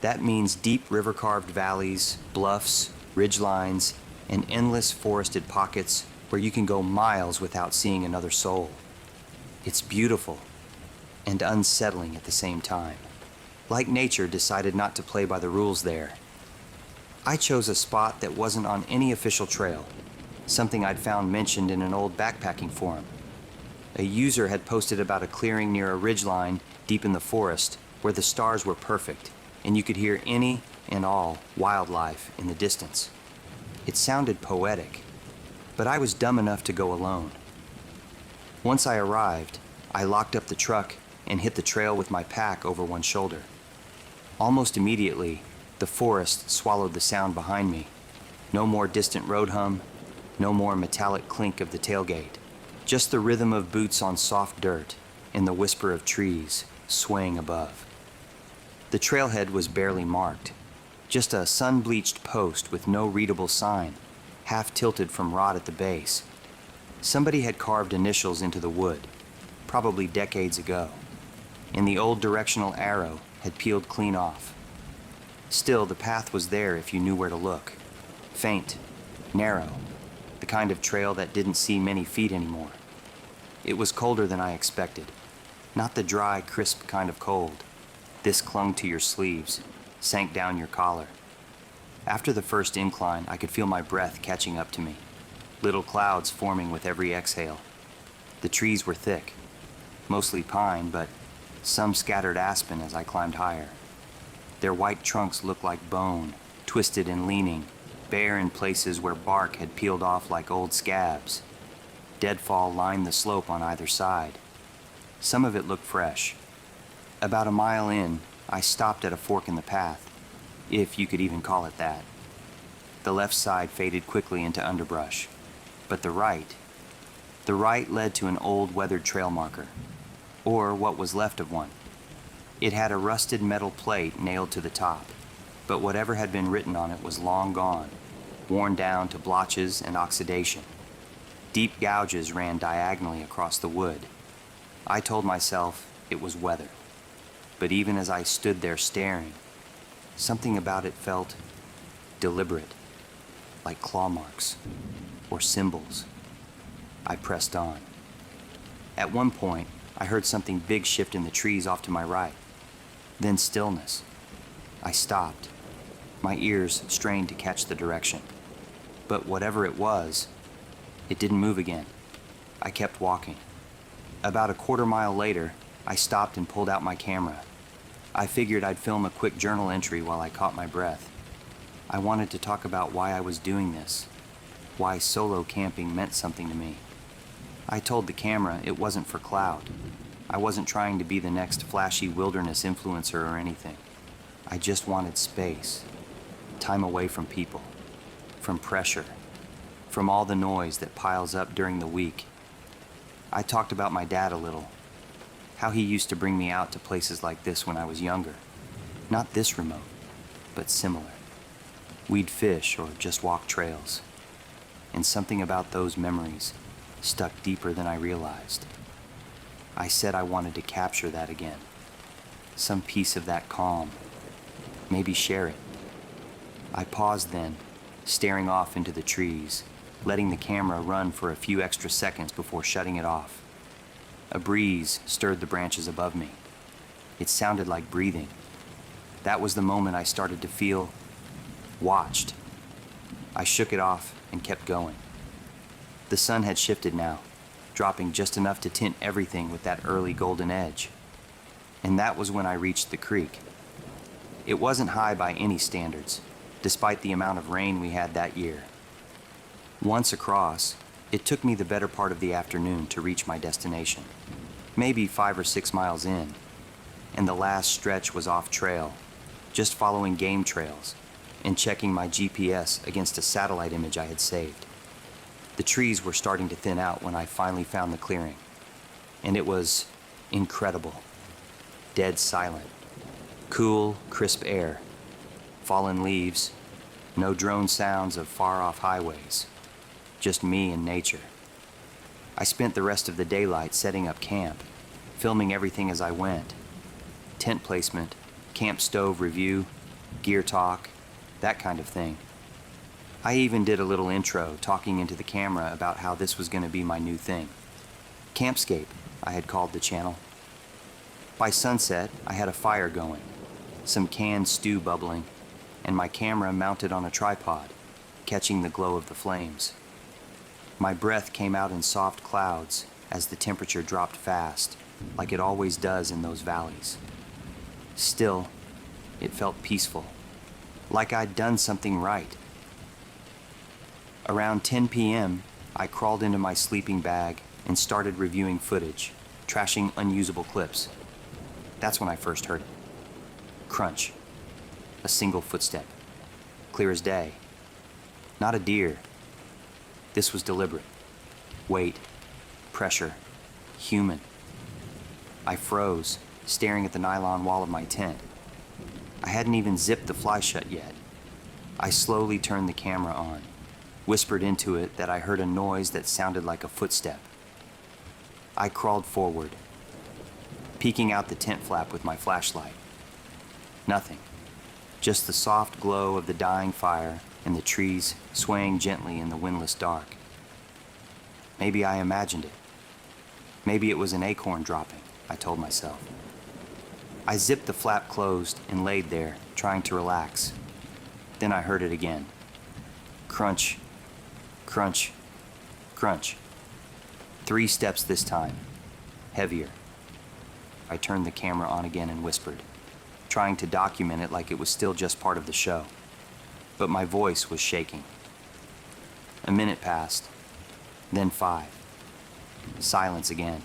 That means deep river-carved valleys, bluffs, ridgelines, and endless forested pockets where you can go miles without seeing another soul. It's beautiful and unsettling at the same time. Like nature decided not to play by the rules there. I chose a spot that wasn't on any official trail, something I'd found mentioned in an old backpacking forum. A user had posted about a clearing near a ridgeline deep in the forest where the stars were perfect and you could hear any and all wildlife in the distance. It sounded poetic, but I was dumb enough to go alone. Once I arrived, I locked up the truck and hit the trail with my pack over one shoulder. Almost immediately, The forest swallowed the sound behind me. No more distant road hum, no more metallic clink of the tailgate. Just the rhythm of boots on soft dirt and the whisper of trees swaying above. The trailhead was barely marked. Just a sun-bleached post with no readable sign, half tilted from rot at the base. Somebody had carved initials into the wood, probably decades ago, and the old directional arrow had peeled clean off. Still, the path was there if you knew where to look. Faint, narrow, the kind of trail that didn't see many feet anymore. It was colder than I expected. Not the dry, crisp kind of cold. This clung to your sleeves, sank down your collar. After the first incline, I could feel my breath catching up to me, little clouds forming with every exhale. The trees were thick, mostly pine, but some scattered aspen as I climbed higher. Their white trunks looked like bone, twisted and leaning, bare in places where bark had peeled off like old scabs. Deadfall lined the slope on either side. Some of it looked fresh. About a mile in, I stopped at a fork in the path, if you could even call it that. The left side faded quickly into underbrush, but the right led to an old weathered trail marker, or what was left of one. It had a rusted metal plate nailed to the top, but whatever had been written on it was long gone, worn down to blotches and oxidation. Deep gouges ran diagonally across the wood. I told myself it was weather, but even as I stood there staring, something about it felt deliberate, like claw marks or symbols. I pressed on. At one point, I heard something big shift in the trees off to my right. Then stillness. I stopped, my ears strained to catch the direction. But whatever it was, it didn't move again. I kept walking. About a quarter-mile later, I stopped and pulled out my camera. I figured I'd film a quick journal entry while I caught my breath. I wanted to talk about why I was doing this, why solo camping meant something to me. I told the camera it wasn't for clout. I wasn't trying to be the next flashy wilderness influencer or anything. I just wanted space, time away from people, from pressure, from all the noise that piles up during the week. I talked about my dad a little, how he used to bring me out to places like this when I was younger. Not this remote, but similar. We'd fish or just walk trails. And something about those memories stuck deeper than I realized. I said I wanted to capture that again. Some piece of that calm. Maybe share it. I paused then, staring off into the trees, letting the camera run for a few extra seconds before shutting it off. A breeze stirred the branches above me. It sounded like breathing. That was the moment I started to feel watched. I shook it off and kept going. The sun had shifted now, dropping just enough to tint everything with that early golden edge. And that was when I reached the creek. It wasn't high by any standards, despite the amount of rain we had that year. Once across, it took me the better part of the afternoon to reach my destination, maybe 5 or 6 miles in, and the last stretch was off trail, just following game trails and checking my GPS against a satellite image I had saved. The trees were starting to thin out when I finally found the clearing, and it was incredible. Dead silent. Cool, crisp air. Fallen leaves. No drone sounds of far-off highways. Just me and nature. I spent the rest of the daylight setting up camp, filming everything as I went. Tent placement, camp stove review, gear talk, that kind of thing. I even did a little intro talking into the camera about how this was going to be my new thing. Campscape, I had called the channel. By sunset, I had a fire going, some canned stew bubbling, and my camera mounted on a tripod, catching the glow of the flames. My breath came out in soft clouds as the temperature dropped fast, like it always does in those valleys. Still, it felt peaceful, like I'd done something right. Around 10 p.m., I crawled into my sleeping bag and started reviewing footage, trashing unusable clips. That's when I first heard it. Crunch. A single footstep. Clear as day. Not a deer. This was deliberate. Weight. Pressure. Human. I froze, staring at the nylon wall of my tent. I hadn't even zipped the fly shut yet. I slowly turned the camera on, whispered into it that I heard a noise that sounded like a footstep. I crawled forward, peeking out the tent flap with my flashlight. Nothing. Just the soft glow of the dying fire and the trees swaying gently in the windless dark. Maybe I imagined it. Maybe it was an acorn dropping, I told myself. I zipped the flap closed and laid there, trying to relax. Then I heard it again. Crunch, crunch, crunch. 3 steps this time, heavier. I turned the camera on again and whispered, trying to document it like it was still just part of the show. But my voice was shaking. A minute passed, then 5. Silence again.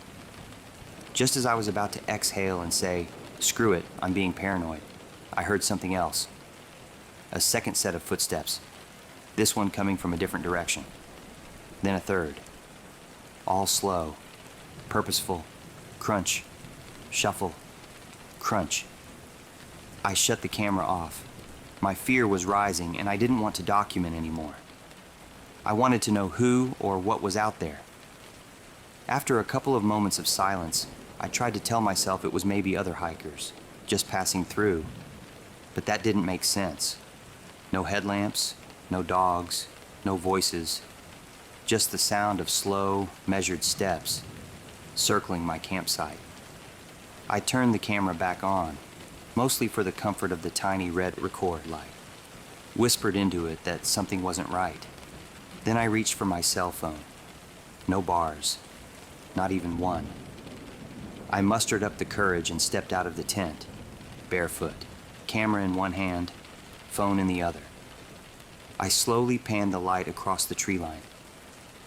Just as I was about to exhale and say, "Screw it, I'm being paranoid," I heard something else. A second set of footsteps, this one coming from a different direction. Then a third. All slow, purposeful, crunch, shuffle, crunch. I shut the camera off. My fear was rising, and I didn't want to document anymore. I wanted to know who or what was out there. After a couple of moments of silence, I tried to tell myself it was maybe other hikers, just passing through. But that didn't make sense. No headlamps, no dogs, no voices. Just the sound of slow, measured steps, circling my campsite. I turned the camera back on, mostly for the comfort of the tiny red record light. Whispered into it that something wasn't right. Then I reached for my cell phone. No bars. Not even one. I mustered up the courage and stepped out of the tent, barefoot, camera in one hand, phone in the other. I slowly panned the light across the tree line.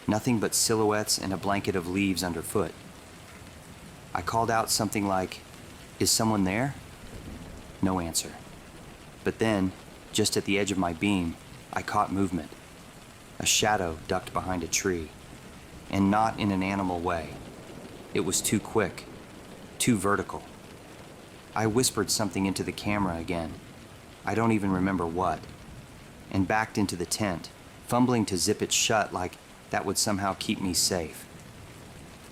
Nothing but silhouettes and a blanket of leaves underfoot. I called out something like, "Is someone there?" No answer. But then, just at the edge of my beam, I caught movement. A shadow ducked behind a tree, and not in an animal way. It was too quick, too vertical. I whispered something into the camera again. I don't even remember what. And backed into the tent, fumbling to zip it shut like that would somehow keep me safe.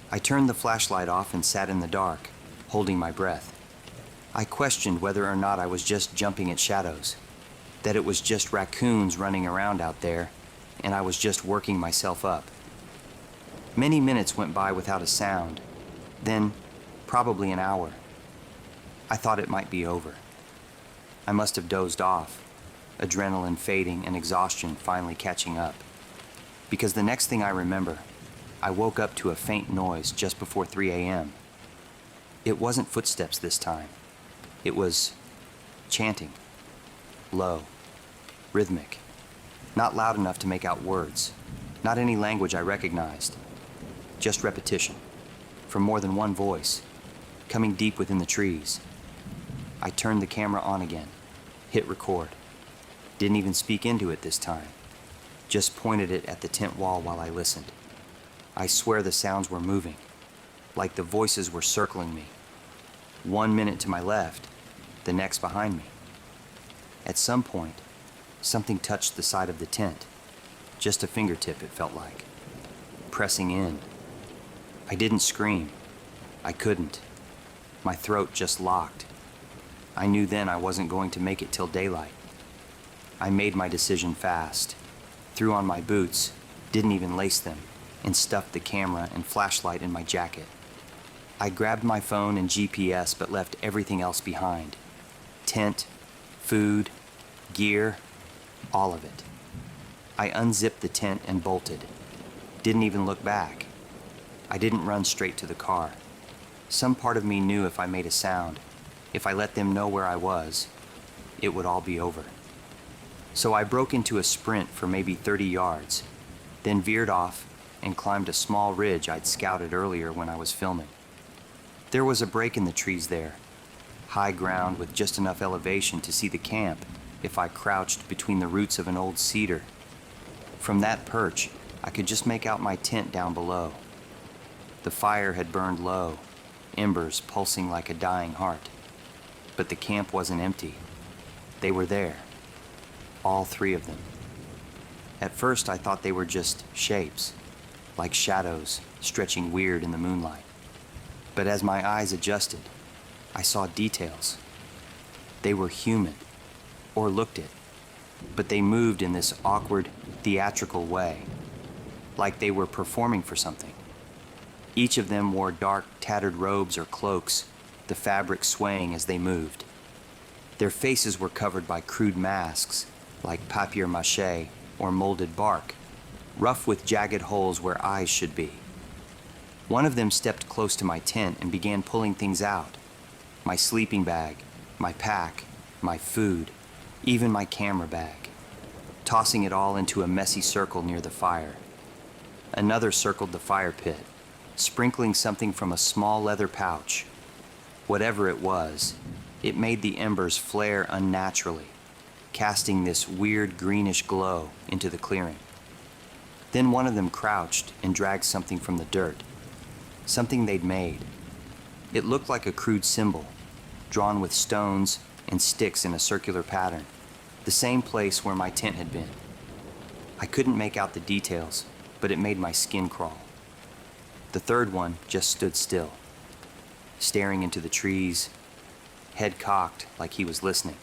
I turned the flashlight off and sat in the dark, holding my breath. I questioned whether or not I was just jumping at shadows, that it was just raccoons running around out there, and I was just working myself up. Many minutes went by without a sound, then probably an hour. I thought it might be over. I must have dozed off, adrenaline fading and exhaustion finally catching up. Because the next thing I remember, I woke up to a faint noise just before 3 a.m. It wasn't footsteps this time. It was chanting. Low. Rhythmic. Not loud enough to make out words. Not any language I recognized. Just repetition. From more than one voice. Coming deep within the trees. I turned the camera on again. Hit record. Didn't even speak into it this time. Just pointed it at the tent wall while I listened. I swear the sounds were moving. Like the voices were circling me. 1 minute to my left, the next behind me. At some point, something touched the side of the tent. Just a fingertip, it felt like. Pressing in. I didn't scream. I couldn't. My throat just locked. I knew then I wasn't going to make it till daylight. I made my decision fast. Threw on my boots, didn't even lace them, and stuffed the camera and flashlight in my jacket. I grabbed my phone and GPS but left everything else behind. Tent, food, gear, all of it. I unzipped the tent and bolted. Didn't even look back. I didn't run straight to the car. Some part of me knew if I made a sound, if I let them know where I was, it would all be over. So I broke into a sprint for maybe 30 yards, then veered off and climbed a small ridge I'd scouted earlier when I was filming. There was a break in the trees there, high ground with just enough elevation to see the camp, if I crouched between the roots of an old cedar. From that perch, I could just make out my tent down below. The fire had burned low, embers pulsing like a dying heart. But the camp wasn't empty. They were there. All three of them. At first, I thought they were just shapes, like shadows stretching weird in the moonlight. But as my eyes adjusted, I saw details. They were human, or looked it, but they moved in this awkward, theatrical way, like they were performing for something. Each of them wore dark, tattered robes or cloaks, the fabric swaying as they moved. Their faces were covered by crude masks, like papier-mâché or molded bark, rough with jagged holes where eyes should be. One of them stepped close to my tent and began pulling things out. My sleeping bag, my pack, my food, even my camera bag, tossing it all into a messy circle near the fire. Another circled the fire pit, sprinkling something from a small leather pouch. Whatever it was, it made the embers flare unnaturally, casting this weird greenish glow into the clearing. Then one of them crouched and dragged something from the dirt, something they'd made. It looked like a crude symbol, drawn with stones and sticks in a circular pattern, the same place where my tent had been. I couldn't make out the details, but it made my skin crawl. The third one just stood still, staring into the trees, head cocked like he was listening.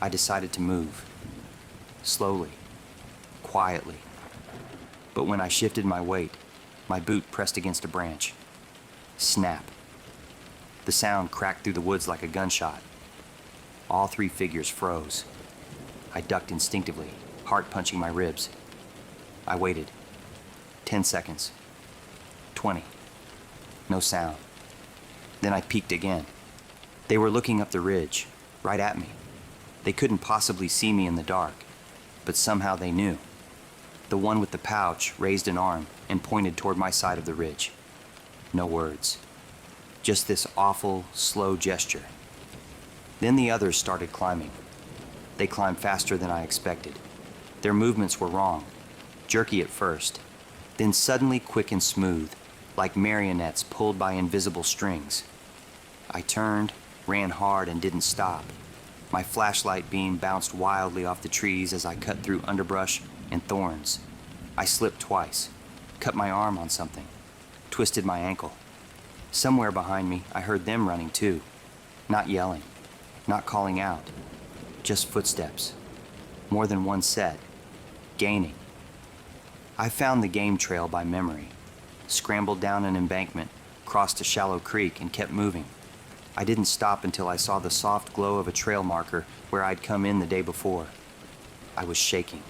I decided to move, slowly, quietly. But when I shifted my weight, my boot pressed against a branch. Snap. The sound cracked through the woods like a gunshot. All three figures froze. I ducked instinctively, heart punching my ribs. I waited. 10 seconds. 20. No sound. Then I peeked again. They were looking up the ridge, right at me. They couldn't possibly see me in the dark, but somehow they knew. The one with the pouch raised an arm and pointed toward my side of the ridge. No words. Just this awful, slow gesture. Then the others started climbing. They climbed faster than I expected. Their movements were wrong, jerky at first, then suddenly quick and smooth, like marionettes pulled by invisible strings. I turned, ran hard, and didn't stop. My flashlight beam bounced wildly off the trees as I cut through underbrush and thorns. I slipped twice, cut my arm on something, twisted my ankle. Somewhere behind me, I heard them running too, not yelling, not calling out, just footsteps, more than one set, gaining. I found the game trail by memory, scrambled down an embankment, crossed a shallow creek, and kept moving. I didn't stop until I saw the soft glow of a trail marker where I'd come in the day before. I was shaking,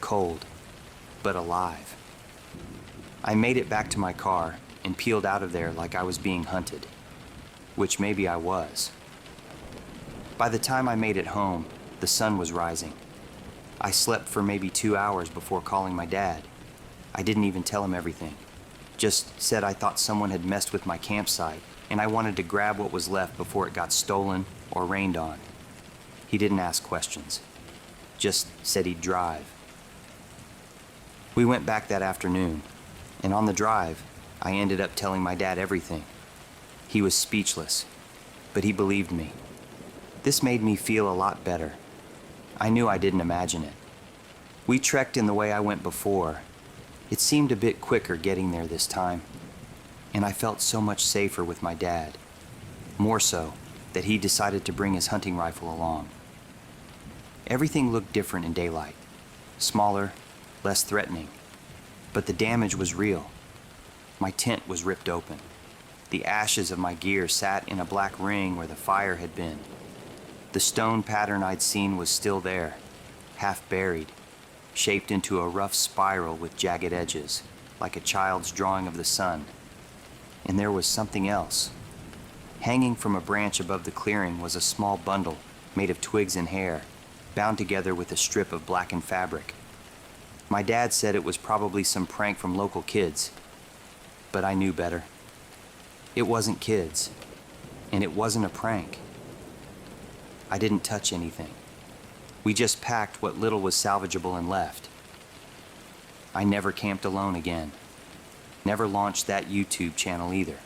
cold, but alive. I made it back to my car and peeled out of there like I was being hunted, which maybe I was. By the time I made it home, the sun was rising. I slept for maybe 2 hours before calling my dad. I didn't even tell him everything. Just said I thought someone had messed with my campsite and I wanted to grab what was left before it got stolen or rained on. He didn't ask questions. Just said he'd drive. We went back that afternoon, and on the drive, I ended up telling my dad everything. He was speechless, but he believed me. This made me feel a lot better. I knew I didn't imagine it. We trekked in the way I went before. It seemed a bit quicker getting there this time, and I felt so much safer with my dad. More so, that he decided to bring his hunting rifle along. Everything looked different in daylight. Smaller, less threatening. But the damage was real. My tent was ripped open. The ashes of my gear sat in a black ring where the fire had been. The stone pattern I'd seen was still there, half buried, shaped into a rough spiral with jagged edges, like a child's drawing of the sun. And there was something else. Hanging from a branch above the clearing was a small bundle made of twigs and hair, bound together with a strip of blackened fabric. My dad said it was probably some prank from local kids, but I knew better. It wasn't kids, and it wasn't a prank. I didn't touch anything. We just packed what little was salvageable and left. I never camped alone again. Never launched that YouTube channel either.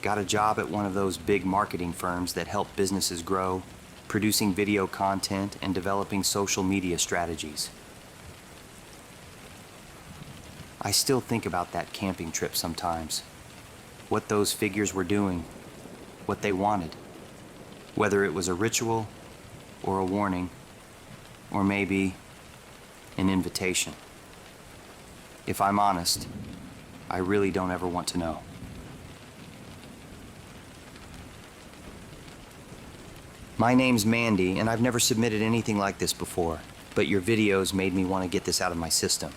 Got a job at one of those big marketing firms that help businesses grow, producing video content and developing social media strategies. I still think about that camping trip sometimes. What those figures were doing, what they wanted. Whether it was a ritual, or a warning, or maybe an invitation. If I'm honest, I really don't ever want to know. My name's Mandy, and I've never submitted anything like this before, but your videos made me want to get this out of my system.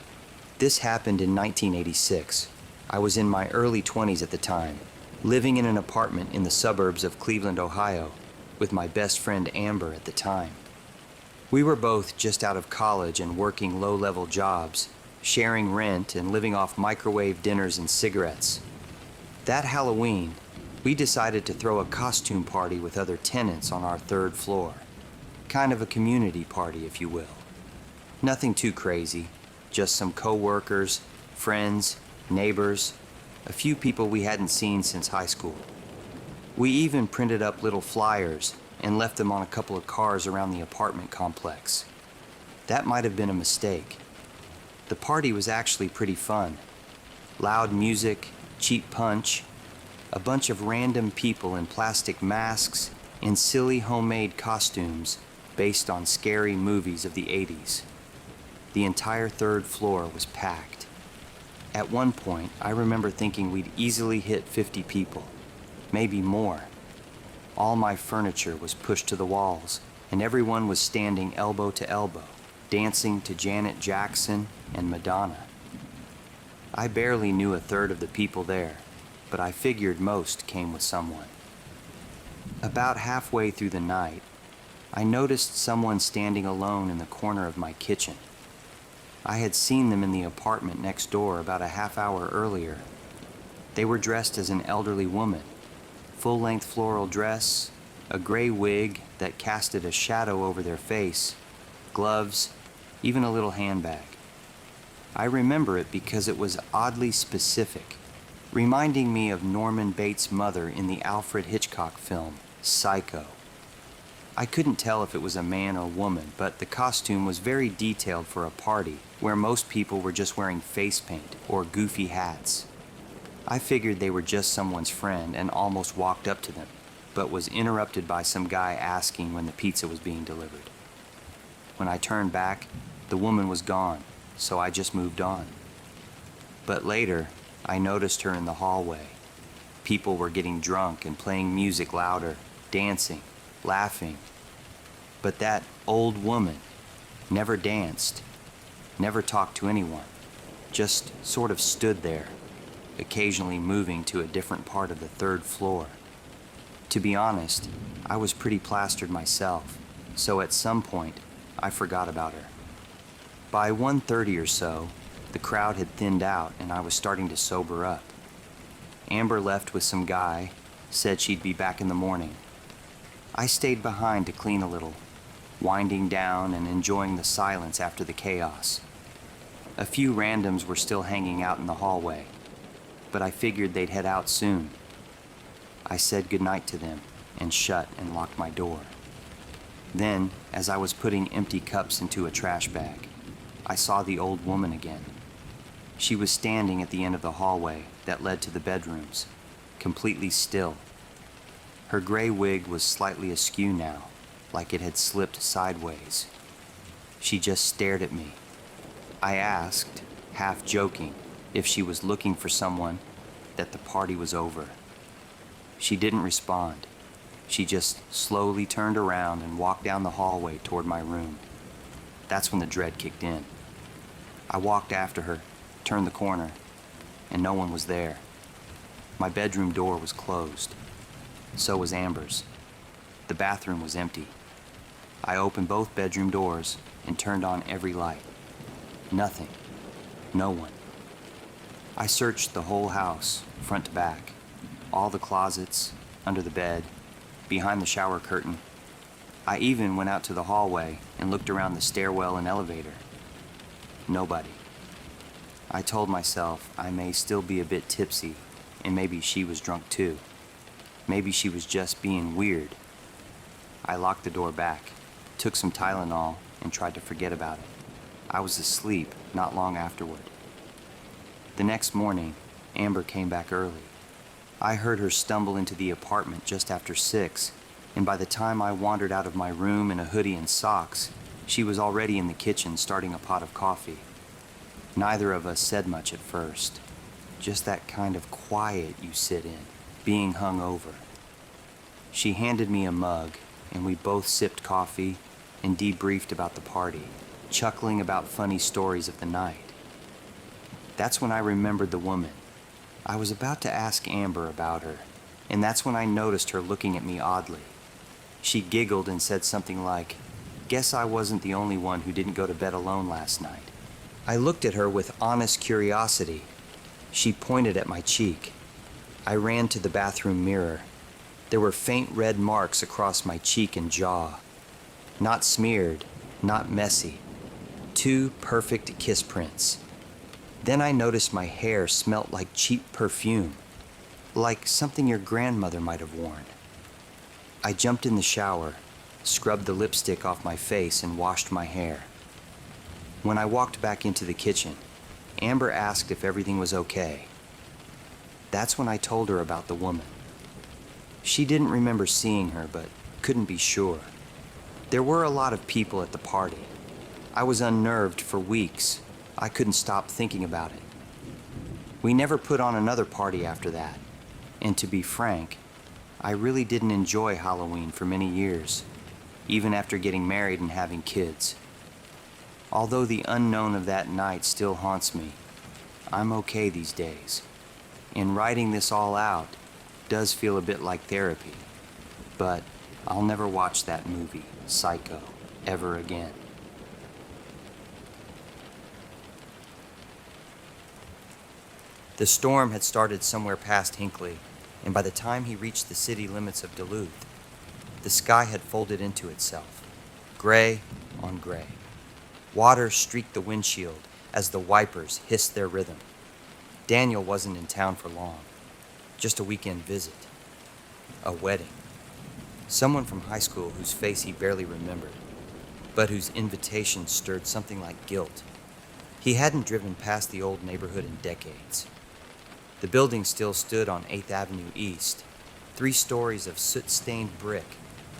This happened in 1986. I was in my early 20s at the time, living in an apartment in the suburbs of Cleveland, Ohio, with my best friend Amber at the time. We were both just out of college and working low-level jobs, sharing rent and living off microwave dinners and cigarettes. That Halloween, we decided to throw a costume party with other tenants on our third floor. Kind of a community party, if you will. Nothing too crazy, just some co-workers, friends, neighbors, a few people we hadn't seen since high school. We even printed up little flyers and left them on a couple of cars around the apartment complex. That might have been a mistake. The party was actually pretty fun. Loud music, cheap punch, a bunch of random people in plastic masks and silly homemade costumes based on scary movies of the 80s. The entire third floor was packed. At one point, I remember thinking we'd easily hit 50 people, maybe more. All my furniture was pushed to the walls, and everyone was standing elbow to elbow, dancing to Janet Jackson and Madonna. I barely knew a third of the people there, but I figured most came with someone. About halfway through the night, I noticed someone standing alone in the corner of my kitchen. I had seen them in the apartment next door about a half hour earlier. They were dressed as an elderly woman, full-length floral dress, a gray wig that casted a shadow over their face, gloves, even a little handbag. I remember it because it was oddly specific, reminding me of Norman Bates' mother in the Alfred Hitchcock film, Psycho. I couldn't tell if it was a man or woman, but the costume was very detailed for a party where most people were just wearing face paint or goofy hats. I figured they were just someone's friend and almost walked up to them, but was interrupted by some guy asking when the pizza was being delivered. When I turned back, the woman was gone, so I just moved on. But later, I noticed her in the hallway. People were getting drunk and playing music louder, dancing, laughing. But that old woman never danced, never talked to anyone, just sort of stood there, occasionally moving to a different part of the third floor. To be honest, I was pretty plastered myself, so at some point, I forgot about her. By 1:30 or so, the crowd had thinned out and I was starting to sober up. Amber left with some guy, said she'd be back in the morning. I stayed behind to clean a little, winding down and enjoying the silence after the chaos. A few randoms were still hanging out in the hallway, but I figured they'd head out soon. I said goodnight to them and shut and locked my door. Then, as I was putting empty cups into a trash bag, I saw the old woman again. She was standing at the end of the hallway that led to the bedrooms, completely still. Her gray wig was slightly askew now, like it had slipped sideways. She just stared at me. I asked, half joking, if she was looking for someone, that the party was over. She didn't respond. She just slowly turned around and walked down the hallway toward my room. That's when the dread kicked in. I walked after her, turned the corner, and no one was there. My bedroom door was closed. So was Amber's. The bathroom was empty. I opened both bedroom doors and turned on every light. Nothing. No one. I searched the whole house, front to back. All the closets, under the bed, behind the shower curtain. I even went out to the hallway and looked around the stairwell and elevator. Nobody. I told myself I may still be a bit tipsy, and maybe she was drunk too. Maybe she was just being weird. I locked the door back, took some Tylenol, and tried to forget about it. I was asleep not long afterward. The next morning, Amber came back early. I heard her stumble into the apartment just after 6, and by the time I wandered out of my room in a hoodie and socks, she was already in the kitchen starting a pot of coffee. Neither of us said much at first. Just that kind of quiet you sit in, being hung over. She handed me a mug, and we both sipped coffee and debriefed about the party, chuckling about funny stories of the night. That's when I remembered the woman. I was about to ask Amber about her, and that's when I noticed her looking at me oddly. She giggled and said something like, "Guess I wasn't the only one who didn't go to bed alone last night." I looked at her with honest curiosity. She pointed at my cheek. I ran to the bathroom mirror. There were faint red marks across my cheek and jaw. Not smeared, not messy. 2 perfect kiss prints. Then I noticed my hair smelt like cheap perfume, like something your grandmother might have worn. I jumped in the shower, scrubbed the lipstick off my face, and washed my hair. When I walked back into the kitchen, Amber asked if everything was okay. That's when I told her about the woman. She didn't remember seeing her, but couldn't be sure. There were a lot of people at the party. I was unnerved for weeks. I couldn't stop thinking about it. We never put on another party after that, and to be frank, I really didn't enjoy Halloween for many years, even after getting married and having kids. Although the unknown of that night still haunts me, I'm okay these days. And writing this all out does feel a bit like therapy, but I'll never watch that movie, Psycho, ever again. The storm had started somewhere past Hinckley, and by the time he reached the city limits of Duluth, the sky had folded into itself, gray on gray. Water streaked the windshield as the wipers hissed their rhythm. Daniel wasn't in town for long, just a weekend visit. A wedding. Someone from high school whose face he barely remembered, but whose invitation stirred something like guilt. He hadn't driven past the old neighborhood in decades. The building still stood on 8th Avenue East, 3 stories of soot-stained brick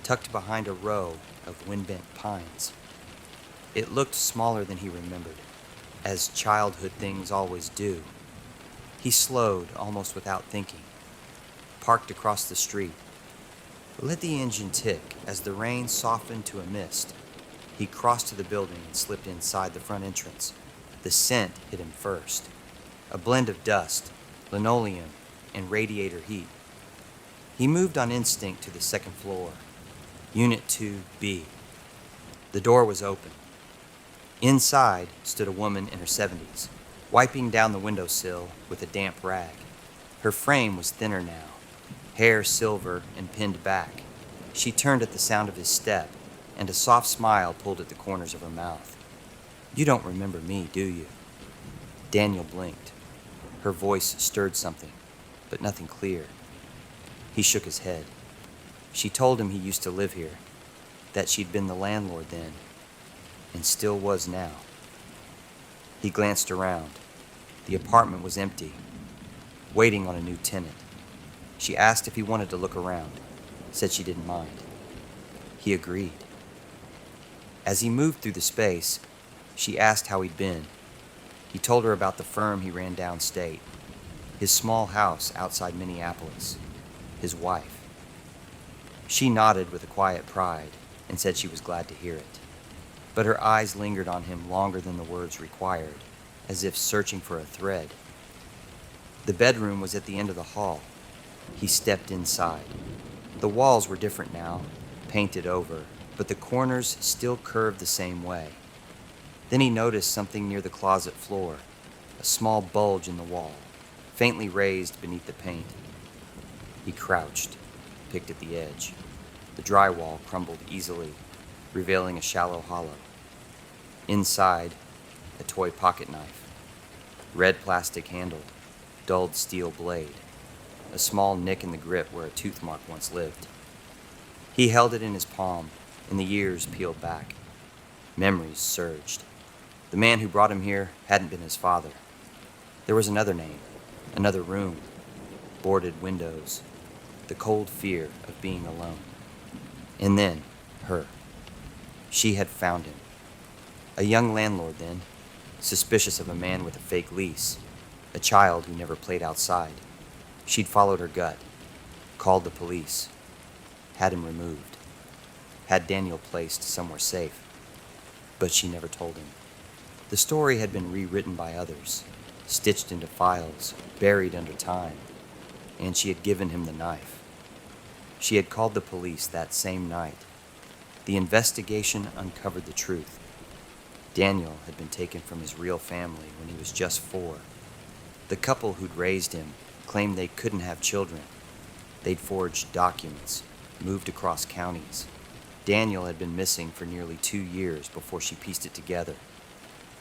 tucked behind a row of wind-bent pines. It looked smaller than he remembered, as childhood things always do. He slowed almost without thinking, parked across the street, let the engine tick as the rain softened to a mist. He crossed to the building and slipped inside the front entrance. The scent hit him first, a blend of dust, linoleum, and radiator heat. He moved on instinct to the second floor, Unit 2B. The door was open. Inside stood a woman in her 70s, wiping down the windowsill with a damp rag. Her frame was thinner now, hair silver and pinned back. She turned at the sound of his step, and a soft smile pulled at the corners of her mouth. "You don't remember me, do you?" Daniel blinked. Her voice stirred something, but nothing clear. He shook his head. She told him he used to live here, that she'd been the landlord then, and still was now. He glanced around. The apartment was empty, waiting on a new tenant. She asked if he wanted to look around, said she didn't mind. He agreed. As he moved through the space, she asked how he'd been. He told her about the firm he ran downstate, his small house outside Minneapolis, his wife. She nodded with a quiet pride and said she was glad to hear it. But her eyes lingered on him longer than the words required, as if searching for a thread. The bedroom was at the end of the hall. He stepped inside. The walls were different now, painted over, but the corners still curved the same way. Then he noticed something near the closet floor, a small bulge in the wall, faintly raised beneath the paint. He crouched, picked at the edge. The drywall crumbled easily, revealing a shallow hollow. Inside, a toy pocket knife. Red plastic handle, dulled steel blade. A small nick in the grip where a tooth mark once lived. He held it in his palm, and the years peeled back. Memories surged. The man who brought him here hadn't been his father. There was another name, another room, boarded windows, the cold fear of being alone. And then, her. She had found him. A young landlord then, suspicious of a man with a fake lease, a child who never played outside. She'd followed her gut, called the police, had him removed, had Daniel placed somewhere safe, but she never told him. The story had been rewritten by others, stitched into files, buried under time, and she had given him the knife. She had called the police that same night. The investigation uncovered the truth. Daniel had been taken from his real family when he was just 4. The couple who'd raised him claimed they couldn't have children. They'd forged documents, moved across counties. Daniel had been missing for nearly 2 years before she pieced it together.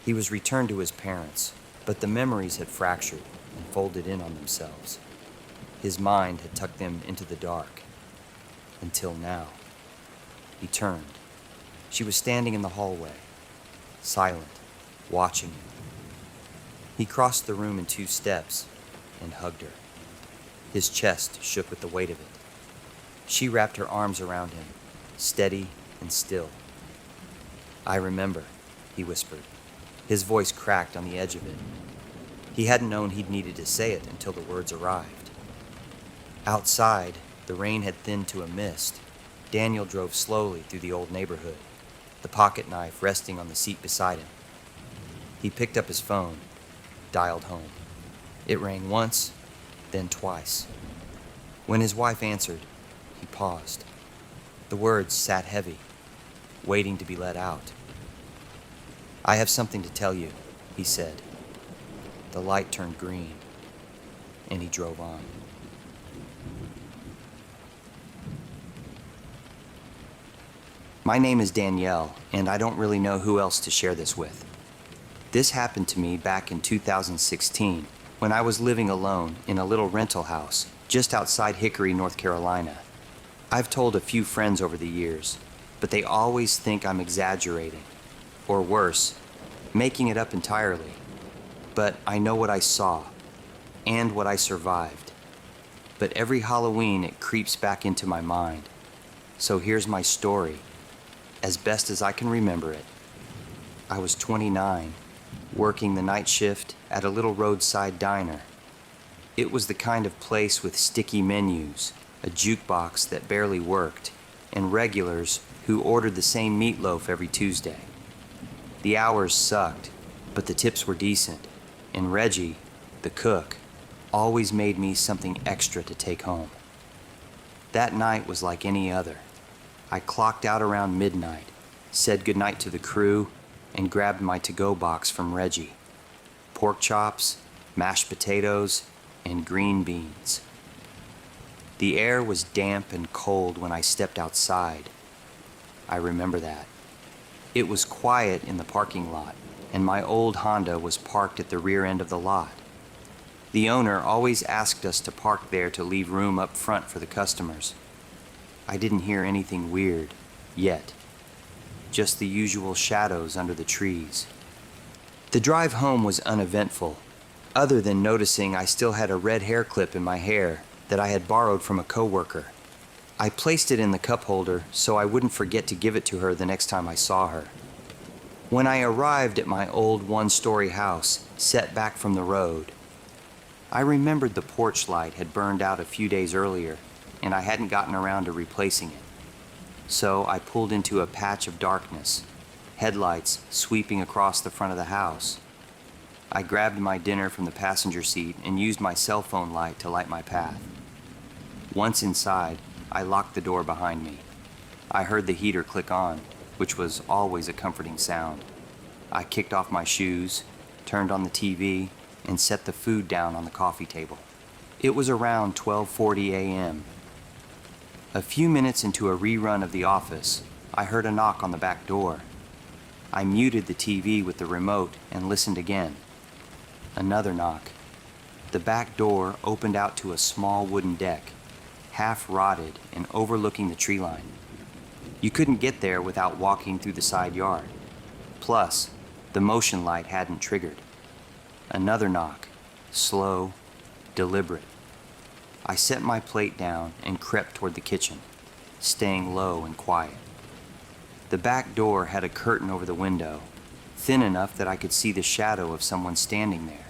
He was returned to his parents, but the memories had fractured and folded in on themselves. His mind had tucked them into the dark. Until now. He turned. She was standing in the hallway, silent, watching him. He crossed the room in 2 steps and hugged her. His chest shook with the weight of it. She wrapped her arms around him, steady and still. "I remember," he whispered. His voice cracked on the edge of it. He hadn't known he'd needed to say it until the words arrived. Outside, the rain had thinned to a mist. Daniel drove slowly through the old neighborhood, the pocket knife resting on the seat beside him. He picked up his phone, dialed home. It rang once, then twice. When his wife answered, he paused. The words sat heavy, waiting to be let out. "I have something to tell you," he said. The light turned green, and he drove on. My name is Danielle, and I don't really know who else to share this with. This happened to me back in 2016, when I was living alone in a little rental house just outside Hickory, North Carolina. I've told a few friends over the years, but they always think I'm exaggerating, or worse, making it up entirely. But I know what I saw, and what I survived. But every Halloween it creeps back into my mind. So here's my story, as best as I can remember it. I was 29, working the night shift at a little roadside diner. It was the kind of place with sticky menus, a jukebox that barely worked, and regulars who ordered the same meatloaf every Tuesday. The hours sucked, but the tips were decent, and Reggie, the cook, always made me something extra to take home. That night was like any other. I clocked out around midnight, said goodnight to the crew, and grabbed my to-go box from Reggie. Pork chops, mashed potatoes, and green beans. The air was damp and cold when I stepped outside. I remember that. It was quiet in the parking lot, and my old Honda was parked at the rear end of the lot. The owner always asked us to park there to leave room up front for the customers. I didn't hear anything weird, yet. Just the usual shadows under the trees. The drive home was uneventful, other than noticing I still had a red hair clip in my hair that I had borrowed from a coworker. I placed it in the cup holder so I wouldn't forget to give it to her the next time I saw her. When I arrived at my old one-story house, set back from the road, I remembered the porch light had burned out a few days earlier, and I hadn't gotten around to replacing it. So I pulled into a patch of darkness, headlights sweeping across the front of the house. I grabbed my dinner from the passenger seat and used my cell phone light to light my path. Once inside, I locked the door behind me. I heard the heater click on, which was always a comforting sound. I kicked off my shoes, turned on the TV, and set the food down on the coffee table. It was around 12:40 a.m. A few minutes into a rerun of The Office, I heard a knock on the back door. I muted the TV with the remote and listened again. Another knock. The back door opened out to a small wooden deck, half rotted and overlooking the tree line. You couldn't get there without walking through the side yard. Plus, the motion light hadn't triggered. Another knock, slow, deliberate. I set my plate down and crept toward the kitchen, staying low and quiet. The back door had a curtain over the window, thin enough that I could see the shadow of someone standing there.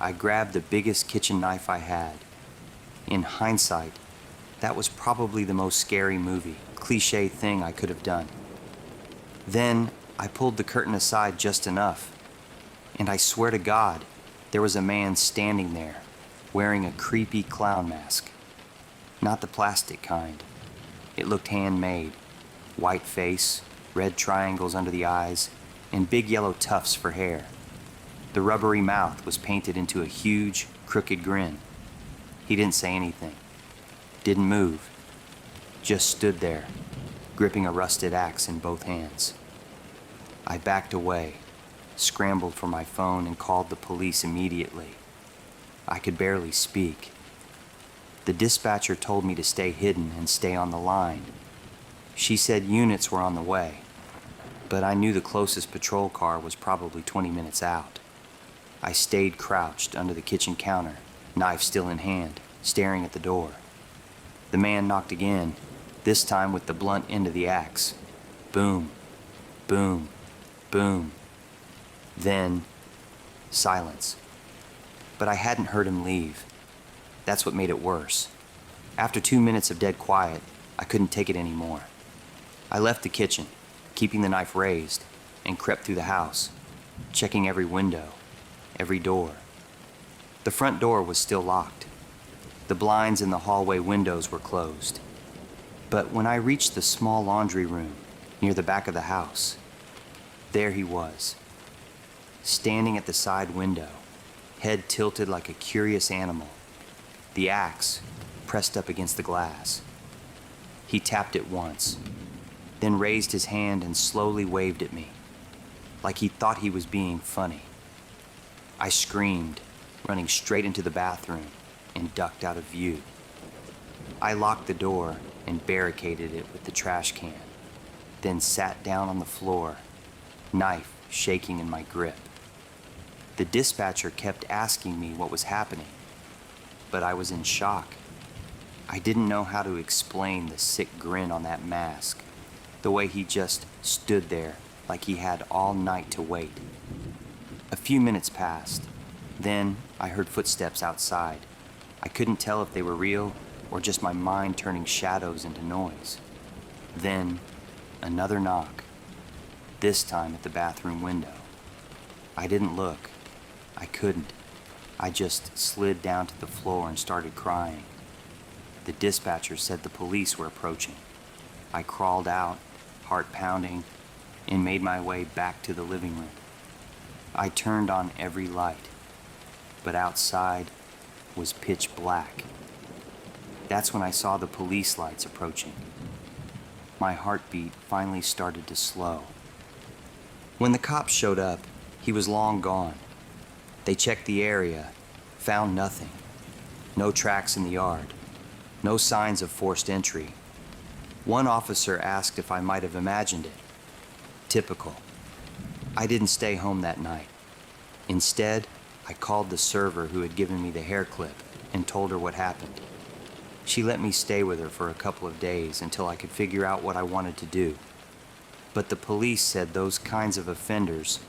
I grabbed the biggest kitchen knife I had. In hindsight, that was probably the most scary movie, cliché thing I could have done. Then I pulled the curtain aside just enough, and I swear to God, there was a man standing there, wearing a creepy clown mask. Not the plastic kind. It looked handmade. White face, red triangles under the eyes, and big yellow tufts for hair. The rubbery mouth was painted into a huge, crooked grin. He didn't say anything. Didn't move. Just stood there, gripping a rusted axe in both hands. I backed away, scrambled for my phone, and called the police immediately. I could barely speak. The dispatcher told me to stay hidden and stay on the line. She said units were on the way, but I knew the closest patrol car was probably 20 minutes out. I stayed crouched under the kitchen counter, knife still in hand, staring at the door. The man knocked again, this time with the blunt end of the axe. Boom, boom, boom. Then, silence. But I hadn't heard him leave. That's what made it worse. After 2 minutes of dead quiet, I couldn't take it anymore. I left the kitchen, keeping the knife raised, and crept through the house, checking every window, every door. The front door was still locked. The blinds in the hallway windows were closed. But when I reached the small laundry room near the back of the house, there he was, standing at the side window, head tilted like a curious animal, the axe pressed up against the glass. He tapped it once, then raised his hand and slowly waved at me, like he thought he was being funny. I screamed, running straight into the bathroom, and ducked out of view. I locked the door and barricaded it with the trash can, then sat down on the floor, knife shaking in my grip. The dispatcher kept asking me what was happening, but I was in shock. I didn't know how to explain the sick grin on that mask, the way he just stood there like he had all night to wait. A few minutes passed. Then I heard footsteps outside. I couldn't tell if they were real or just my mind turning shadows into noise. Then another knock, this time at the bathroom window. I didn't look. I couldn't. I just slid down to the floor and started crying. The dispatcher said the police were approaching. I crawled out, heart pounding, and made my way back to the living room. I turned on every light, but outside was pitch black. That's when I saw the police lights approaching. My heartbeat finally started to slow. When the cops showed up, he was long gone. They checked the area, found nothing. No tracks in the yard, no signs of forced entry. One officer asked if I might have imagined it. Typical. I didn't stay home that night. Instead, I called the server who had given me the hair clip and told her what happened. She let me stay with her for a couple of days until I could figure out what I wanted to do. But the police said those kinds of offenders,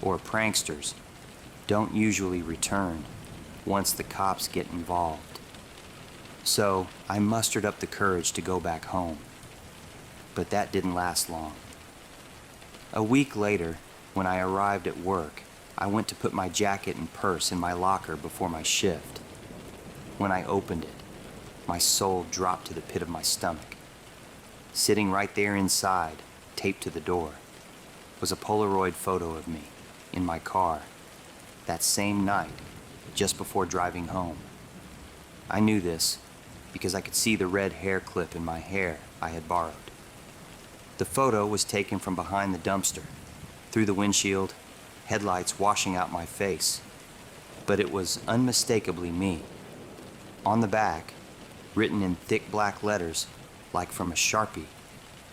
or pranksters, don't usually return once the cops get involved. So I mustered up the courage to go back home. But that didn't last long. A week later, when I arrived at work, I went to put my jacket and purse in my locker before my shift. When I opened it, my soul dropped to the pit of my stomach. Sitting right there inside, taped to the door, was a Polaroid photo of me in my car that same night, just before driving home. I knew this because I could see the red hair clip in my hair I had borrowed. The photo was taken from behind the dumpster, through the windshield, headlights washing out my face. But it was unmistakably me. On the back, written in thick black letters, like from a Sharpie,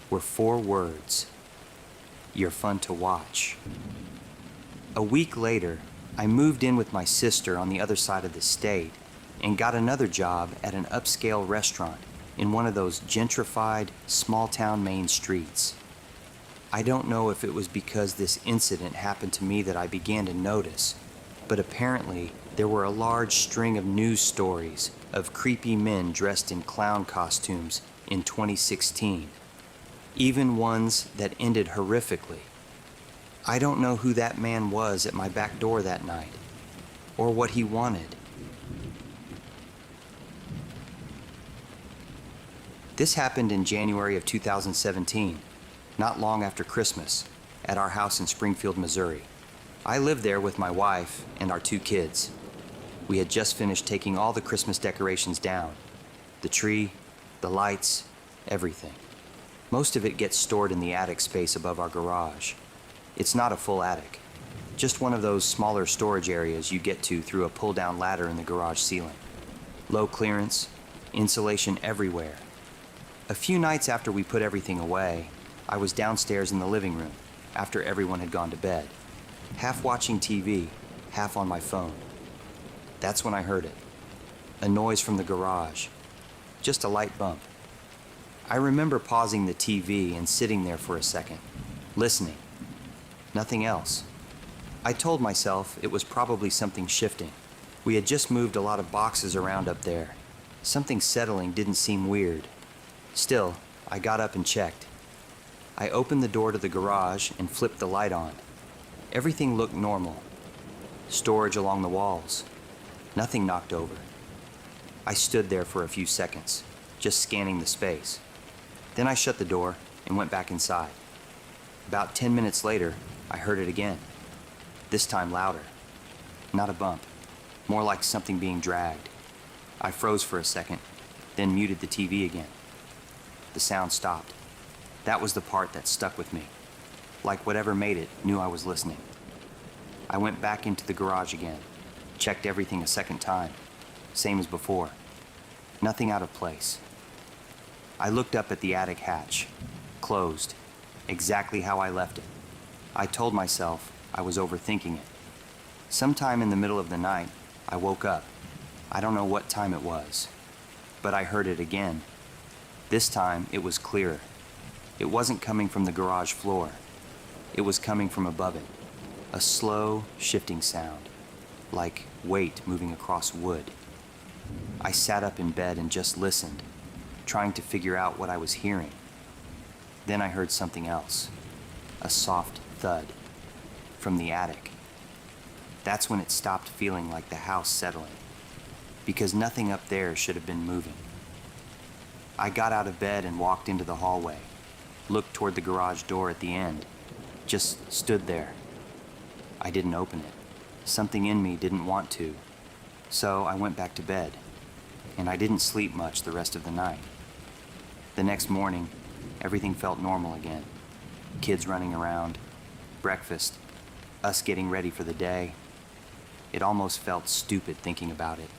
were 4 words: "You're fun to watch." A week later, I moved in with my sister on the other side of the state and got another job at an upscale restaurant in one of those gentrified, small-town main streets. I don't know if it was because this incident happened to me that I began to notice, but apparently there were a large string of news stories of creepy men dressed in clown costumes in 2016, even ones that ended horrifically. I don't know who that man was at my back door that night, or what he wanted. This happened in January of 2017, not long after Christmas, at our house in Springfield, Missouri. I lived there with my wife and our 2 kids. We had just finished taking all the Christmas decorations down. The tree, the lights, everything. Most of it gets stored in the attic space above our garage. It's not a full attic, just one of those smaller storage areas you get to through a pull-down ladder in the garage ceiling. Low clearance, insulation everywhere. A few nights after we put everything away, I was downstairs in the living room after everyone had gone to bed, half watching TV, half on my phone. That's when I heard it. A noise from the garage. Just a light bump. I remember pausing the TV and sitting there for a second, listening. Nothing else. I told myself it was probably something shifting. We had just moved a lot of boxes around up there. Something settling didn't seem weird. Still, I got up and checked. I opened the door to the garage and flipped the light on. Everything looked normal. Storage along the walls. Nothing knocked over. I stood there for a few seconds, just scanning the space. Then I shut the door and went back inside. About 10 minutes later, I heard it again. This time louder. Not a bump. More like something being dragged. I froze for a second, then muted the TV again. The sound stopped. That was the part that stuck with me. Like whatever made it knew I was listening. I went back into the garage again, checked everything a second time, same as before. Nothing out of place. I looked up at the attic hatch, closed, exactly how I left it. I told myself I was overthinking it. Sometime in the middle of the night, I woke up. I don't know what time it was, but I heard it again. This time, it was clearer. It wasn't coming from the garage floor. It was coming from above it. A slow, shifting sound, like weight moving across wood. I sat up in bed and just listened, trying to figure out what I was hearing. Then I heard something else, a soft thud from the attic. That's when it stopped feeling like the house settling, because nothing up there should have been moving. I got out of bed and walked into the hallway, looked toward the garage door at the end, just stood there. I didn't open it. Something in me didn't want to, so I went back to bed, and I didn't sleep much the rest of the night. The next morning, everything felt normal again. Kids running around, breakfast, us getting ready for the day. It almost felt stupid thinking about it,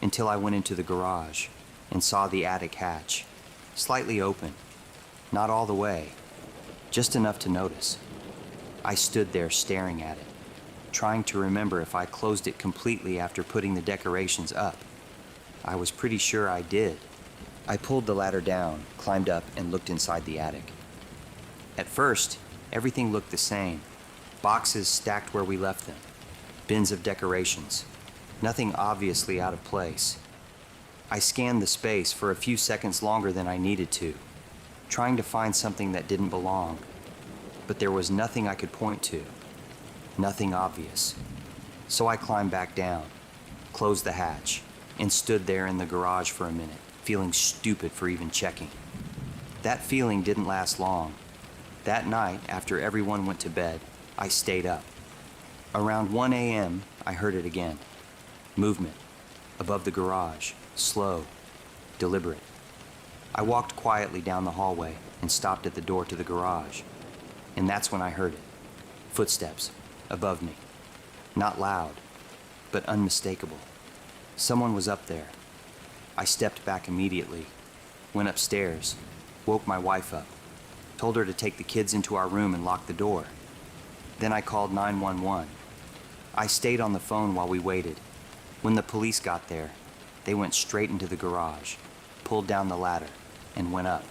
until I went into the garage and saw the attic hatch, slightly open, not all the way, just enough to notice. I stood there staring at it, trying to remember if I closed it completely after putting the decorations up. I was pretty sure I did. I pulled the ladder down, climbed up, and looked inside the attic. At first, everything looked the same. Boxes stacked where we left them. Bins of decorations. Nothing obviously out of place. I scanned the space for a few seconds longer than I needed to, trying to find something that didn't belong. But there was nothing I could point to. Nothing obvious. So I climbed back down, closed the hatch, and stood there in the garage for a minute, feeling stupid for even checking. That feeling didn't last long. That night, after everyone went to bed, I stayed up. Around 1 a.m., I heard it again. Movement. Above the garage. Slow. deliberate. I walked quietly down the hallway and stopped at the door to the garage. And that's when I heard it. Footsteps, above me. Not loud, but unmistakable. Someone was up there. I stepped back immediately, went upstairs, woke my wife up, told her to take the kids into our room and lock the door. Then I called 911. I stayed on the phone while we waited. When the police got there, they went straight into the garage, pulled down the ladder, and went up.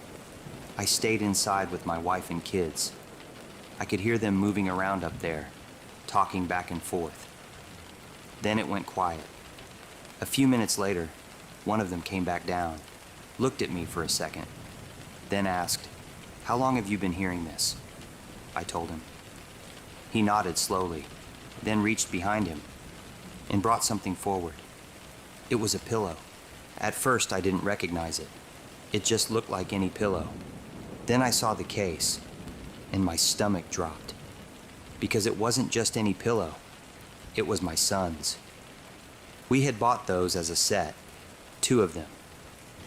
I stayed inside with my wife and kids. I could hear them moving around up there, talking back and forth. Then it went quiet. A few minutes later, one of them came back down, looked at me for a second, then asked, "How long have you been hearing this?" I told him. He nodded slowly, then reached behind him and brought something forward. It was a pillow. At first, I didn't recognize it. It just looked like any pillow. Then I saw the case, and my stomach dropped. Because it wasn't just any pillow. It was my son's. We had bought those as a set, 2 of them.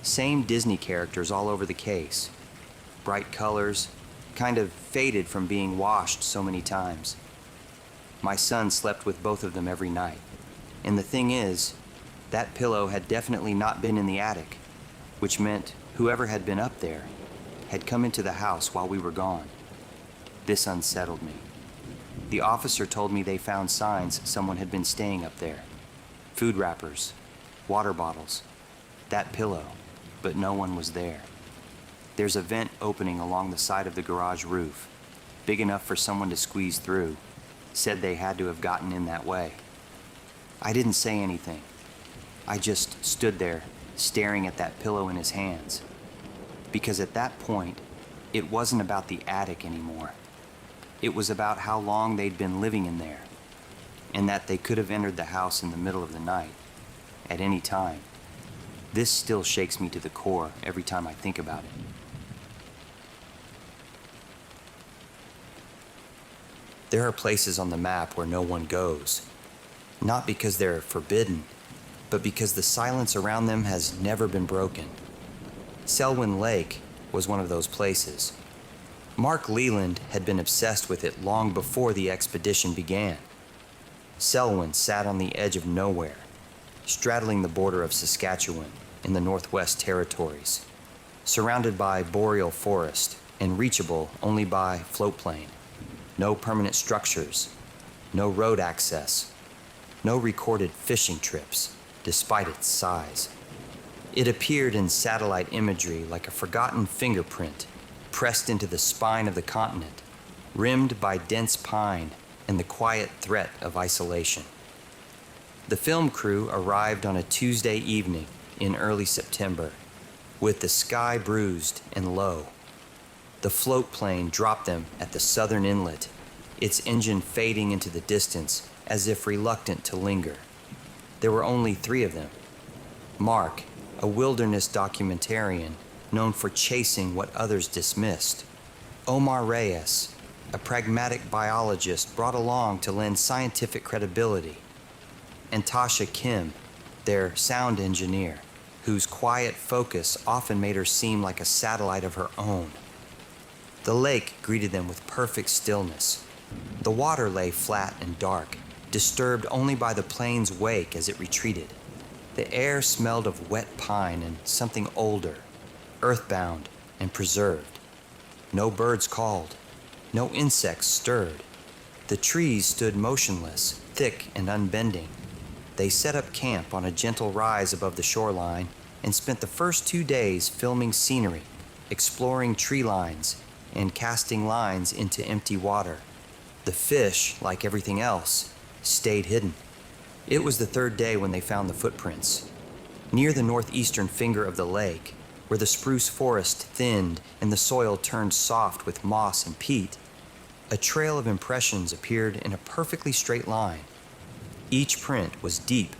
Same Disney characters all over the case. Bright colors, kind of faded from being washed so many times. My son slept with both of them every night. And the thing is, that pillow had definitely not been in the attic, which meant whoever had been up there had come into the house while we were gone. This unsettled me. The officer told me they found signs someone had been staying up there. Food wrappers, water bottles, that pillow, but no one was there. There's a vent opening along the side of the garage roof, big enough for someone to squeeze through. Said they had to have gotten in that way. I didn't say anything. I just stood there, staring at that pillow in his hands. Because at that point, it wasn't about the attic anymore. It was about how long they'd been living in there, and that they could have entered the house in the middle of the night, at any time. This still shakes me to the core every time I think about it. There are places on the map where no one goes, not because they're forbidden, but because the silence around them has never been broken. Selwyn Lake was one of those places. Mark Leland had been obsessed with it long before the expedition began. Selwyn sat on the edge of nowhere, straddling the border of Saskatchewan in the Northwest Territories, surrounded by boreal forest and reachable only by floatplane. No permanent structures, no road access, no recorded fishing trips, despite its size. It appeared in satellite imagery like a forgotten fingerprint pressed into the spine of the continent, rimmed by dense pine and the quiet threat of isolation. The film crew arrived on a Tuesday evening in early September, with the sky bruised and low. The float plane dropped them at the southern inlet, its engine fading into the distance as if reluctant to linger. There were only 3 of them. Mark, a wilderness documentarian known for chasing what others dismissed. Omar Reyes, a pragmatic biologist brought along to lend scientific credibility. And Tasha Kim, their sound engineer, whose quiet focus often made her seem like a satellite of her own. The lake greeted them with perfect stillness. The water lay flat and dark, disturbed only by the plane's wake as it retreated. The air smelled of wet pine and something older, earthbound and preserved. No birds called, no insects stirred. The trees stood motionless, thick and unbending. They set up camp on a gentle rise above the shoreline and spent the first 2 days filming scenery, exploring tree lines, and casting lines into empty water. The fish, like everything else, stayed hidden. It was the 3rd day when they found the footprints. Near the northeastern finger of the lake, where the spruce forest thinned and the soil turned soft with moss and peat, a trail of impressions appeared in a perfectly straight line. Each print was deep,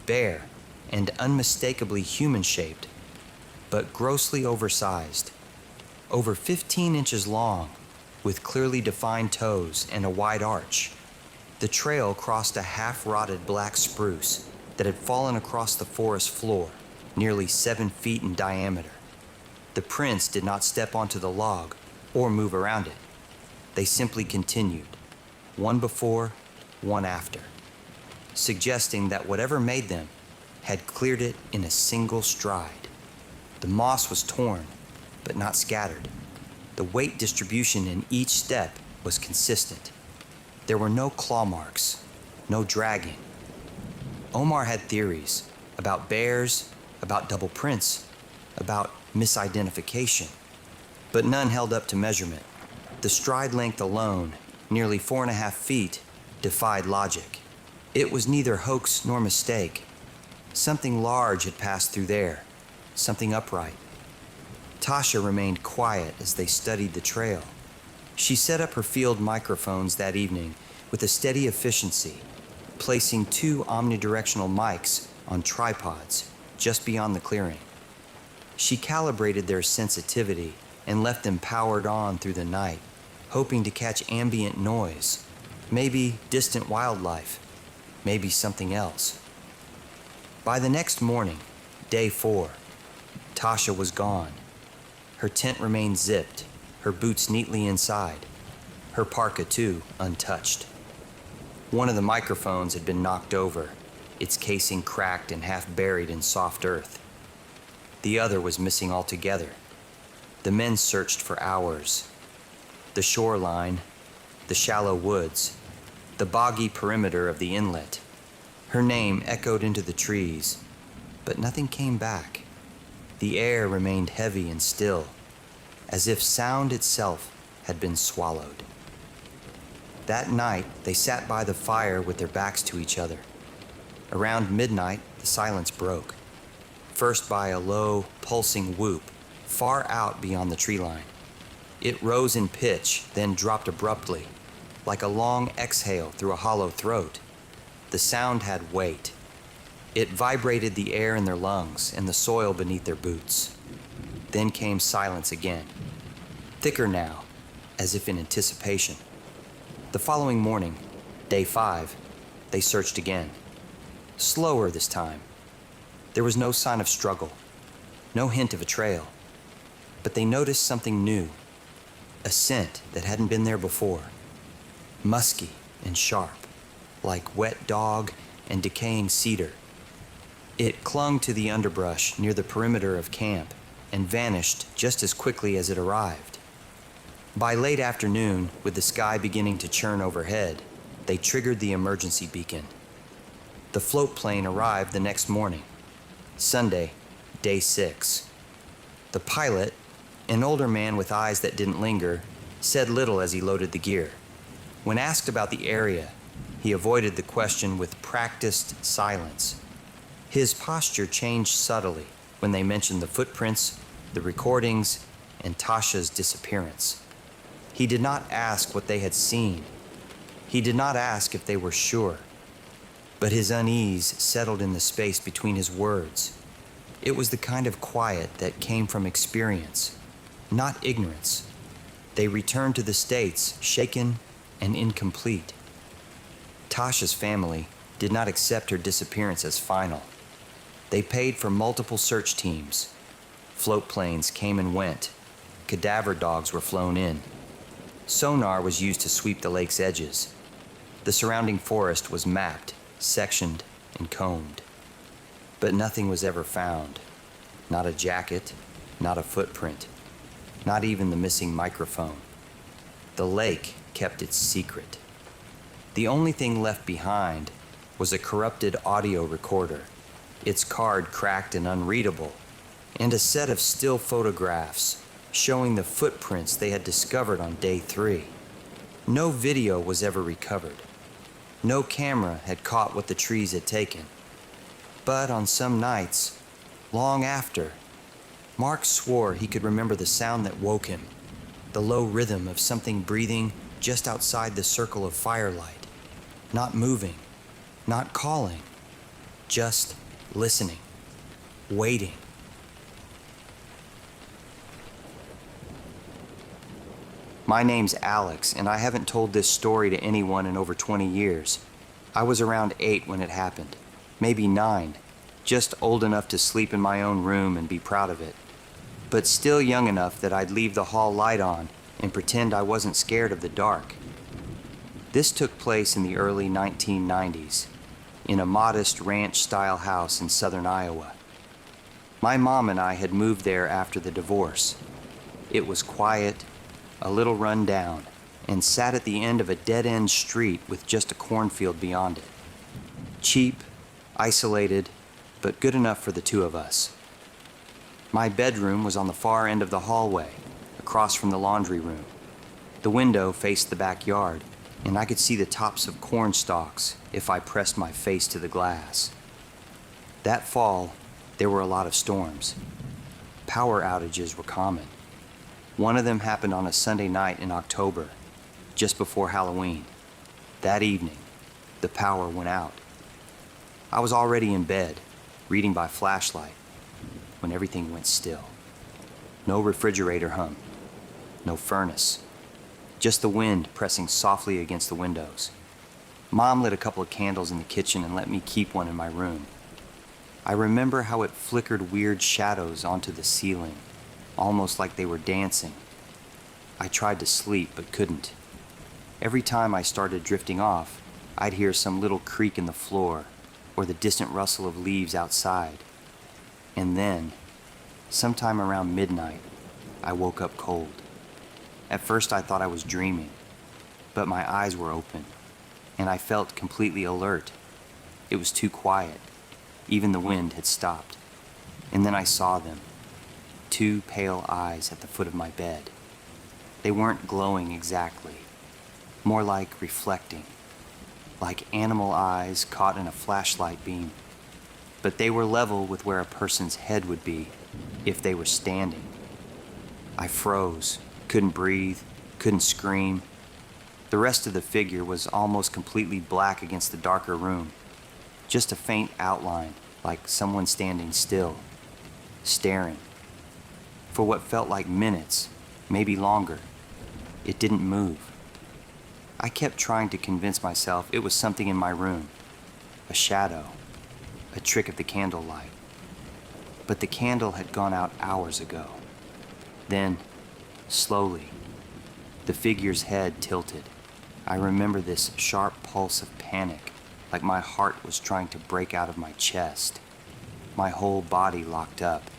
bare, and unmistakably human-shaped, but grossly oversized. Over 15 inches long, with clearly defined toes and a wide arch. The trail crossed a half-rotted black spruce that had fallen across the forest floor, nearly 7 feet in diameter. The prints did not step onto the log or move around it. They simply continued, one before, one after, suggesting that whatever made them had cleared it in a single stride. The moss was torn, but not scattered. The weight distribution in each step was consistent. There were no claw marks, no dragging. Omar had theories about bears, about double prints, about misidentification, but none held up to measurement. The stride length alone, nearly 4.5 feet, defied logic. It was neither hoax nor mistake. Something large had passed through there, something upright. Tasha remained quiet as they studied the trail. She set up her field microphones that evening with a steady efficiency, placing 2 omnidirectional mics on tripods just beyond the clearing. She calibrated their sensitivity and left them powered on through the night, hoping to catch ambient noise, maybe distant wildlife, maybe something else. By the next morning, day 4, Tasha was gone. Her tent remained zipped, her boots neatly inside, her parka too untouched. One of the microphones had been knocked over, its casing cracked and half buried in soft earth. The other was missing altogether. The men searched for hours. The shoreline, the shallow woods, the boggy perimeter of the inlet. Her name echoed into the trees, but nothing came back. The air remained heavy and still, as if sound itself had been swallowed. That night, they sat by the fire with their backs to each other. Around midnight, the silence broke, first by a low, pulsing whoop far out beyond the tree line. It rose in pitch, then dropped abruptly, like a long exhale through a hollow throat. The sound had weight. It vibrated the air in their lungs and the soil beneath their boots. Then came silence again, thicker now, as if in anticipation. The following morning, day 5, they searched again. Slower this time. There was no sign of struggle, no hint of a trail. But they noticed something new, a scent that hadn't been there before, musky and sharp, like wet dog and decaying cedar. It clung to the underbrush near the perimeter of camp and vanished just as quickly as it arrived. By late afternoon, with the sky beginning to churn overhead, they triggered the emergency beacon. The float plane arrived the next morning, Sunday, day 6. The pilot, an older man with eyes that didn't linger, said little as he loaded the gear. When asked about the area, he avoided the question with practiced silence. His posture changed subtly when they mentioned the footprints, the recordings, and Tasha's disappearance. He did not ask what they had seen. He did not ask if they were sure. But his unease settled in the space between his words. It was the kind of quiet that came from experience, not ignorance. They returned to the States, shaken and incomplete. Tasha's family did not accept her disappearance as final. They paid for multiple search teams. Float planes came and went. Cadaver dogs were flown in. Sonar was used to sweep the lake's edges. The surrounding forest was mapped, sectioned, and combed. But nothing was ever found. Not a jacket, not a footprint, not even the missing microphone. The lake kept its secret. The only thing left behind was a corrupted audio recorder, its card cracked and unreadable, and a set of still photographs showing the footprints they had discovered on day 3. No video was ever recovered. No camera had caught what the trees had taken. But on some nights, long after, Mark swore he could remember the sound that woke him, the low rhythm of something breathing just outside the circle of firelight, not moving, not calling, just listening, waiting. My name's Alex, and I haven't told this story to anyone in over 20 years. I was around 8 when it happened, maybe 9. Just old enough to sleep in my own room and be proud of it, but still young enough that I'd leave the hall light on and pretend I wasn't scared of the dark. This took place in the early 1990s, in a modest ranch-style house in southern Iowa. My mom and I had moved there after the divorce. It was quiet, a little run down, and sat at the end of a dead-end street with just a cornfield beyond it. Cheap, isolated, but good enough for the two of us. My bedroom was on the far end of the hallway, across from the laundry room. The window faced the backyard, and I could see the tops of corn stalks if I pressed my face to the glass. That fall, there were a lot of storms. Power outages were common. One of them happened on a Sunday night in October, just before Halloween. That evening, the power went out. I was already in bed, reading by flashlight, when everything went still. No refrigerator hum, no furnace, just the wind pressing softly against the windows. Mom lit a couple of candles in the kitchen and let me keep one in my room. I remember how it flickered weird shadows onto the ceiling, almost like they were dancing. I tried to sleep but couldn't. Every time I started drifting off, I'd hear some little creak in the floor or the distant rustle of leaves outside. And then, sometime around midnight, I woke up cold. At first I thought I was dreaming, but my eyes were open, and I felt completely alert. It was too quiet. Even the wind had stopped. And then I saw them. Two pale eyes at the foot of my bed. They weren't glowing exactly, more like reflecting, like animal eyes caught in a flashlight beam. But they were level with where a person's head would be if they were standing. I froze, couldn't breathe, couldn't scream. The rest of the figure was almost completely black against the darker room. Just a faint outline, like someone standing still, staring. For what felt like minutes, maybe longer, it didn't move. I kept trying to convince myself it was something in my room, a shadow, a trick of the candlelight. But the candle had gone out hours ago. Then, slowly, the figure's head tilted. I remember this sharp pulse of panic, like my heart was trying to break out of my chest. My whole body locked up.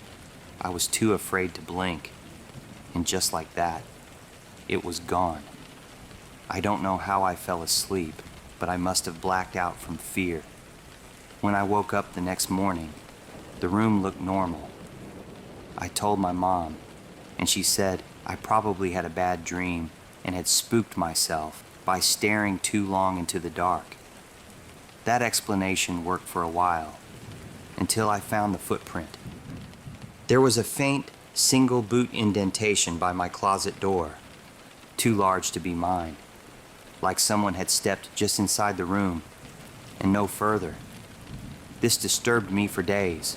I was too afraid to blink. And just like that, it was gone. I don't know how I fell asleep, but I must have blacked out from fear. When I woke up the next morning, the room looked normal. I told my mom, and she said I probably had a bad dream and had spooked myself by staring too long into the dark. That explanation worked for a while, until I found the footprint. There was a faint, single boot indentation by my closet door, too large to be mine, like someone had stepped just inside the room, and no further. This disturbed me for days.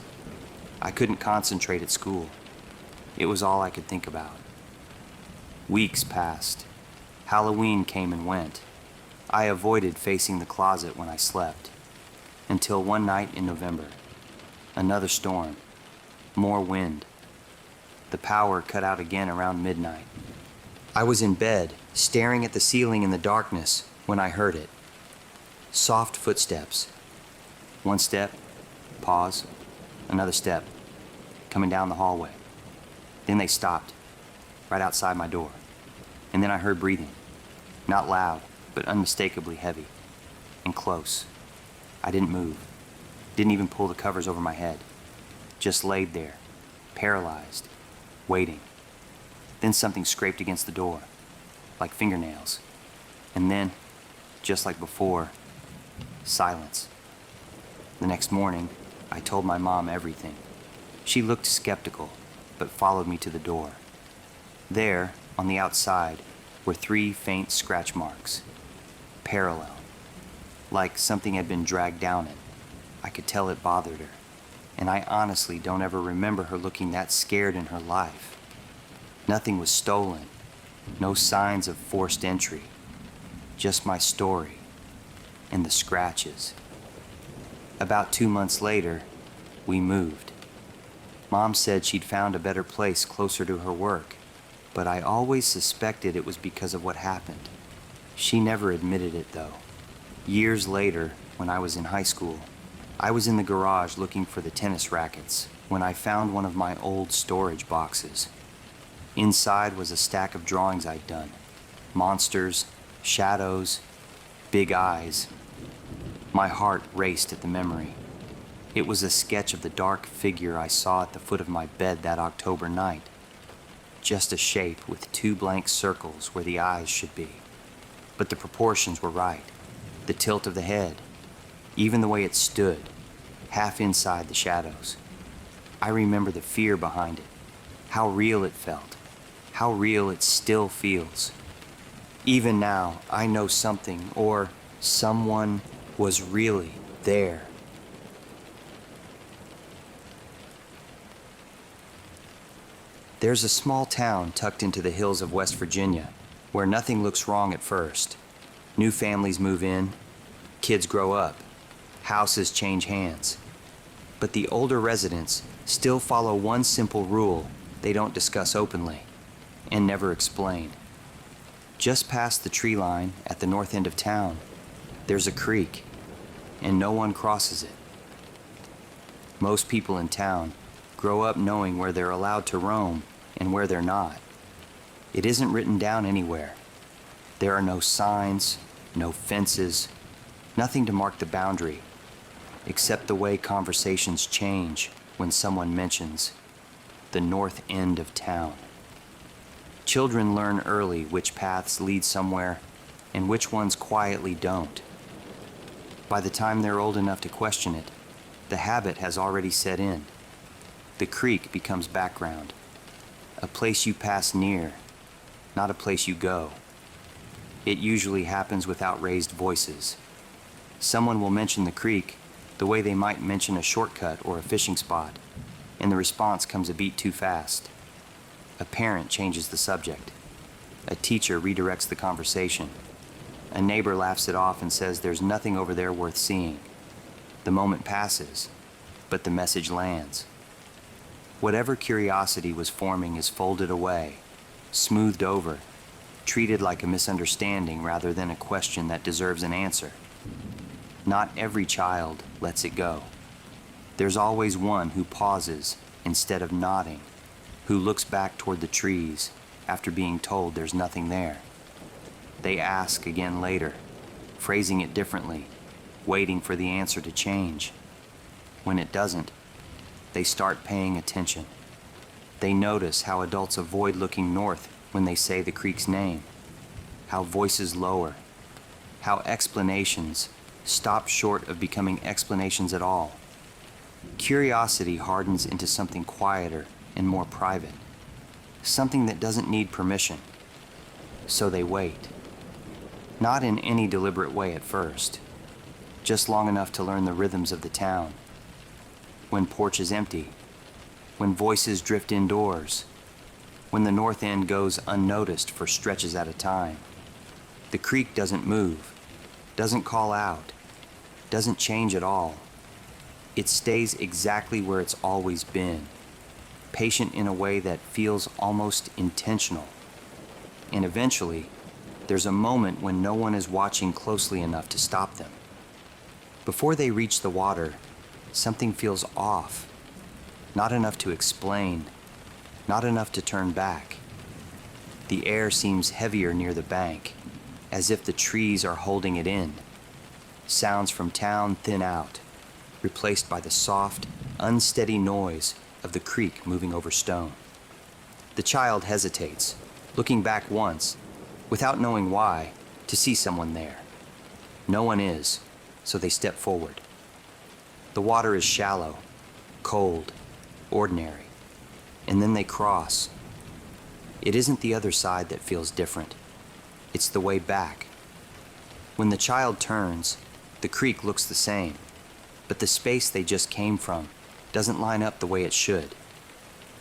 I couldn't concentrate at school. It was all I could think about. Weeks passed. Halloween came and went. I avoided facing the closet when I slept, until one night in November. Another storm, more wind. The power cut out again around midnight. I was in bed, staring at the ceiling in the darkness, when I heard it. Soft footsteps. One step, pause, another step, coming down the hallway. Then they stopped, right outside my door. And then I heard breathing, not loud, but unmistakably heavy, and close. I didn't move, didn't even pull the covers over my head. Just laid there, paralyzed, waiting. Then something scraped against the door, like fingernails. And then, just like before, silence. The next morning, I told my mom everything. She looked skeptical, but followed me to the door. There, on the outside, were 3 faint scratch marks, parallel, like something had been dragged down it. I could tell it bothered her, and I honestly don't ever remember her looking that scared in her life. Nothing was stolen, no signs of forced entry, just my story and the scratches. About 2 months later, We moved. Mom said she'd found a better place closer to her work, but I always suspected it was because of what happened. She never admitted it, though. Years later, when I was in high school, I was in the garage looking for the tennis rackets when I found one of my old storage boxes. Inside was a stack of drawings I'd done. Monsters, shadows, big eyes. My heart raced at the memory. It was a sketch of the dark figure I saw at the foot of my bed that October night. Just a shape with 2 blank circles where the eyes should be. But the proportions were right. The tilt of the head, even the way it stood, half inside the shadows. I remember the fear behind it, how real it felt, how real it still feels. Even now, I know something or someone was really there. There's a small town tucked into the hills of West Virginia where nothing looks wrong at first. New families move in, kids grow up, houses change hands. But the older residents still follow one simple rule they don't discuss openly and never explain. Just past the tree line at the north end of town, there's a creek, and no one crosses it. Most people in town grow up knowing where they're allowed to roam and where they're not. It isn't written down anywhere. There are no signs, no fences, nothing to mark the boundary, except the way conversations change when someone mentions the north end of town. Children learn early which paths lead somewhere and which ones quietly don't. By the time they're old enough to question it, the habit has already set in. The creek becomes background, a place you pass near, not a place you go. It usually happens without raised voices. Someone will mention the creek the way they might mention a shortcut or a fishing spot, and the response comes a beat too fast. A parent changes the subject. A teacher redirects the conversation. A neighbor laughs it off and says there's nothing over there worth seeing. The moment passes, but the message lands. Whatever curiosity was forming is folded away, smoothed over, treated like a misunderstanding rather than a question that deserves an answer. Not every child lets it go. There's always one who pauses instead of nodding, who looks back toward the trees after being told there's nothing there. They ask again later, phrasing it differently, waiting for the answer to change. When it doesn't, they start paying attention. They notice how adults avoid looking north when they say the creek's name, how voices lower, how explanations stop short of becoming explanations at all. Curiosity hardens into something quieter and more private, something that doesn't need permission. So they wait. Not in any deliberate way at first, just long enough to learn the rhythms of the town. When porch is empty, when voices drift indoors, when the north end goes unnoticed for stretches at a time. The creek doesn't move, doesn't call out, doesn't change at all. It stays exactly where it's always been, patient in a way that feels almost intentional. And eventually, there's a moment when no one is watching closely enough to stop them. Before they reach the water, something feels off. Not enough to explain, not enough to turn back. The air seems heavier near the bank, as if the trees are holding it in. Sounds from town thin out, replaced by the soft, unsteady noise of the creek moving over stone. The child hesitates, looking back once, without knowing why, to see someone there. No one is, so they step forward. The water is shallow, cold, ordinary, and then they cross. It isn't the other side that feels different. It's the way back. When the child turns, the creek looks the same, but the space they just came from doesn't line up the way it should.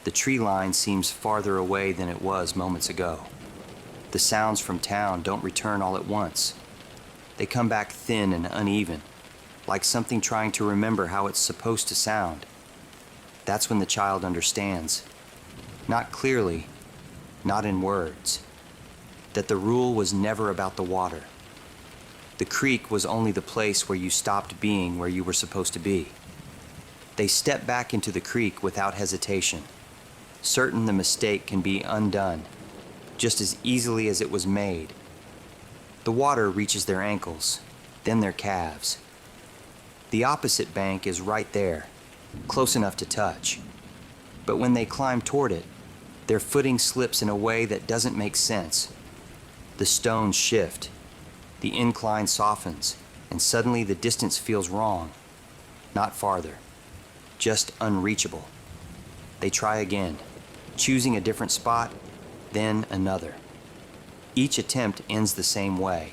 The tree line seems farther away than it was moments ago. The sounds from town don't return all at once. They come back thin and uneven, like something trying to remember how it's supposed to sound. That's when the child understands, not clearly, not in words, that the rule was never about the water. The creek was only the place where you stopped being where you were supposed to be. They step back into the creek without hesitation, certain the mistake can be undone, just as easily as it was made. The water reaches their ankles, then their calves. The opposite bank is right there, close enough to touch. But when they climb toward it, their footing slips in a way that doesn't make sense. The stones shift, the incline softens, and suddenly the distance feels wrong. Not farther, just unreachable. They try again, choosing a different spot, then another. Each attempt ends the same way.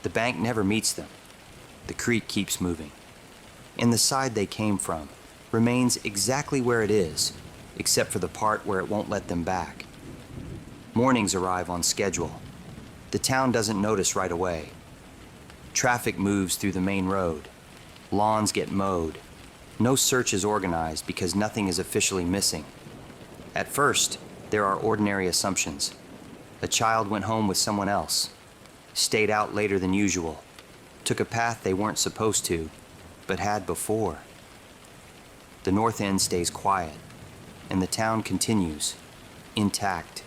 The bank never meets them. The creek keeps moving. And the side they came from remains exactly where it is, except for the part where it won't let them back. Mornings arrive on schedule. The town doesn't notice right away. Traffic moves through the main road. Lawns get mowed. No search is organized because nothing is officially missing. At first, there are ordinary assumptions. A child went home with someone else, stayed out later than usual, took a path they weren't supposed to, but had before. The north end stays quiet, and the town continues, intact.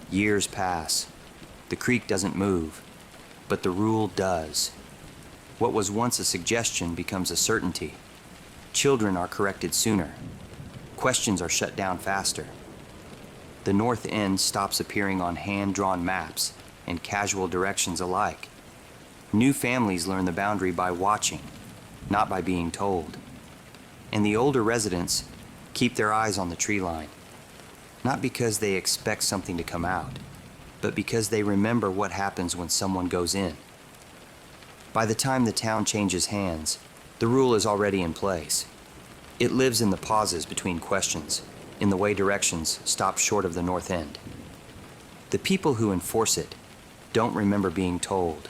Years pass. The creek doesn't move, but the rule does. What was once a suggestion becomes a certainty. Children are corrected sooner. Questions are shut down faster. The north end stops appearing on hand-drawn maps and casual directions alike. New families learn the boundary by watching, not by being told. And the older residents keep their eyes on the tree line, not because they expect something to come out, but because they remember what happens when someone goes in. By the time the town changes hands, the rule is already in place. It lives in the pauses between questions, in the way directions stop short of the north end. The people who enforce it don't remember being told.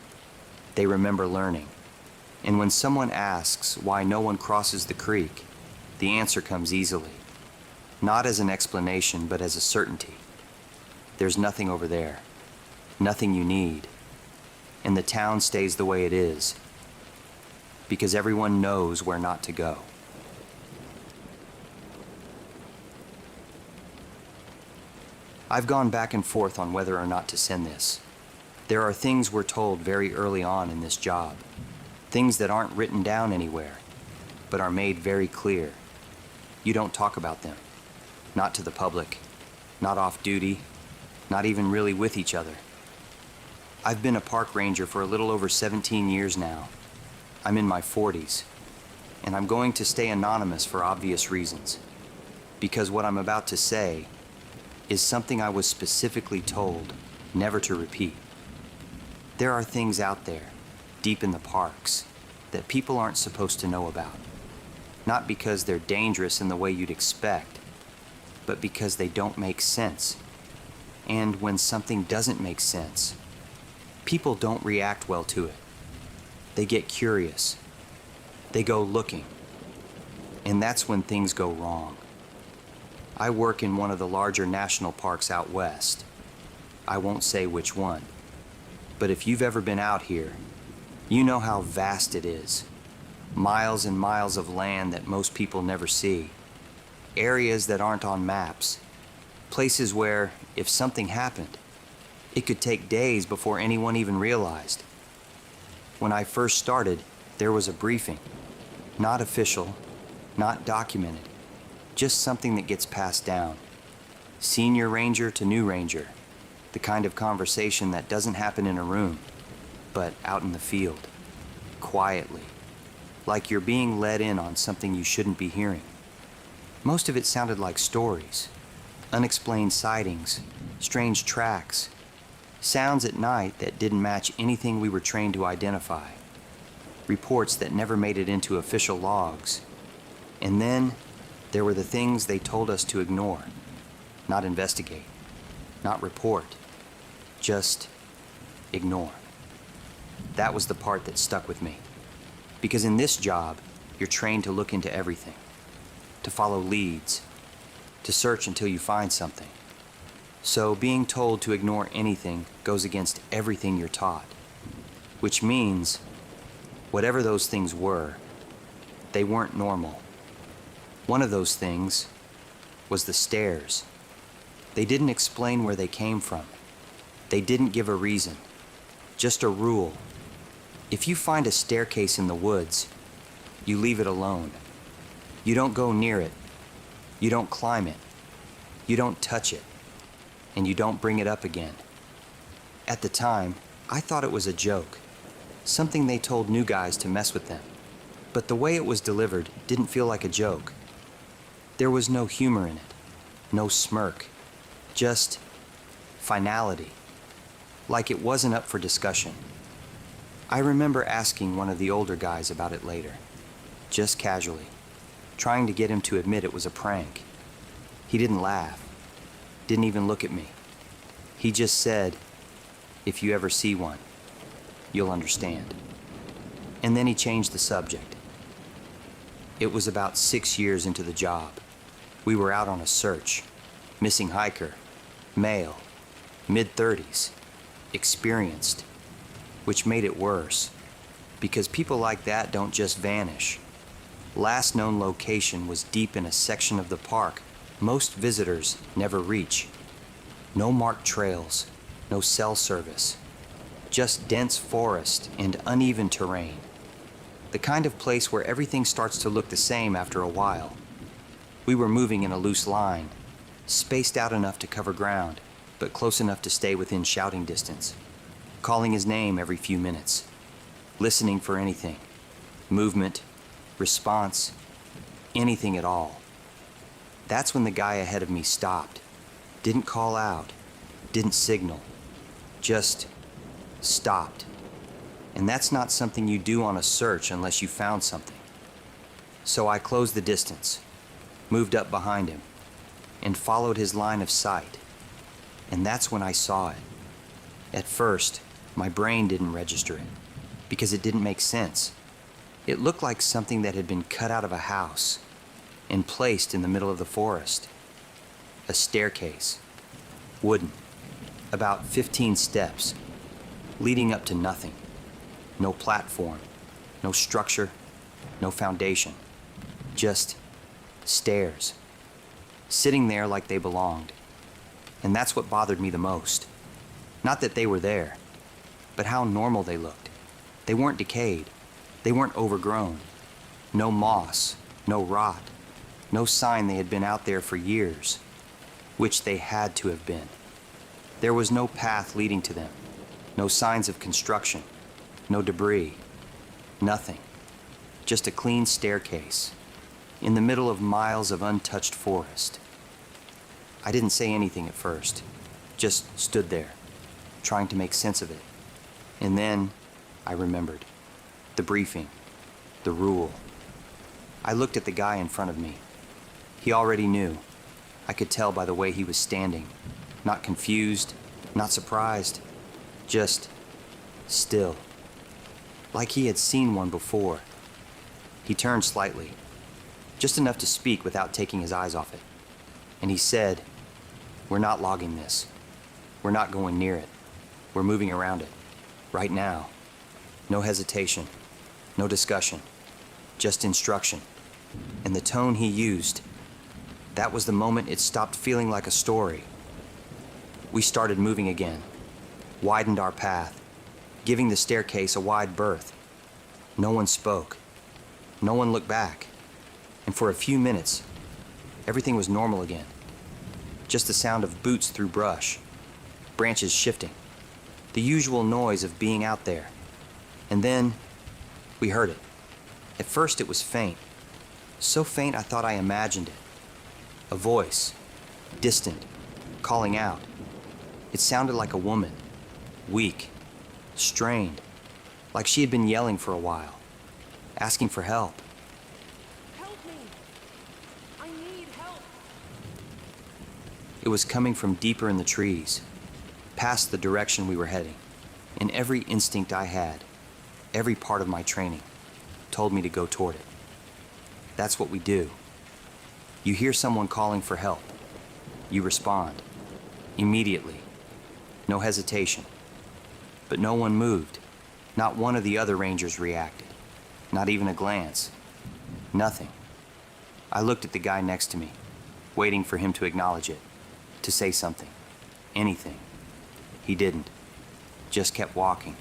They remember learning. And when someone asks why no one crosses the creek, the answer comes easily. Not as an explanation, but as a certainty. There's nothing over there. Nothing you need. And the town stays the way it is. Because everyone knows where not to go. I've gone back and forth on whether or not to send this. There are things we're told very early on in this job. Things that aren't written down anywhere, but are made very clear. You don't talk about them. Not to the public, not off duty, not even really with each other. I've been a park ranger for a little over 17 years now. I'm in my 40s, and I'm going to stay anonymous for obvious reasons. Because what I'm about to say is something I was specifically told never to repeat. There are things out there, deep in the parks, that people aren't supposed to know about. Not because they're dangerous in the way you'd expect, but because they don't make sense. And when something doesn't make sense, people don't react well to it. They get curious. They go looking. And that's when things go wrong. I work in one of the larger national parks out west. I won't say which one. But if you've ever been out here, you know how vast it is. Miles and miles of land that most people never see. Areas that aren't on maps. Places where, if something happened, it could take days before anyone even realized. When I first started, there was a briefing. Not official, not documented. Just something that gets passed down. Senior ranger to new ranger. The kind of conversation that doesn't happen in a room, but out in the field. Quietly. Like you're being led in on something you shouldn't be hearing. Most of it sounded like stories. Unexplained sightings, strange tracks, sounds at night that didn't match anything we were trained to identify. Reports that never made it into official logs. And then there were the things they told us to ignore, not investigate, not report, just ignore. That was the part that stuck with me. Because in this job, you're trained to look into everything. to follow leads, to search until you find something. So being told to ignore anything goes against everything you're taught, which means whatever those things were, they weren't normal. One of those things was the stairs. They didn't explain where they came from. They didn't give a reason, just a rule. If you find a staircase in the woods, you leave it alone. You don't go near it. You don't climb it. You don't touch it. And you don't bring it up again. At the time, I thought it was a joke, something they told new guys to mess with them. But the way it was delivered didn't feel like a joke. There was no humor in it, no smirk, just finality, like it wasn't up for discussion. I remember asking one of the older guys about it later, just casually, trying to get him to admit it was a prank. He didn't laugh, didn't even look at me. He just said, "If you ever see one, you'll understand." And then he changed the subject. It was about 6 years into the job. We were out on a search. Missing hiker, male, mid-30s, experienced, which made it worse, because people like that don't just vanish. Last known location was deep in a section of the park most visitors never reach. No marked trails, no cell service, just dense forest and uneven terrain. The kind of place where everything starts to look the same after a while. We were moving in a loose line, spaced out enough to cover ground, but close enough to stay within shouting distance, calling his name every few minutes, listening for anything, movement, response, anything at all. That's when the guy ahead of me stopped, didn't call out, didn't signal, just stopped. And that's not something you do on a search unless you found something. So I closed the distance, moved up behind him, and followed his line of sight. And that's when I saw it. At first, my brain didn't register it, because it didn't make sense. It looked like something that had been cut out of a house and placed in the middle of the forest. A staircase, wooden, about 15 steps, leading up to nothing. No platform, no structure, no foundation, just stairs, sitting there like they belonged. And that's what bothered me the most. Not that they were there, but how normal they looked. They weren't decayed. They weren't overgrown. No moss, no rot, no sign they had been out there for years, which they had to have been. There was no path leading to them, no signs of construction, no debris, nothing. Just a clean staircase in the middle of miles of untouched forest. I didn't say anything at first, just stood there, trying to make sense of it. And then I remembered. The briefing, the rule. I looked at the guy in front of me. He already knew. I could tell by the way he was standing. Not confused, not surprised, just still. Like he had seen one before. He turned slightly, just enough to speak without taking his eyes off it. And he said, "We're not logging this. We're not going near it. We're moving around it. Right now. No hesitation. No discussion. Just instruction." And the tone he used, that was the moment it stopped feeling like a story. We started moving again, widened our path, giving the staircase a wide berth. No one spoke. No one looked back. And for a few minutes, everything was normal again. Just the sound of boots through brush, branches shifting, the usual noise of being out there. And then we heard it. At first it was faint, so faint I thought I imagined it. A voice, distant, calling out. It sounded like a woman, weak, strained, like she had been yelling for a while, asking for help. Help me! I need help! It was coming from deeper in the trees, past the direction we were heading, and every instinct I had, every part of my training, told me to go toward it. That's what we do. You hear someone calling for help. You respond. Immediately. No hesitation. But no one moved. Not one of the other rangers reacted. Not even a glance. Nothing. I looked at the guy next to me, waiting for him to acknowledge it, to say something. Anything. He didn't. Just kept walking.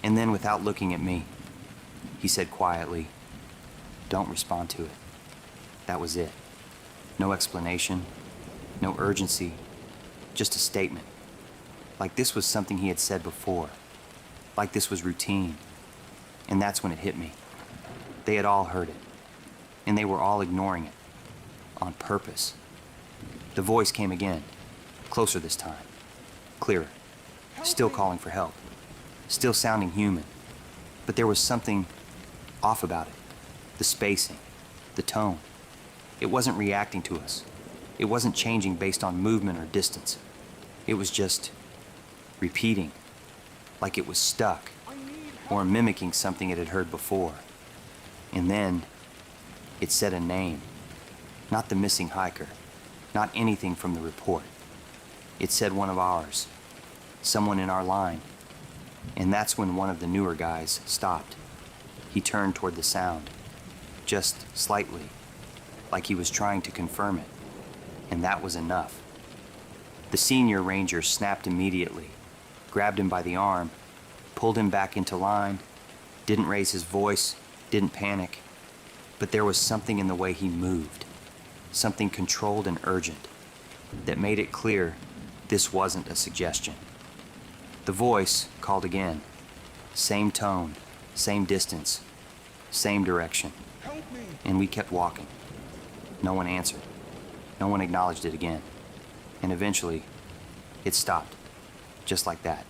And then, without looking at me, he said quietly, "Don't respond to it." That was it. No explanation, no urgency, just a statement. Like this was something he had said before. Like this was routine. And that's when it hit me. They had all heard it. And they were all ignoring it. On purpose. The voice came again. Closer this time. Clearer. Still calling for help. Still sounding human. But there was something off about it. The spacing. The tone. It wasn't reacting to us. It wasn't changing based on movement or distance. It was just repeating. Like it was stuck. Or mimicking something it had heard before. And then it said a name. Not the missing hiker. Not anything from the report. It said one of ours. Someone in our line. And that's when one of the newer guys stopped. He turned toward the sound. Just slightly. Like he was trying to confirm it. And that was enough. The senior ranger snapped immediately. Grabbed him by the arm. Pulled him back into line. Didn't raise his voice. Didn't panic. But there was something in the way he moved. Something controlled and urgent. That made it clear this wasn't a suggestion. The voice called again. Same tone, same distance, same direction. Help me! And we kept walking. No one answered. No one acknowledged it again. And eventually, it stopped. Just like that.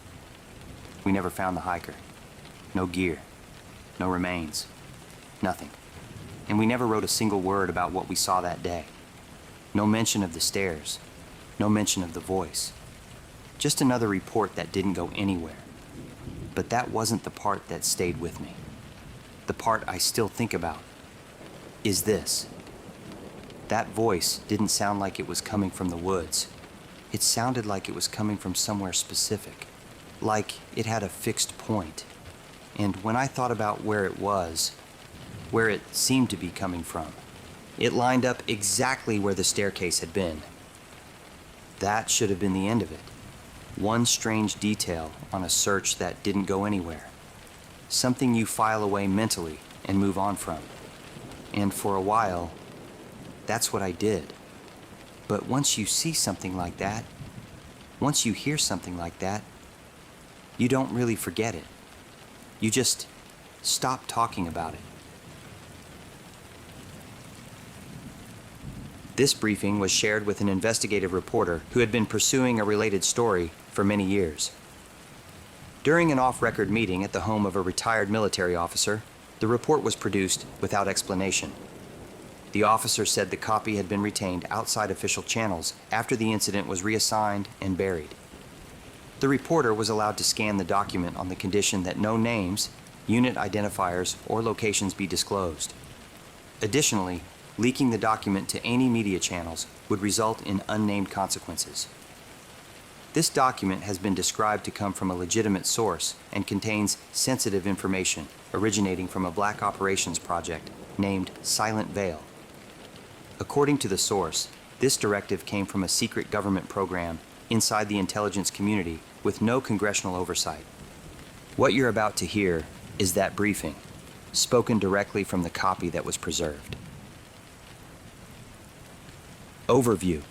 We never found the hiker. No gear. No remains. Nothing. And we never wrote a single word about what we saw that day. No mention of the stairs. No mention of the voice. Just another report that didn't go anywhere. But that wasn't the part that stayed with me. The part I still think about is this. That voice didn't sound like it was coming from the woods. It sounded like it was coming from somewhere specific. Like it had a fixed point. And when I thought about where it was, where it seemed to be coming from, it lined up exactly where the staircase had been. That should have been the end of it. One strange detail on a search that didn't go anywhere. Something you file away mentally and move on from. And for a while, that's what I did. But once you see something like that, once you hear something like that, you don't really forget it. You just stop talking about it. This briefing was shared with an investigative reporter who had been pursuing a related story for many years. During an off-record meeting at the home of a retired military officer, the report was produced without explanation. The officer said the copy had been retained outside official channels after the incident was reassigned and buried. The reporter was allowed to scan the document on the condition that no names, unit identifiers, or locations be disclosed. Additionally, leaking the document to any media channels would result in unnamed consequences. This document has been described to come from a legitimate source and contains sensitive information originating from a black operations project named Silent Veil. According to the source, this directive came from a secret government program inside the intelligence community with no congressional oversight. What you're about to hear is that briefing, spoken directly from the copy that was preserved. Overview.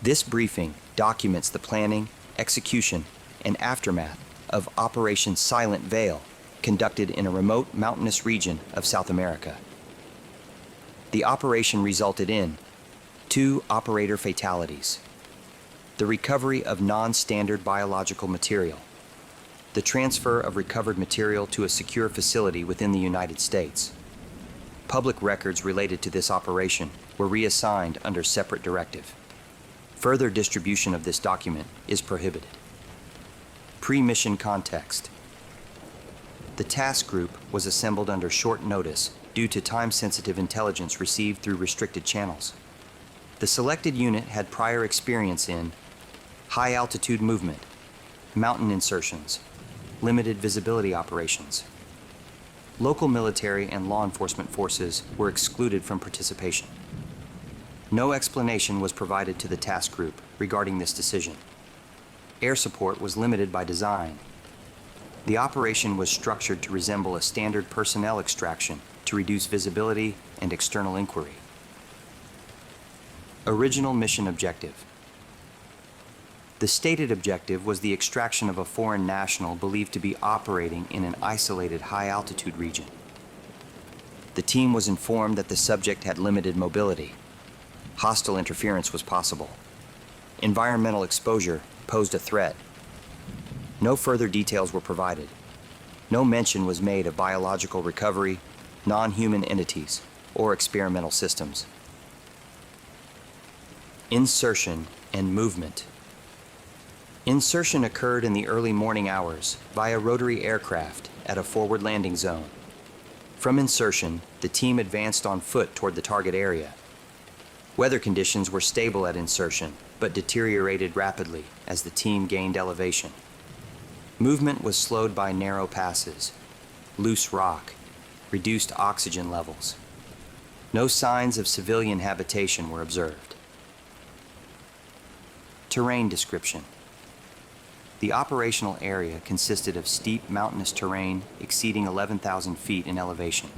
This briefing documents the planning, execution, and aftermath of Operation Silent Veil, conducted in a remote mountainous region of South America. The operation resulted in 2 operator fatalities, the recovery of non-standard biological material, the transfer of recovered material to a secure facility within the United States. Public records related to this operation were reassigned under separate directive. Further distribution of this document is prohibited. Pre-mission context. The task group was assembled under short notice due to time-sensitive intelligence received through restricted channels. The selected unit had prior experience in high-altitude movement, mountain insertions, limited visibility operations. Local military and law enforcement forces were excluded from participation. No explanation was provided to the task group regarding this decision. Air support was limited by design. The operation was structured to resemble a standard personnel extraction to reduce visibility and external inquiry. Original mission objective. The stated objective was the extraction of a foreign national believed to be operating in an isolated high-altitude region. The team was informed that the subject had limited mobility. Hostile interference was possible. Environmental exposure posed a threat. No further details were provided. No mention was made of biological recovery, non-human entities, or experimental systems. Insertion and movement. Insertion occurred in the early morning hours via rotary aircraft at a forward landing zone. From insertion, the team advanced on foot toward the target area. Weather conditions were stable at insertion, but deteriorated rapidly as the team gained elevation. Movement was slowed by narrow passes, loose rock, reduced oxygen levels. No signs of civilian habitation were observed. Terrain description. The operational area consisted of steep mountainous terrain exceeding 11,000 feet in elevation.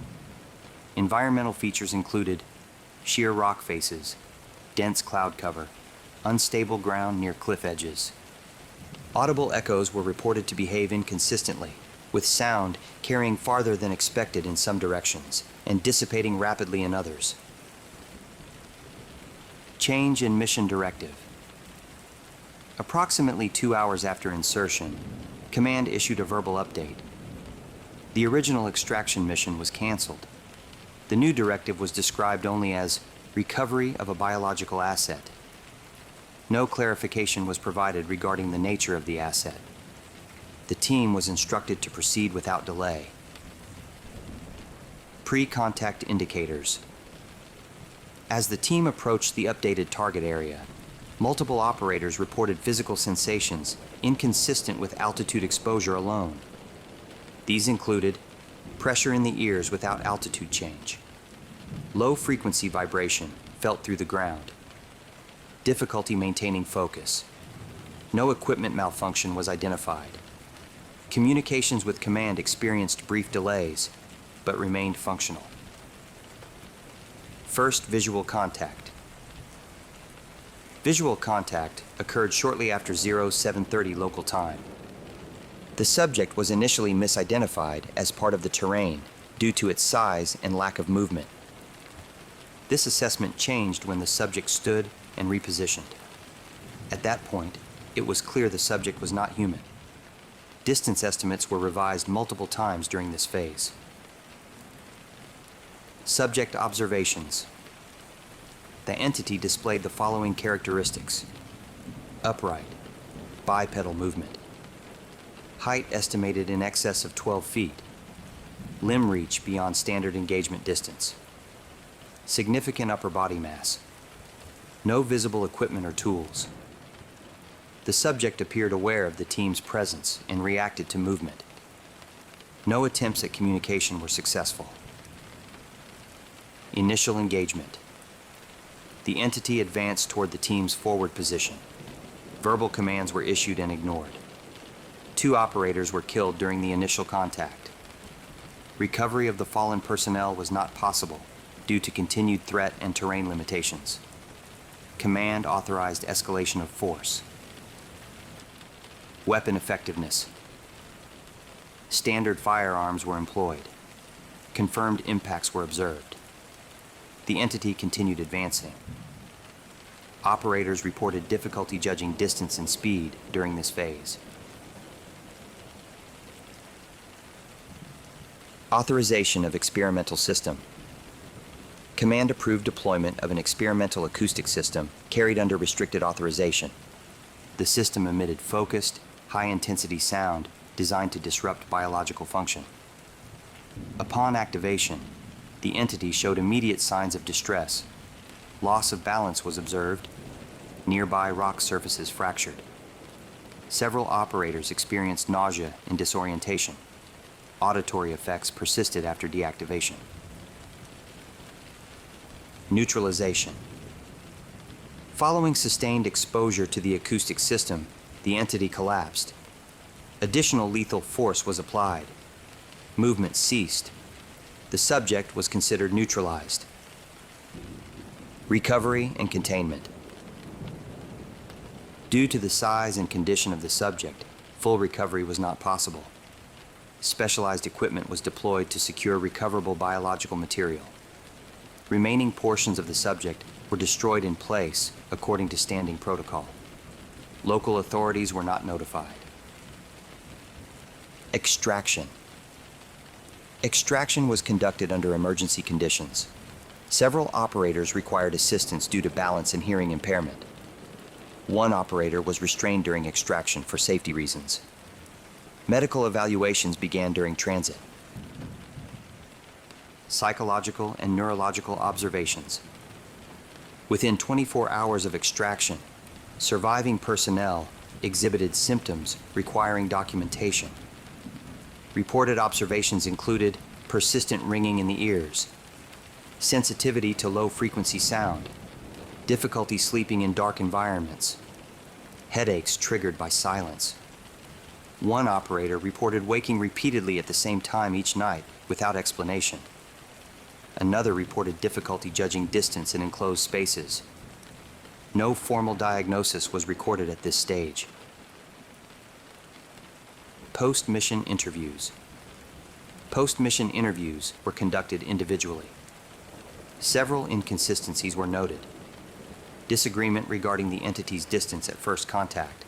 Environmental features included sheer rock faces, dense cloud cover, unstable ground near cliff edges. Audible echoes were reported to behave inconsistently, with sound carrying farther than expected in some directions and dissipating rapidly in others. Change in mission directive. Approximately 2 hours after insertion, Command issued a verbal update. The original extraction mission was canceled. The new directive was described only as recovery of a biological asset. No clarification was provided regarding the nature of the asset. The team was instructed to proceed without delay. Pre-contact indicators. As the team approached the updated target area, multiple operators reported physical sensations inconsistent with altitude exposure alone. These included pressure in the ears without altitude change, low-frequency vibration felt through the ground, difficulty maintaining focus. No equipment malfunction was identified. Communications with command experienced brief delays, but remained functional. First visual contact. Visual contact occurred shortly after 0730 local time. The subject was initially misidentified as part of the terrain due to its size and lack of movement. This assessment changed when the subject stood and repositioned. At that point, it was clear the subject was not human. Distance estimates were revised multiple times during this phase. Subject observations. The entity displayed the following characteristics: upright, bipedal movement, height estimated in excess of 12 feet, limb reach beyond standard engagement distance, significant upper body mass, no visible equipment or tools. The subject appeared aware of the team's presence and reacted to movement. No attempts at communication were successful. Initial engagement. The entity advanced toward the team's forward position. Verbal commands were issued and ignored. 2 operators were killed during the initial contact. Recovery of the fallen personnel was not possible due to continued threat and terrain limitations. Command authorized escalation of force. Weapon effectiveness. Standard firearms were employed. Confirmed impacts were observed. The entity continued advancing. Operators reported difficulty judging distance and speed during this phase. Authorization of experimental system. Command approved deployment of an experimental acoustic system carried under restricted authorization. The system emitted focused, high-intensity sound designed to disrupt biological function. Upon activation, The entity showed immediate signs of distress. Loss of balance was observed. Nearby rock surfaces fractured. Several operators experienced nausea and disorientation. Auditory effects persisted after deactivation. Neutralization. Following sustained exposure to the acoustic system, the entity collapsed. Additional lethal force was applied. Movement ceased. The subject was considered neutralized. Recovery and containment. Due to the size and condition of the subject, full recovery was not possible. Specialized equipment was deployed to secure recoverable biological material. Remaining portions of the subject were destroyed in place according to standing protocol. Local authorities were not notified. Extraction. Extraction was conducted under emergency conditions. Several operators required assistance due to balance and hearing impairment. One operator was restrained during extraction for safety reasons. Medical evaluations began during transit. Psychological and neurological observations. Within 24 hours of extraction, surviving personnel exhibited symptoms requiring documentation. Reported observations included persistent ringing in the ears, sensitivity to low-frequency sound, difficulty sleeping in dark environments, headaches triggered by silence. One operator reported waking repeatedly at the same time each night without explanation. Another reported difficulty judging distance in enclosed spaces. No formal diagnosis was recorded at this stage. Post-mission interviews. Post-mission interviews were conducted individually. Several inconsistencies were noted. Disagreement regarding the entity's distance at first contact.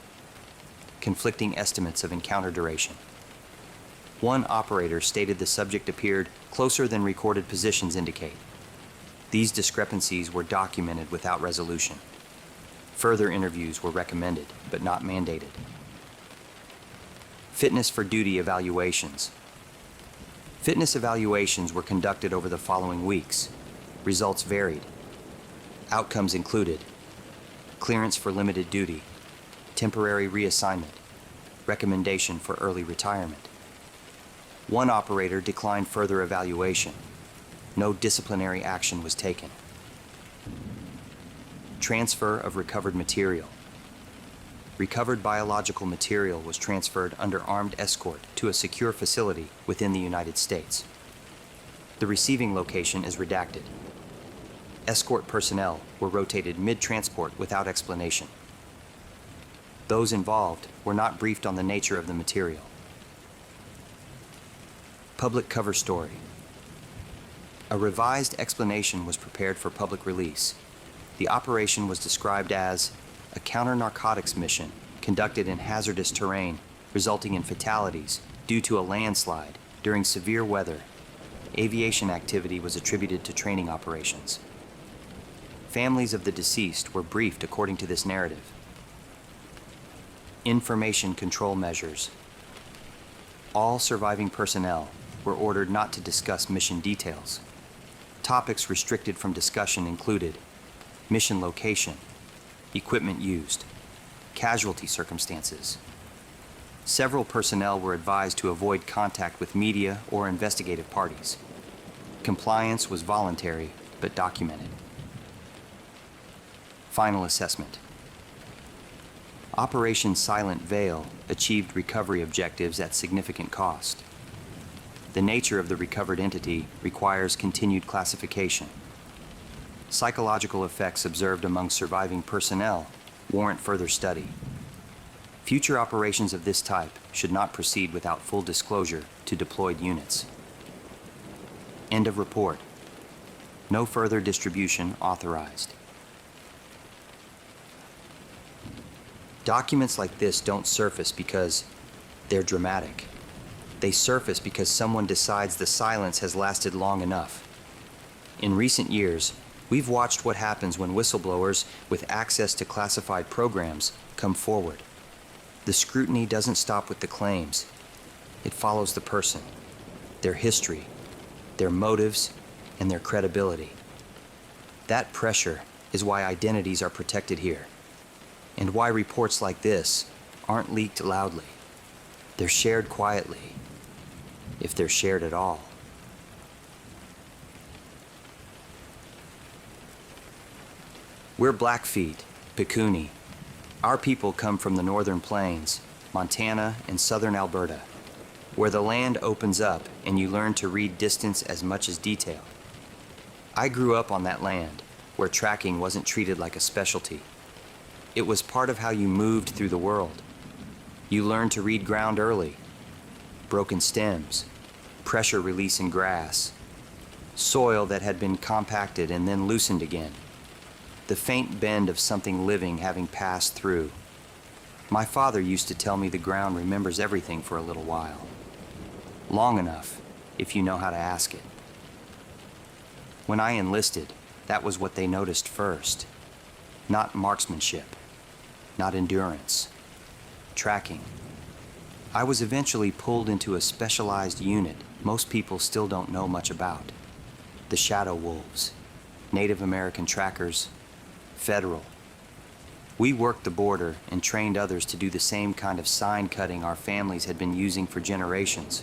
Conflicting estimates of encounter duration. One operator stated the subject appeared closer than recorded positions indicate. These discrepancies were documented without resolution. Further interviews were recommended, but not mandated. Fitness for duty evaluations. Fitness evaluations were conducted over the following weeks. Results varied. Outcomes included clearance for limited duty, temporary reassignment, recommendation for early retirement. One operator declined further evaluation. No disciplinary action was taken. Transfer of recovered material. Recovered biological material was transferred under armed escort to a secure facility within the United States. The receiving location is redacted. Escort personnel were rotated mid-transport without explanation. Those involved were not briefed on the nature of the material. Public cover story. A revised explanation was prepared for public release. The operation was described as a counter-narcotics mission conducted in hazardous terrain, resulting in fatalities due to a landslide during severe weather. Aviation activity was attributed to training operations. Families of the deceased were briefed according to this narrative. Information control measures. All surviving personnel were ordered not to discuss mission details. Topics restricted from discussion included mission location, equipment used, casualty circumstances. Several personnel were advised to avoid contact with media or investigative parties. Compliance was voluntary but documented. Final assessment. Operation Silent Veil achieved recovery objectives at significant cost. The nature of the recovered entity requires continued classification. Psychological effects observed among surviving personnel warrant further study. Future operations of this type should not proceed without full disclosure to deployed units. End of report. No further distribution authorized. Documents like this don't surface because they're dramatic. They surface because someone decides the silence has lasted long enough. In recent years, we've watched what happens when whistleblowers with access to classified programs come forward. The scrutiny doesn't stop with the claims. It follows the person, their history, their motives, and their credibility. That pressure is why identities are protected here, and why reports like this aren't leaked loudly. They're shared quietly, if they're shared at all. We're Blackfeet, Pikuni. Our people come from the northern plains, Montana and southern Alberta, where the land opens up and you learn to read distance as much as detail. I grew up on that land, where tracking wasn't treated like a specialty. It was part of how you moved through the world. You learned to read ground early. Broken stems, pressure release in grass, soil that had been compacted and then loosened again, the faint bend of something living having passed through. My father used to tell me the ground remembers everything for a little while. Long enough, if you know how to ask it. When I enlisted, that was what they noticed first. Not marksmanship, not endurance, tracking. I was eventually pulled into a specialized unit most people still don't know much about. The Shadow Wolves, Native American trackers, federal. We worked the border and trained others to do the same kind of sign cutting our families had been using for generations.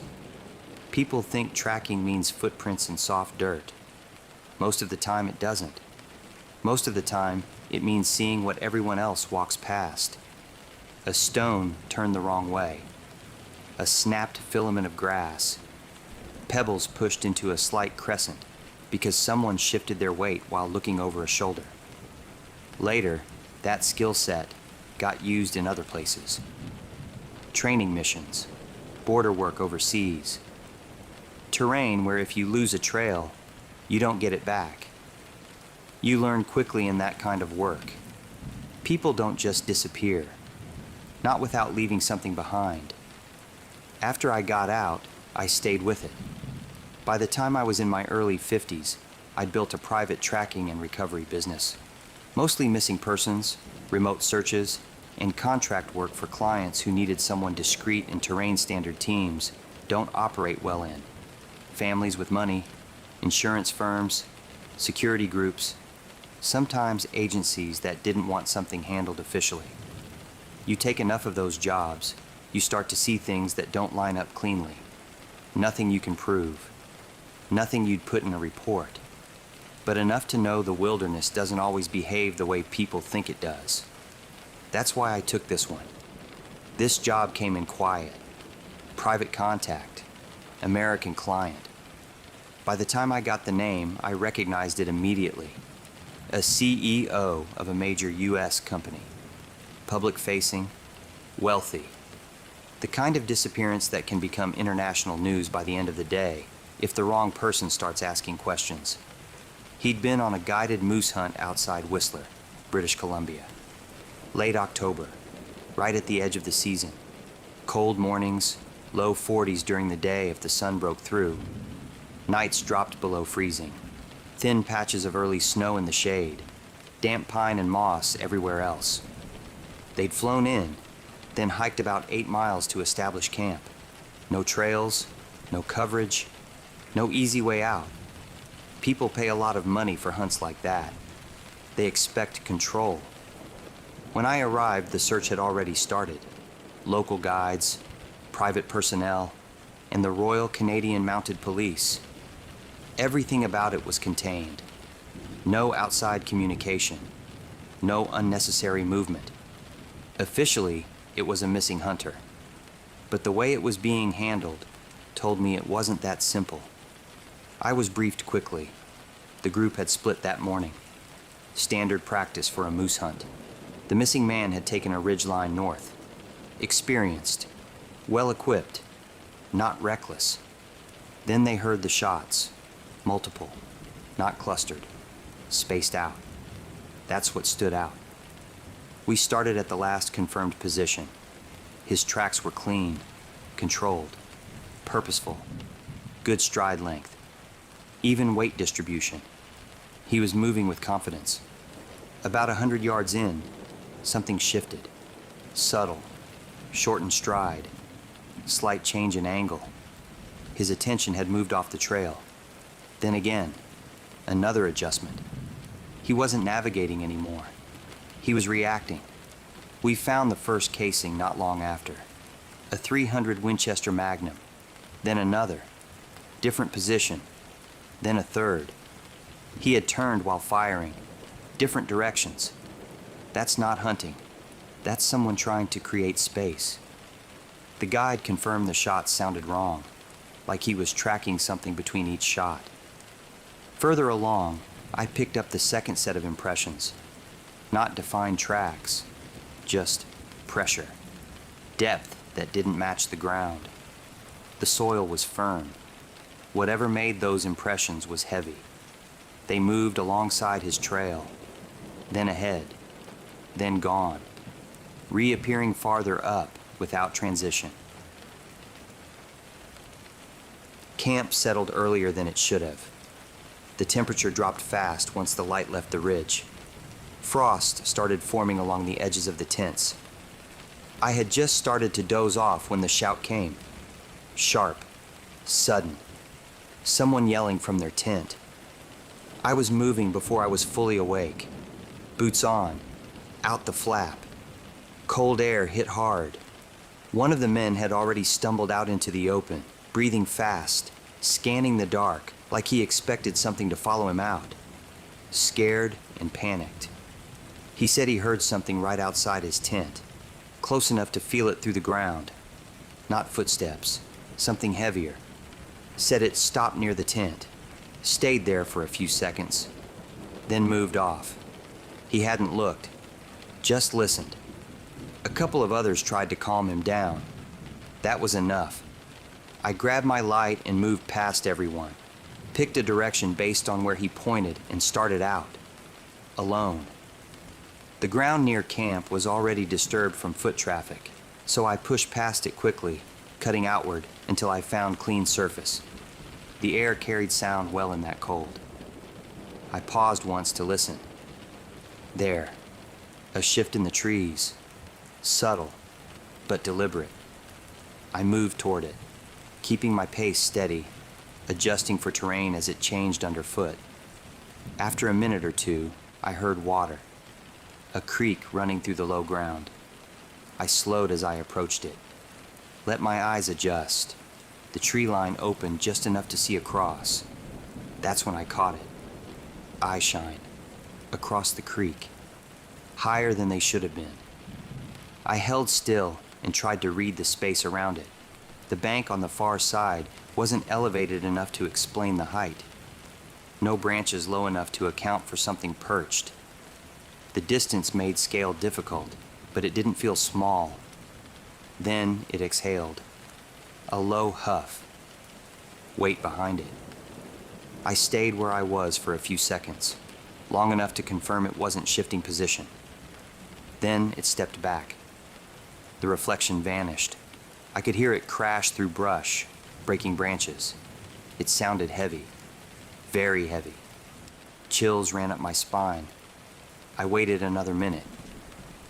People think tracking means footprints in soft dirt. Most of the time it doesn't. Most of the time it means seeing what everyone else walks past. A stone turned the wrong way. A snapped filament of grass. Pebbles pushed into a slight crescent because someone shifted their weight while looking over a shoulder. Later, that skill set got used in other places. Training missions, border work overseas, terrain where if you lose a trail, you don't get it back. You learn quickly in that kind of work. People don't just disappear, not without leaving something behind. After I got out, I stayed with it. By the time I was in my early 50s, I'd built a private tracking and recovery business. Mostly missing persons, remote searches, and contract work for clients who needed someone discreet in terrain standard teams don't operate well in. Families with money, insurance firms, security groups, sometimes agencies that didn't want something handled officially. You take enough of those jobs, you start to see things that don't line up cleanly. Nothing you can prove. Nothing you'd put in a report. But enough to know the wilderness doesn't always behave the way people think it does. That's why I took this one. This job came in quiet. Private contact. American client. By the time I got the name, I recognized it immediately. A CEO of a major U.S. company. Public-facing, wealthy. The kind of disappearance that can become international news by the end of the day if the wrong person starts asking questions. He'd been on a guided moose hunt outside Whistler, British Columbia. Late October, right at the edge of the season. Cold mornings, low 40s during the day if the sun broke through. Nights dropped below freezing. Thin patches of early snow in the shade. Damp pine and moss everywhere else. They'd flown in, then hiked about 8 miles to establish camp. No trails, no coverage, no easy way out. People pay a lot of money for hunts like that. They expect control. When I arrived, the search had already started. Local guides, private personnel, and the Royal Canadian Mounted Police. Everything about it was contained. No outside communication. No unnecessary movement. Officially, it was a missing hunter. But the way it was being handled told me it wasn't that simple. I was briefed quickly. The group had split that morning. Standard practice for a moose hunt. The missing man had taken a ridgeline north. Experienced, well-equipped, not reckless. Then they heard the shots. Multiple, not clustered, spaced out. That's what stood out. We started at the last confirmed position. His tracks were clean, controlled, purposeful, good stride length. Even weight distribution. He was moving with confidence. About 100 yards in, something shifted. Subtle, shortened stride, slight change in angle. His attention had moved off the trail. Then again, Another adjustment. He wasn't navigating anymore. He was reacting. We found the first casing not long after. A .300 Winchester Magnum. Then another. Different position. Then a third. He had turned while firing. Different directions. That's not hunting. That's someone trying to create space. The guide confirmed the shots sounded wrong, like he was tracking something between each shot. Further along, I picked up the second set of impressions. Not defined tracks, just pressure. Depth that didn't match the ground. The soil was firm. Whatever made those impressions was heavy. They moved alongside his trail, then ahead, then gone, reappearing farther up without transition. Camp settled earlier than it should have. The temperature dropped fast once the light left the ridge. Frost started forming along the edges of the tents. I had just started to doze off when the shout came. Sharp, sudden. Someone yelling from their tent. I was moving before I was fully awake. Boots on, out the flap. Cold air hit hard. One of the men had already stumbled out into the open, breathing fast, scanning the dark like he expected something to follow him out. Scared and panicked. He said he heard something right outside his tent, close enough to feel it through the ground. Not footsteps, something heavier. Said it stopped near the tent, stayed there for a few seconds, then moved off. He hadn't looked, just listened. A couple of others tried to calm him down. That was enough. I grabbed my light and moved past everyone, picked a direction based on where he pointed and started out, alone. The ground near camp was already disturbed from foot traffic, so I pushed past it quickly, cutting outward until I found clean surface. The air carried sound well in that cold. I paused once to listen. There, a shift in the trees, subtle but deliberate. I moved toward it, keeping my pace steady, adjusting for terrain as it changed underfoot. After a minute or two, I heard water, a creek running through the low ground. I slowed as I approached it, let my eyes adjust. The tree line opened just enough to see across. That's when I caught it. Eye shine, across the creek, higher than they should have been. I held still and tried to read the space around it. The bank on the far side wasn't elevated enough to explain the height. No branches low enough to account for something perched. The distance made scale difficult, but it didn't feel small. Then it exhaled. A low huff. Weight behind it. I stayed where I was for a few seconds, long enough to confirm it wasn't shifting position. Then it stepped back. The reflection vanished. I could hear it crash through brush, breaking branches. It sounded heavy, very heavy. Chills ran up my spine. I waited another minute.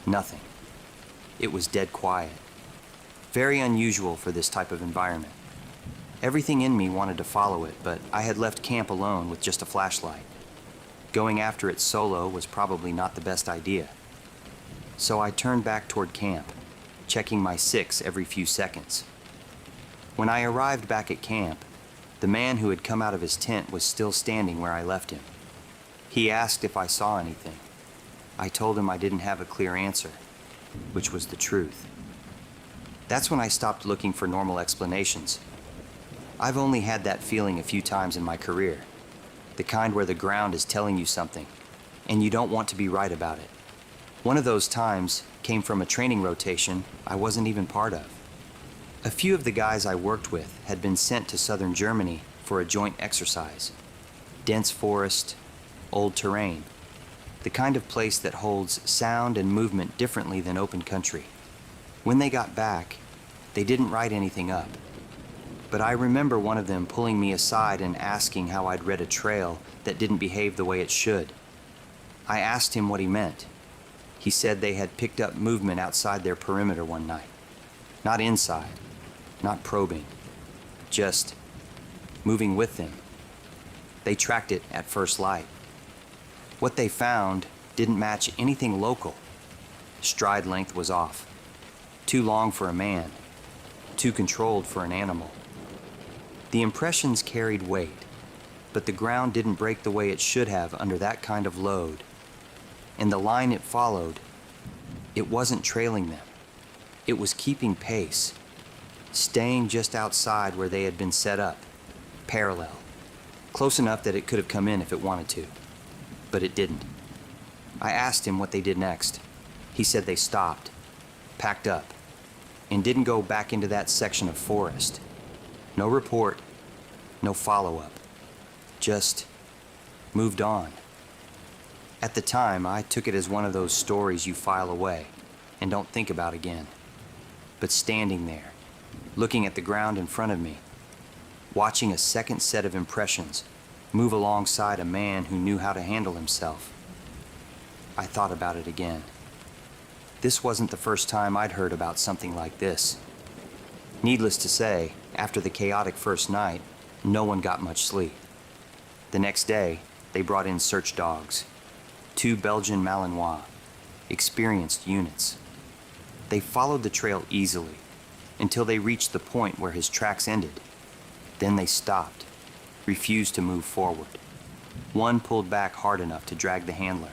Nothing. It was dead quiet. Very unusual for this type of environment. Everything in me wanted to follow it, but I had left camp alone with just a flashlight. Going after it solo was probably not the best idea. So I turned back toward camp, checking my 6 every few seconds. When I arrived back at camp, the man who had come out of his tent was still standing where I left him. He asked if I saw anything. I told him I didn't have a clear answer, which was the truth. That's when I stopped looking for normal explanations. I've only had that feeling a few times in my career, the kind where the ground is telling you something, and you don't want to be right about it. One of those times came from a training rotation I wasn't even part of. A few of the guys I worked with had been sent to southern Germany for a joint exercise. Dense forest, old terrain, the kind of place that holds sound and movement differently than open country. When they got back, they didn't write anything up. But I remember one of them pulling me aside and asking how I'd read a trail that didn't behave the way it should. I asked him what he meant. He said they had picked up movement outside their perimeter one night. Not inside, not probing, just moving with them. They tracked it at first light. What they found didn't match anything local. Stride length was off. Too long for a man. Too controlled for an animal. The impressions carried weight, but the ground didn't break the way it should have under that kind of load. And the line it followed, it wasn't trailing them. It was keeping pace, staying just outside where they had been set up, parallel, close enough that it could have come in if it wanted to, but it didn't. I asked him what they did next. He said they stopped, packed up, and didn't go back into that section of forest. No report, no follow-up, just moved on. At the time, I took it as one of those stories you file away and don't think about again. But standing there, looking at the ground in front of me, watching a second set of impressions move alongside a man who knew how to handle himself, I thought about it again. This wasn't the first time I'd heard about something like this. Needless to say, after the chaotic first night, no one got much sleep. The next day, they brought in search dogs, 2 Belgian Malinois, experienced units. They followed the trail easily until they reached the point where his tracks ended. Then they stopped, refused to move forward. One pulled back hard enough to drag the handler.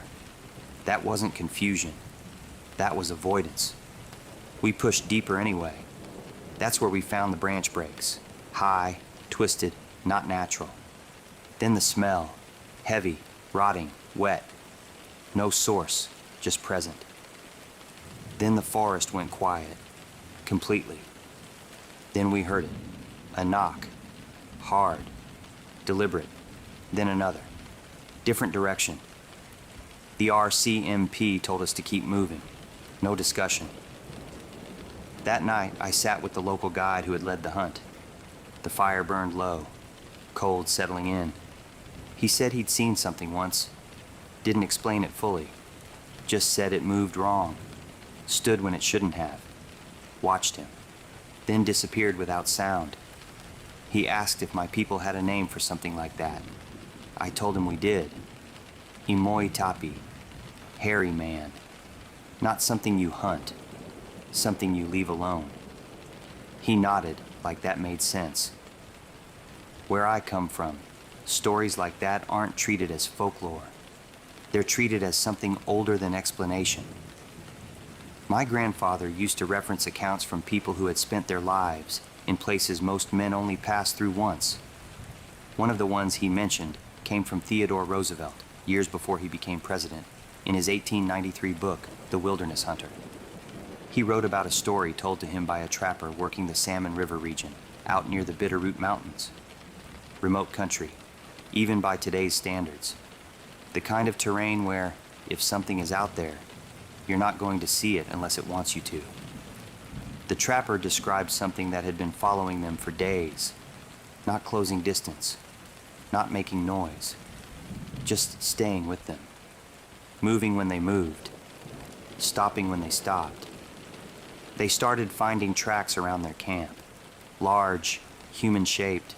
That wasn't confusion. That was avoidance. We pushed deeper anyway. That's where we found the branch breaks. High, twisted, not natural. Then the smell. Heavy, rotting, wet. No source, just present. Then the forest went quiet. Completely. Then we heard it. A knock. Hard. Deliberate. Then another. Different direction. The RCMP told us to keep moving. No discussion. That night, I sat with the local guide who had led the hunt. The fire burned low, cold settling in. He said he'd seen something once. Didn't explain it fully. Just said it moved wrong. Stood when it shouldn't have. Watched him. Then disappeared without sound. He asked if my people had a name for something like that. I told him we did. Imoi Tapi. Hairy man. Not something you hunt. Something you leave alone. He nodded like that made sense. Where I come from, stories like that aren't treated as folklore. They're treated as something older than explanation. My grandfather used to reference accounts from people who had spent their lives in places most men only pass through once. One of the ones he mentioned came from Theodore Roosevelt, years before he became president, in his 1893 book, The Wilderness Hunter. He wrote about a story told to him by a trapper working the Salmon River region, out near the Bitterroot Mountains. Remote country, even by today's standards. The kind of terrain where, if something is out there, you're not going to see it unless it wants you to. The trapper described something that had been following them for days, not closing distance, not making noise, just staying with them, moving when they moved, stopping when they stopped. They started finding tracks around their camp, large, human-shaped,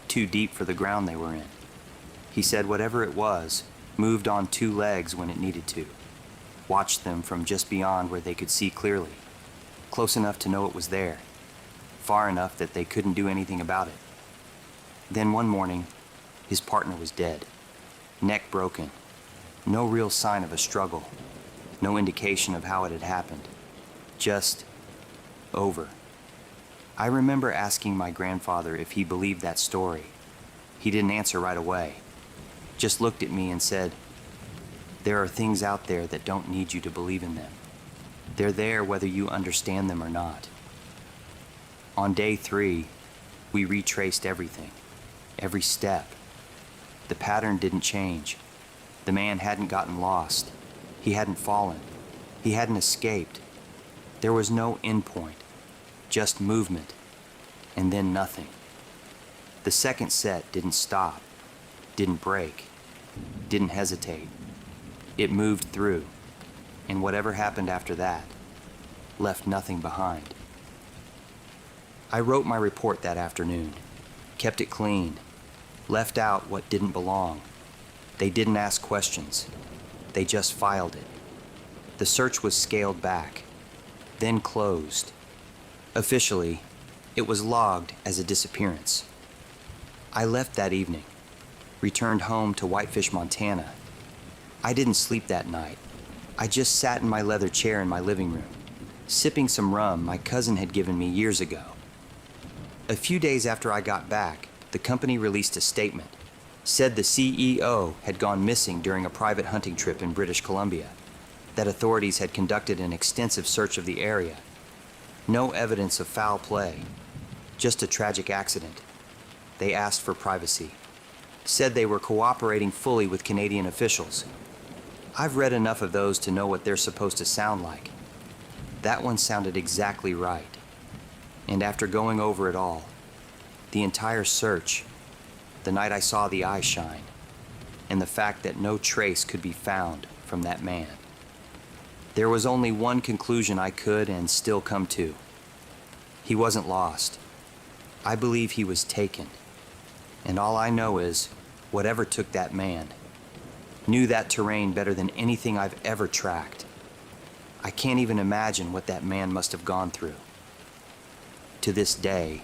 too deep for the ground they were in. He said whatever it was moved on 2 legs when it needed to, watched them from just beyond where they could see clearly, close enough to know it was there, far enough that they couldn't do anything about it. Then one morning, his partner was dead, neck broken, no real sign of a struggle, no indication of how it had happened, just over. I remember asking my grandfather if he believed that story. He didn't answer right away, just looked at me and said, "There are things out there that don't need you to believe in them. They're there whether you understand them or not." On day 3, we retraced everything, every step. The pattern didn't change. The man hadn't gotten lost. He hadn't fallen. He hadn't escaped. There was no end point, just movement, and then nothing. The second set didn't stop, didn't break, didn't hesitate. It moved through, and whatever happened after that left nothing behind. I wrote my report that afternoon, kept it clean, left out what didn't belong. They didn't ask questions. They just filed it. The search was scaled back, then closed. Officially, it was logged as a disappearance. I left that evening, returned home to Whitefish, Montana. I didn't sleep that night. I just sat in my leather chair in my living room, sipping some rum my cousin had given me years ago. A few days after I got back, the company released a statement, said the CEO had gone missing during a private hunting trip in British Columbia, that authorities had conducted an extensive search of the area. No evidence of foul play, just a tragic accident. They asked for privacy, said they were cooperating fully with Canadian officials. I've read enough of those to know what they're supposed to sound like. That one sounded exactly right. And after going over it all, the entire search, the night I saw the eye shine, and the fact that no trace could be found from that man, there was only one conclusion I could and still come to. He wasn't lost. I believe he was taken. And all I know is, whatever took that man, knew that terrain better than anything I've ever tracked. I can't even imagine what that man must have gone through. To this day,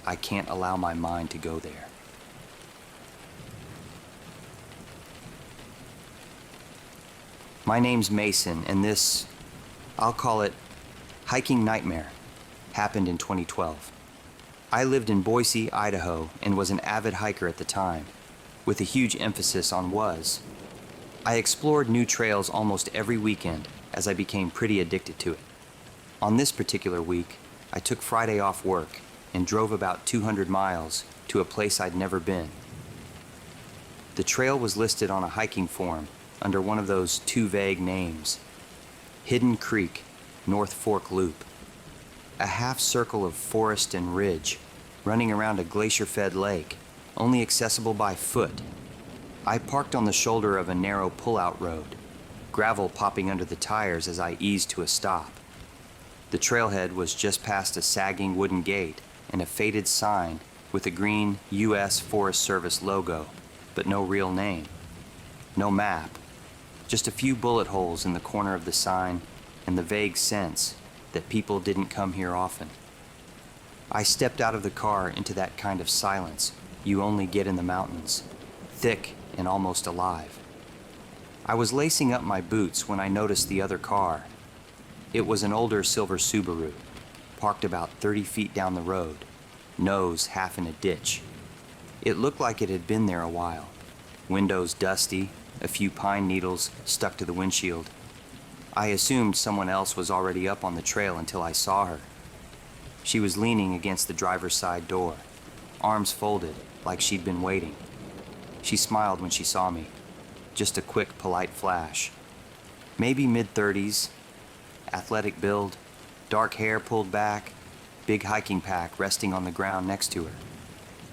I can't allow my mind to go there. My name's Mason, and this, I'll call it hiking nightmare, happened in 2012. I lived in Boise, Idaho, and was an avid hiker at the time, with a huge emphasis on was. I explored new trails almost every weekend as I became pretty addicted to it. On this particular week, I took Friday off work and drove about 200 miles to a place I'd never been. The trail was listed on a hiking forum under one of those too vague names. Hidden Creek, North Fork Loop. A half circle of forest and ridge running around a glacier-fed lake, only accessible by foot. I parked on the shoulder of a narrow pull-out road, gravel popping under the tires as I eased to a stop. The trailhead was just past a sagging wooden gate and a faded sign with a green U.S. Forest Service logo, but no real name. No map. Just a few bullet holes in the corner of the sign and the vague sense that people didn't come here often. I stepped out of the car into that kind of silence you only get in the mountains, thick and almost alive. I was lacing up my boots when I noticed the other car. It was an older silver Subaru, parked about 30 feet down the road, nose half in a ditch. It looked like it had been there a while. Windows dusty, a few pine needles stuck to the windshield. I assumed someone else was already up on the trail until I saw her. She was leaning against the driver's side door, arms folded like she'd been waiting. She smiled when she saw me, just a quick, polite flash. Maybe mid-30s, athletic build, dark hair pulled back, big hiking pack resting on the ground next to her.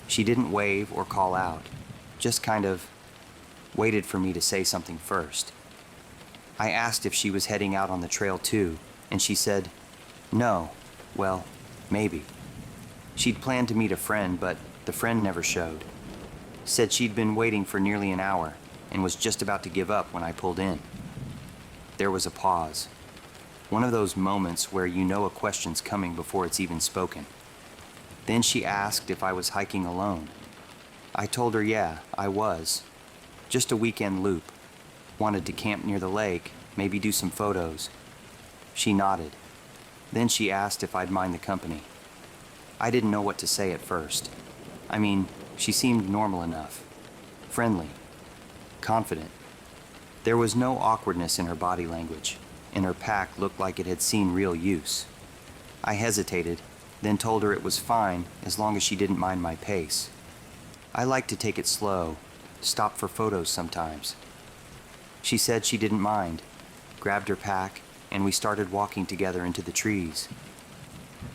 She didn't wave or call out, just kind of waited for me to say something first. I asked if she was heading out on the trail too, and she said, no, well, maybe. She'd planned to meet a friend, but the friend never showed. Said she'd been waiting for nearly an hour and was just about to give up when I pulled in. There was a pause. One of those moments where you know a question's coming before it's even spoken. Then she asked if I was hiking alone. I told her yeah, I was. Just a weekend loop. Wanted to camp near the lake, maybe do some photos. She nodded. Then she asked if I'd mind the company. I didn't know what to say at first. I mean, she seemed normal enough. Friendly. Confident. There was no awkwardness in her body language, and her pack looked like it had seen real use. I hesitated, then told her it was fine as long as she didn't mind my pace. I like to take it slow, stop for photos sometimes. She said she didn't mind, grabbed her pack, and we started walking together into the trees.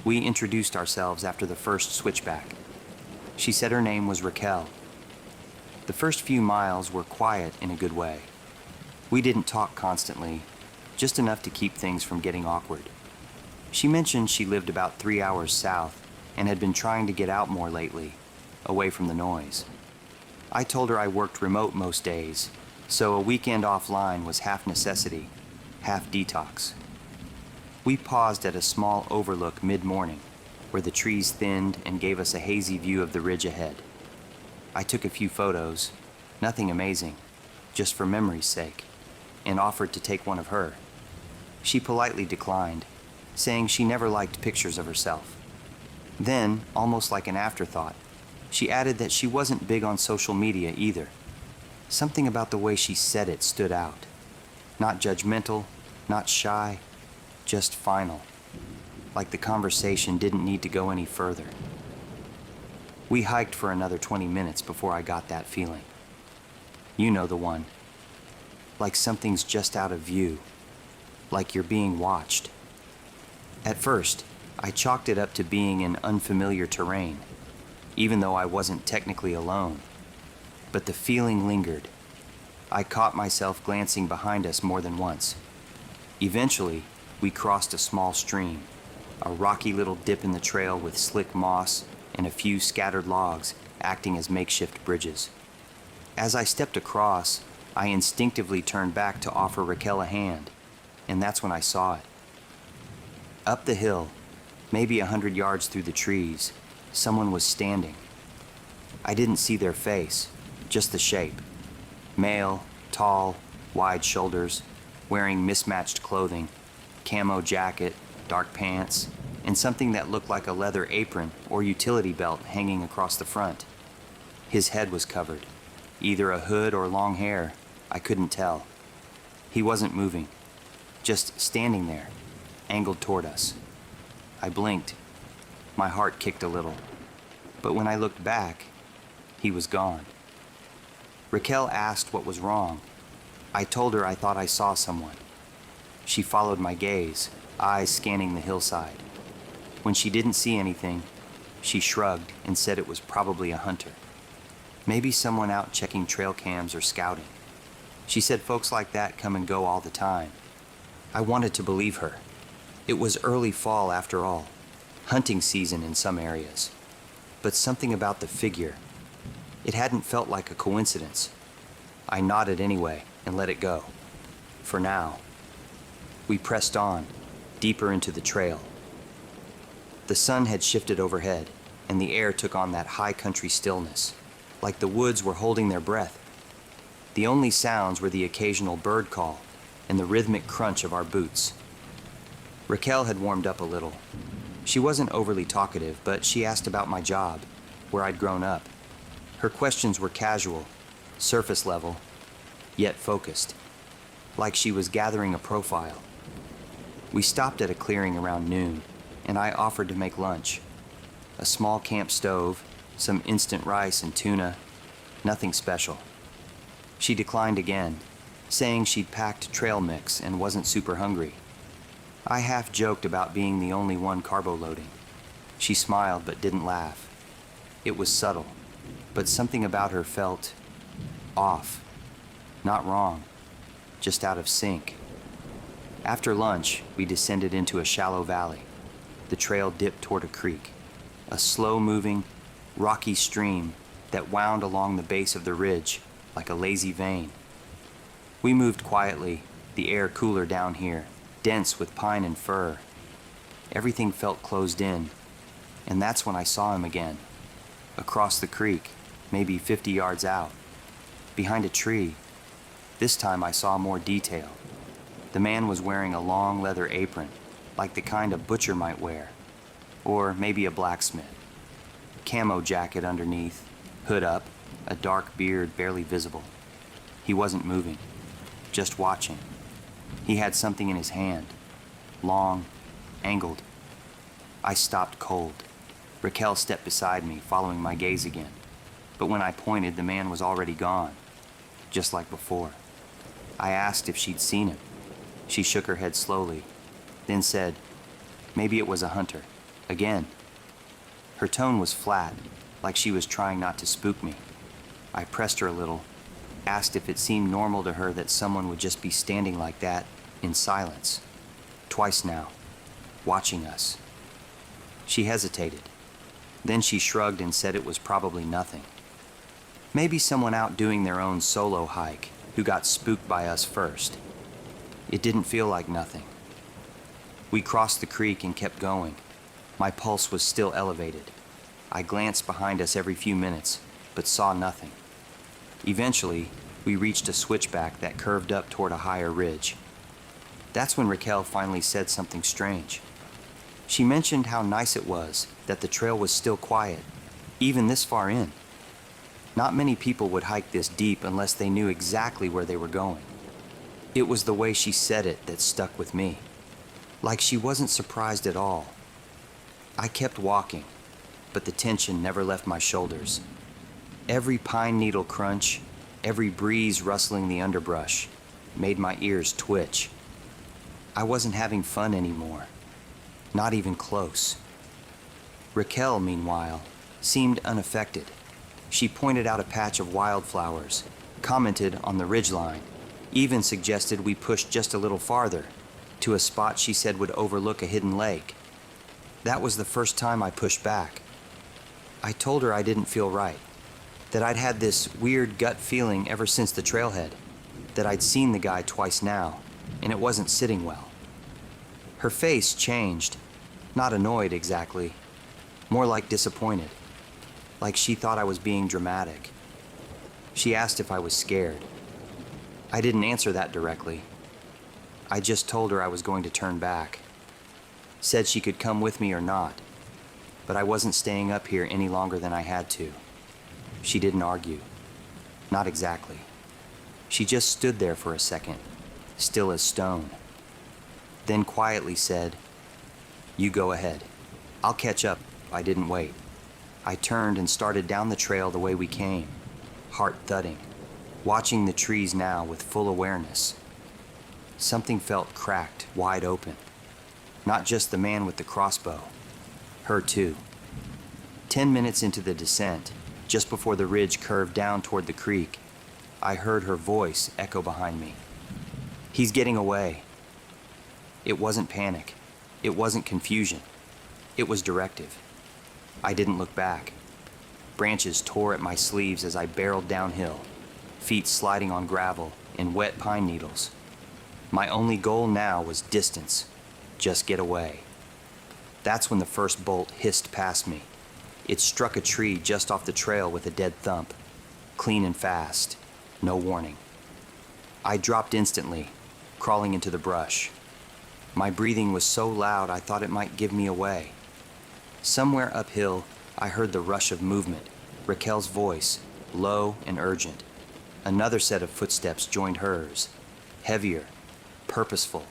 We introduced ourselves after the first switchback. She said her name was Raquel. The first few miles were quiet in a good way. We didn't talk constantly, just enough to keep things from getting awkward. She mentioned she lived about 3 hours south and had been trying to get out more lately, away from the noise. I told her I worked remote most days, so a weekend offline was half necessity, half detox. We paused at a small overlook mid-morning, where the trees thinned and gave us a hazy view of the ridge ahead. I took a few photos, nothing amazing, just for memory's sake, and offered to take one of her. She politely declined, saying she never liked pictures of herself. Then, almost like an afterthought, she added that she wasn't big on social media either. Something about the way she said it stood out. Not judgmental, not shy, just final. Like the conversation didn't need to go any further. We hiked for another 20 minutes before I got that feeling. You know the one. Like something's just out of view. Like you're being watched. At first, I chalked it up to being in unfamiliar terrain, even though I wasn't technically alone. But the feeling lingered. I caught myself glancing behind us more than once. Eventually, we crossed a small stream, a rocky little dip in the trail with slick moss and a few scattered logs acting as makeshift bridges. As I stepped across, I instinctively turned back to offer Raquel a hand, and that's when I saw it. Up the hill, maybe 100 yards through the trees, someone was standing. I didn't see their face, just the shape. Male, tall, wide shoulders, wearing mismatched clothing, camo jacket, dark pants, and something that looked like a leather apron or utility belt hanging across the front. His head was covered, either a hood or long hair, I couldn't tell. He wasn't moving, just standing there, angled toward us. I blinked. My heart kicked a little. But when I looked back, he was gone. Raquel asked what was wrong. I told her I thought I saw someone. She followed my gaze, eyes scanning the hillside. When she didn't see anything, she shrugged and said it was probably a hunter. Maybe someone out checking trail cams or scouting. She said folks like that come and go all the time. I wanted to believe her. It was early fall after all, hunting season in some areas. But something about the figure, it hadn't felt like a coincidence. I nodded anyway and let it go. For now. We pressed on, deeper into the trail. The sun had shifted overhead, and the air took on that high country stillness, like the woods were holding their breath. The only sounds were the occasional bird call and the rhythmic crunch of our boots. Raquel had warmed up a little. She wasn't overly talkative, but she asked about my job, where I'd grown up. Her questions were casual, surface level, yet focused, like she was gathering a profile. We stopped at a clearing around noon, and I offered to make lunch. A small camp stove, some instant rice and tuna, nothing special. She declined again, saying she'd packed trail mix and wasn't super hungry. I half joked about being the only one carbo loading. She smiled but didn't laugh. It was subtle, but something about her felt off. Not wrong, just out of sync. After lunch, we descended into a shallow valley. The trail dipped toward a creek, a slow-moving, rocky stream that wound along the base of the ridge like a lazy vein. We moved quietly, the air cooler down here, dense with pine and fir. Everything felt closed in, and that's when I saw him again. Across the creek, maybe 50 yards out, behind a tree. This time I saw more detail. The man was wearing a long leather apron, like the kind a butcher might wear, or maybe a blacksmith. Camo jacket underneath, hood up, a dark beard barely visible. He wasn't moving, just watching. He had something in his hand, long, angled. I stopped cold. Raquel stepped beside me, following my gaze again. But when I pointed, the man was already gone, just like before. I asked if she'd seen him. She shook her head slowly, then said, maybe it was a hunter. Again. Her tone was flat, like she was trying not to spook me. I pressed her a little, asked if it seemed normal to her that someone would just be standing like that, in silence. Twice now, watching us. She hesitated. Then she shrugged and said it was probably nothing. Maybe someone out doing their own solo hike who got spooked by us first. It didn't feel like nothing. We crossed the creek and kept going. My pulse was still elevated. I glanced behind us every few minutes, but saw nothing. Eventually, we reached a switchback that curved up toward a higher ridge. That's when Raquel finally said something strange. She mentioned how nice it was that the trail was still quiet, even this far in. Not many people would hike this deep unless they knew exactly where they were going. It was the way she said it that stuck with me, like she wasn't surprised at all. I kept walking, but the tension never left my shoulders. Every pine needle crunch, every breeze rustling the underbrush, made my ears twitch. I wasn't having fun anymore, not even close. Raquel, meanwhile, seemed unaffected. She pointed out a patch of wildflowers, commented on the ridgeline, even suggested we push just a little farther, to a spot she said would overlook a hidden lake. That was the first time I pushed back. I told her I didn't feel right, that I'd had this weird gut feeling ever since the trailhead, that I'd seen the guy twice now, and it wasn't sitting well. Her face changed, not annoyed exactly, more like disappointed, like she thought I was being dramatic. She asked if I was scared. I didn't answer that directly. I just told her I was going to turn back. Said she could come with me or not, but I wasn't staying up here any longer than I had to. She didn't argue. Not exactly. She just stood there for a second, still as stone. Then quietly said, "You go ahead. I'll catch up." I didn't wait. I turned and started down the trail the way we came, heart thudding, watching the trees now with full awareness. Something felt cracked, wide open. Not just the man with the crossbow, her too. 10 minutes into the descent, just before the ridge curved down toward the creek, I heard her voice echo behind me. "He's getting away." It wasn't panic. It wasn't confusion. It was directive. I didn't look back. Branches tore at my sleeves as I barreled downhill, feet sliding on gravel and wet pine needles. My only goal now was distance. Just get away. That's when the first bolt hissed past me. It struck a tree just off the trail with a dead thump, clean and fast, no warning. I dropped instantly, crawling into the brush. My breathing was so loud I thought it might give me away. Somewhere uphill, I heard the rush of movement, Raquel's voice, low and urgent. Another set of footsteps joined hers, heavier, purposeful.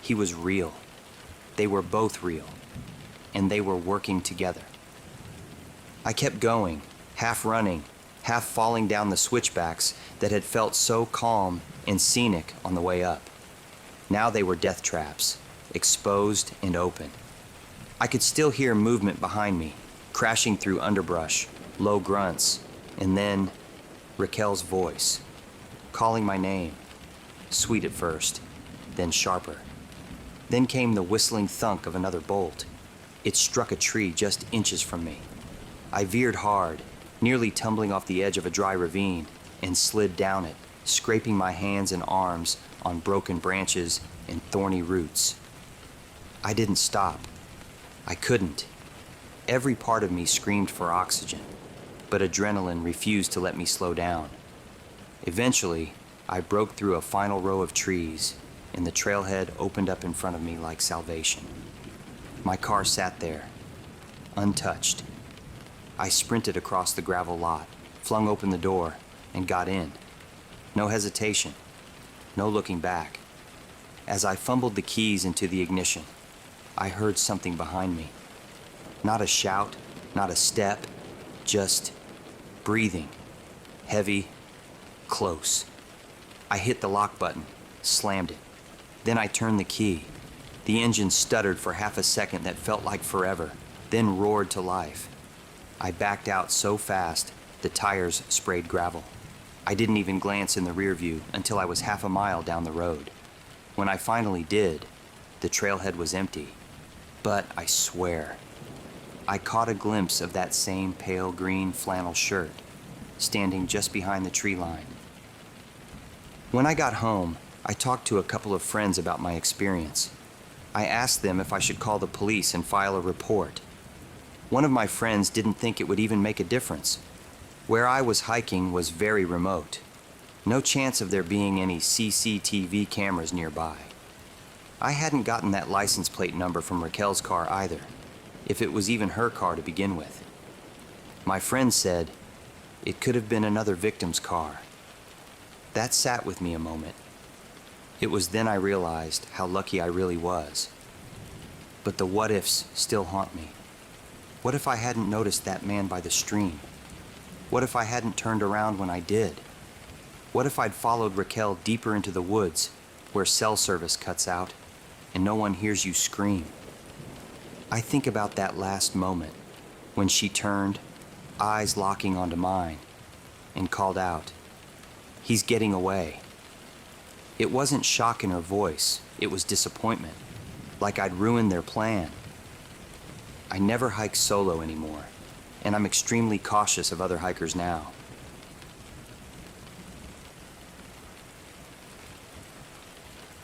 He was real. They were both real, and they were working together. I kept going, half running, half falling down the switchbacks that had felt so calm and scenic on the way up. Now they were death traps, exposed and open. I could still hear movement behind me, crashing through underbrush, low grunts, and then Raquel's voice, calling my name, sweet at first, then sharper. Then came the whistling thunk of another bolt. It struck a tree just inches from me. I veered hard, nearly tumbling off the edge of a dry ravine, and slid down it, scraping my hands and arms on broken branches and thorny roots. I didn't stop. I couldn't. Every part of me screamed for oxygen, but adrenaline refused to let me slow down. Eventually, I broke through a final row of trees, and the trailhead opened up in front of me like salvation. My car sat there, untouched. I sprinted across the gravel lot, flung open the door, and got in. No hesitation, no looking back. As I fumbled the keys into the ignition, I heard something behind me. Not a shout, not a step, just breathing, heavy, close. I hit the lock button, slammed it. Then I turned the key. The engine stuttered for half a second that felt like forever, then roared to life. I backed out so fast, the tires sprayed gravel. I didn't even glance in the rear view until I was half a mile down the road. When I finally did, the trailhead was empty. But I swear, I caught a glimpse of that same pale green flannel shirt, standing just behind the tree line. When I got home, I talked to a couple of friends about my experience. I asked them if I should call the police and file a report. One of my friends didn't think it would even make a difference. Where I was hiking was very remote. No chance of there being any CCTV cameras nearby. I hadn't gotten that license plate number from Raquel's car either, if it was even her car to begin with. My friend said it could have been another victim's car. That sat with me a moment. It was then I realized how lucky I really was. But the what-ifs still haunt me. What if I hadn't noticed that man by the stream? What if I hadn't turned around when I did? What if I'd followed Raquel deeper into the woods, where cell service cuts out, and no one hears you scream? I think about that last moment, when she turned, eyes locking onto mine, and called out, "He's getting away." It wasn't shock in her voice, it was disappointment, like I'd ruined their plan. I never hike solo anymore, and I'm extremely cautious of other hikers now.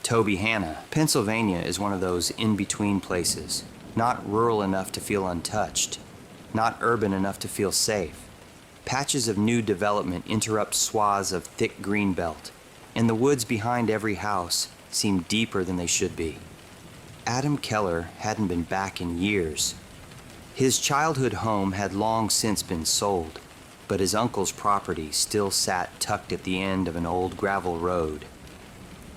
Tobyhanna, Pennsylvania is one of those in-between places, not rural enough to feel untouched, not urban enough to feel safe. Patches of new development interrupt swaths of thick green belt, and the woods behind every house seem deeper than they should be. Adam Keller hadn't been back in years. His childhood home had long since been sold, but his uncle's property still sat tucked at the end of an old gravel road,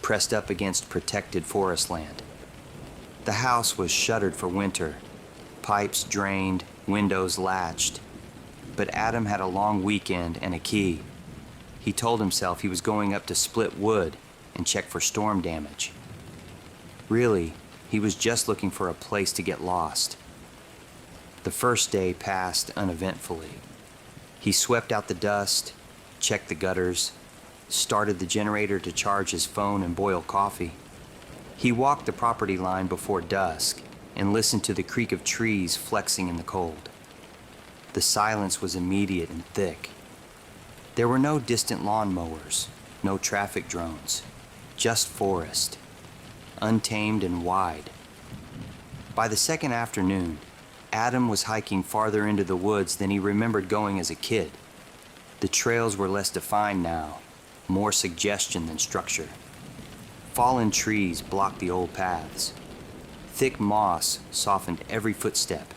pressed up against protected forest land. The house was shuttered for winter, pipes drained, windows latched. But Adam had a long weekend and a key. He told himself he was going up to split wood and check for storm damage. Really, he was just looking for a place to get lost. The first day passed uneventfully. He swept out the dust, checked the gutters, started the generator to charge his phone and boil coffee. He walked the property line before dusk and listened to the creak of trees flexing in the cold. The silence was immediate and thick. There were no distant lawn mowers, no traffic drones, just forest, untamed and wide. By the second afternoon, Adam was hiking farther into the woods than he remembered going as a kid. The trails were less defined now, more suggestion than structure. Fallen trees blocked the old paths. Thick moss softened every footstep.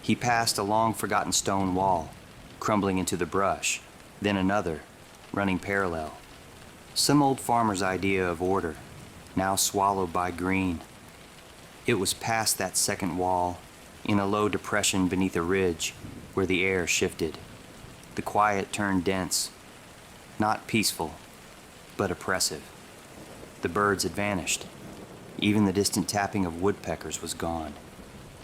He passed a long-forgotten stone wall, crumbling into the brush, then another, running parallel. Some old farmer's idea of order, now swallowed by green. It was past that second wall, in a low depression beneath a ridge, where the air shifted. The quiet turned dense, not peaceful, but oppressive. The birds had vanished. Even the distant tapping of woodpeckers was gone.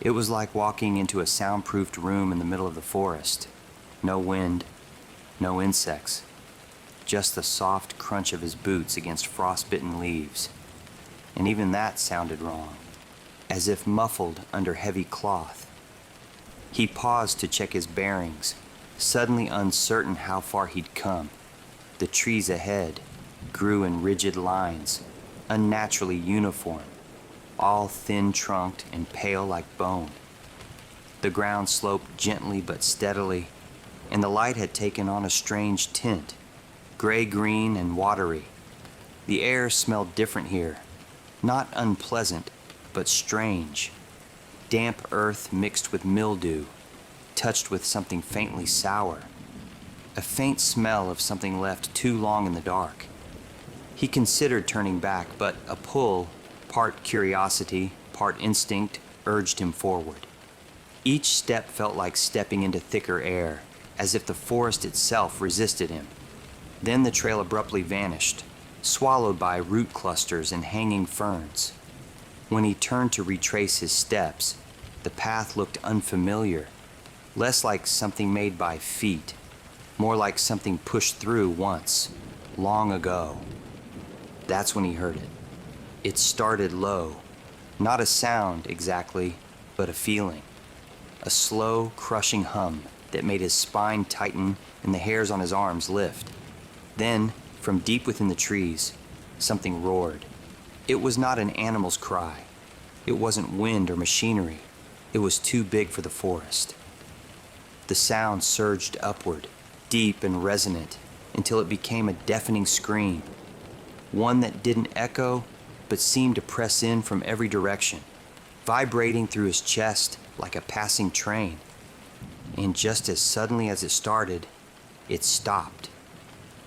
It was like walking into a soundproofed room in the middle of the forest. No wind, no insects, just the soft crunch of his boots against frostbitten leaves. And even that sounded wrong, as if muffled under heavy cloth. He paused to check his bearings, suddenly uncertain how far he'd come. The trees ahead grew in rigid lines, unnaturally uniform, all thin-trunked and pale like bone. The ground sloped gently but steadily, and the light had taken on a strange tint, gray-green and watery. The air smelled different here, not unpleasant, but strange. Damp earth mixed with mildew, touched with something faintly sour. A faint smell of something left too long in the dark. He considered turning back, but a pull, part curiosity, part instinct, urged him forward. Each step felt like stepping into thicker air, as if the forest itself resisted him. Then the trail abruptly vanished, swallowed by root clusters and hanging ferns. When he turned to retrace his steps, the path looked unfamiliar, less like something made by feet, more like something pushed through once, long ago. That's when he heard it. It started low, not a sound exactly, but a feeling. A slow, crushing hum, that made his spine tighten and the hairs on his arms lift. Then, from deep within the trees, something roared. It was not an animal's cry. It wasn't wind or machinery. It was too big for the forest. The sound surged upward, deep and resonant, until it became a deafening scream. One that didn't echo, but seemed to press in from every direction, vibrating through his chest like a passing train. And just as suddenly as it started, it stopped,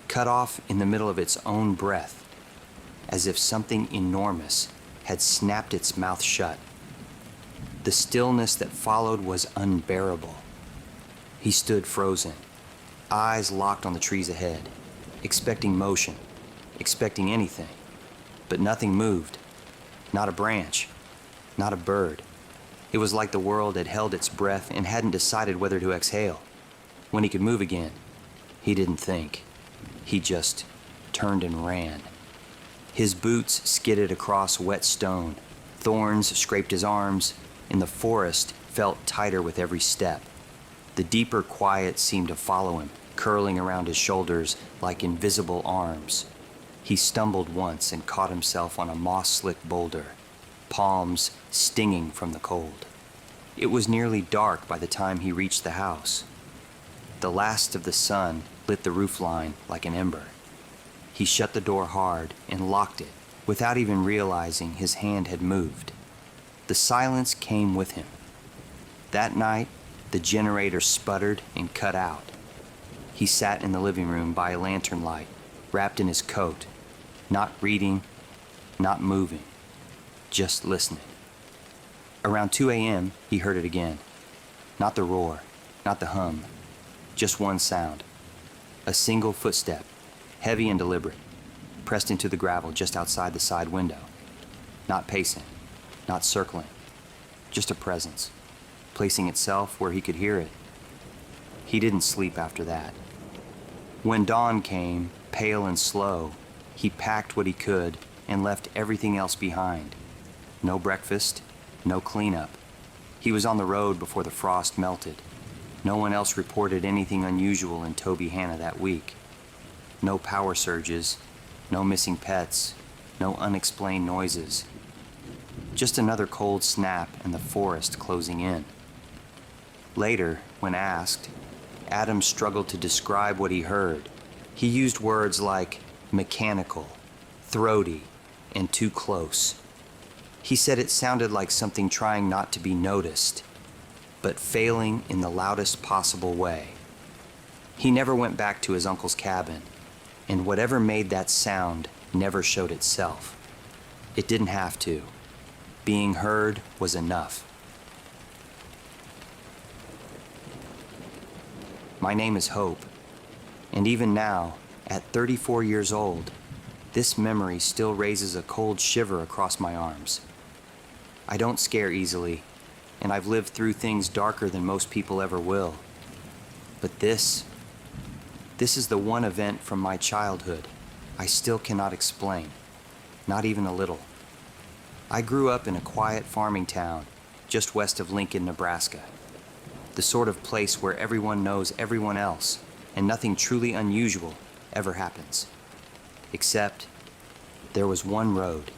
cut off in the middle of its own breath, as if something enormous had snapped its mouth shut. The stillness that followed was unbearable. He stood frozen, eyes locked on the trees ahead, expecting motion, expecting anything. But nothing moved. Not a branch, not a bird. It was like the world had held its breath and hadn't decided whether to exhale. When he could move again, he didn't think. He just turned and ran. His boots skidded across wet stone. Thorns scraped his arms, and the forest felt tighter with every step. The deeper quiet seemed to follow him, curling around his shoulders like invisible arms. He stumbled once and caught himself on a moss-slick boulder, palms stinging from the cold. It was nearly dark by the time he reached the house. The last of the sun lit the roofline like an ember. He shut the door hard and locked it without even realizing his hand had moved. The silence came with him. That night, the generator sputtered and cut out. He sat in the living room by a lantern light, wrapped in his coat, not reading, not moving, just listening. Around 2 a.m., he heard it again. Not the roar, not the hum, just one sound. A single footstep, heavy and deliberate, pressed into the gravel just outside the side window. Not pacing, not circling, just a presence, placing itself where he could hear it. He didn't sleep after that. When dawn came, pale and slow, he packed what he could and left everything else behind. No breakfast, no cleanup. He was on the road before the frost melted. No one else reported anything unusual in Toby Hanna that week. No power surges, no missing pets, no unexplained noises. Just another cold snap and the forest closing in. Later, when asked, Adam struggled to describe what he heard. He used words like mechanical, throaty, and too close. He said it sounded like something trying not to be noticed, but failing in the loudest possible way. He never went back to his uncle's cabin, and whatever made that sound never showed itself. It didn't have to. Being heard was enough. My name is Hope, and even now, at 34 years old, this memory still raises a cold shiver across my arms. I don't scare easily, and I've lived through things darker than most people ever will. But this is the one event from my childhood I still cannot explain, not even a little. I grew up in a quiet farming town just west of Lincoln, Nebraska. The sort of place where everyone knows everyone else and nothing truly unusual ever happens. Except there was one road,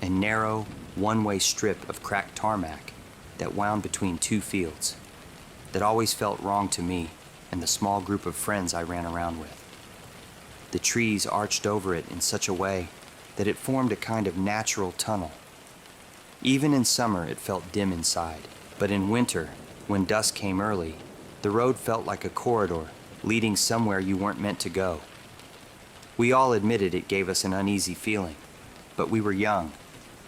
a narrow, one-way strip of cracked tarmac that wound between two fields, that always felt wrong to me and the small group of friends I ran around with. The trees arched over it in such a way that it formed a kind of natural tunnel. Even in summer it felt dim inside, but in winter, when dusk came early, the road felt like a corridor leading somewhere you weren't meant to go. We all admitted it gave us an uneasy feeling, but we were young,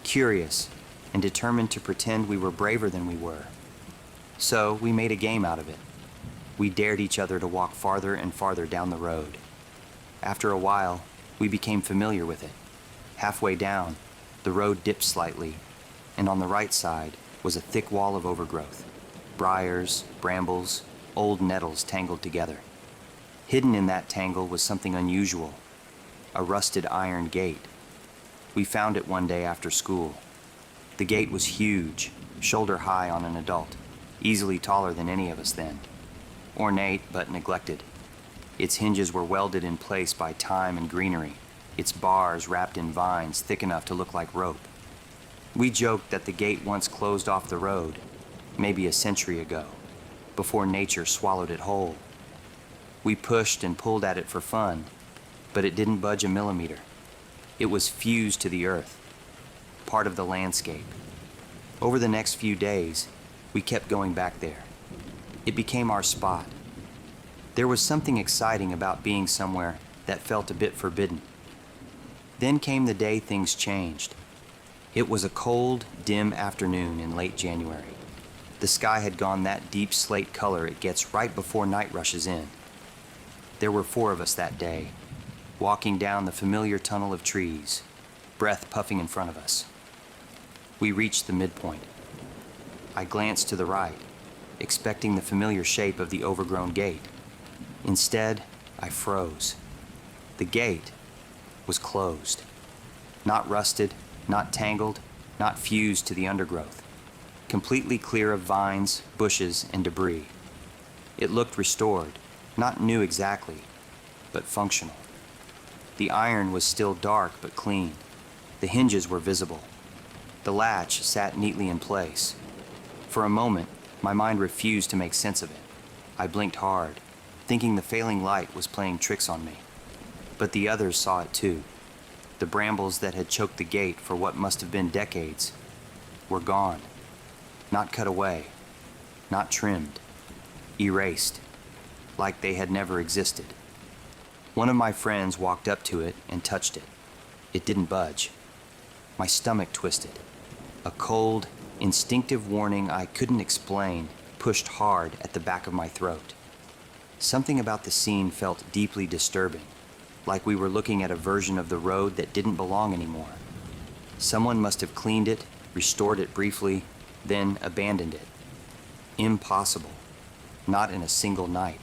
curious, and determined to pretend we were braver than we were. So we made a game out of it. We dared each other to walk farther and farther down the road. After a while, we became familiar with it. Halfway down, the road dipped slightly, and on the right side was a thick wall of overgrowth. Briars, brambles, old nettles tangled together. Hidden in that tangle was something unusual, a rusted iron gate. We found it one day after school. The gate was huge, shoulder high on an adult, easily taller than any of us then. ornate but neglected. Its hinges were welded in place by time and greenery, its bars wrapped in vines thick enough to look like rope. We joked that the gate once closed off the road, maybe a century ago, before nature swallowed it whole. We pushed and pulled at it for fun, but it didn't budge a millimeter. It was fused to the earth, part of the landscape. Over the next few days, we kept going back there. It became our spot. There was something exciting about being somewhere that felt a bit forbidden. Then came the day things changed. It was a cold, dim afternoon in late January. The sky had gone that deep slate color it gets right before night rushes in. There were 4 of us that day, walking down the familiar tunnel of trees, breath puffing in front of us. We reached the midpoint. I glanced to the right, expecting the familiar shape of the overgrown gate. Instead, I froze. The gate was closed. Not rusted, not tangled, not fused to the undergrowth. Completely clear of vines, bushes, and debris. It looked restored, not new exactly, but functional. The iron was still dark but clean. The hinges were visible. The latch sat neatly in place. For a moment, my mind refused to make sense of it. I blinked hard, thinking the failing light was playing tricks on me. But the others saw it too. The brambles that had choked the gate for what must have been decades were gone. Not cut away, not trimmed, erased, like they had never existed. One of my friends walked up to it and touched it. It didn't budge. My stomach twisted. A cold, instinctive warning I couldn't explain pushed hard at the back of my throat. Something about the scene felt deeply disturbing, like we were looking at a version of the road that didn't belong anymore. Someone must have cleaned it, restored it briefly, then abandoned it. Impossible. Not in a single night.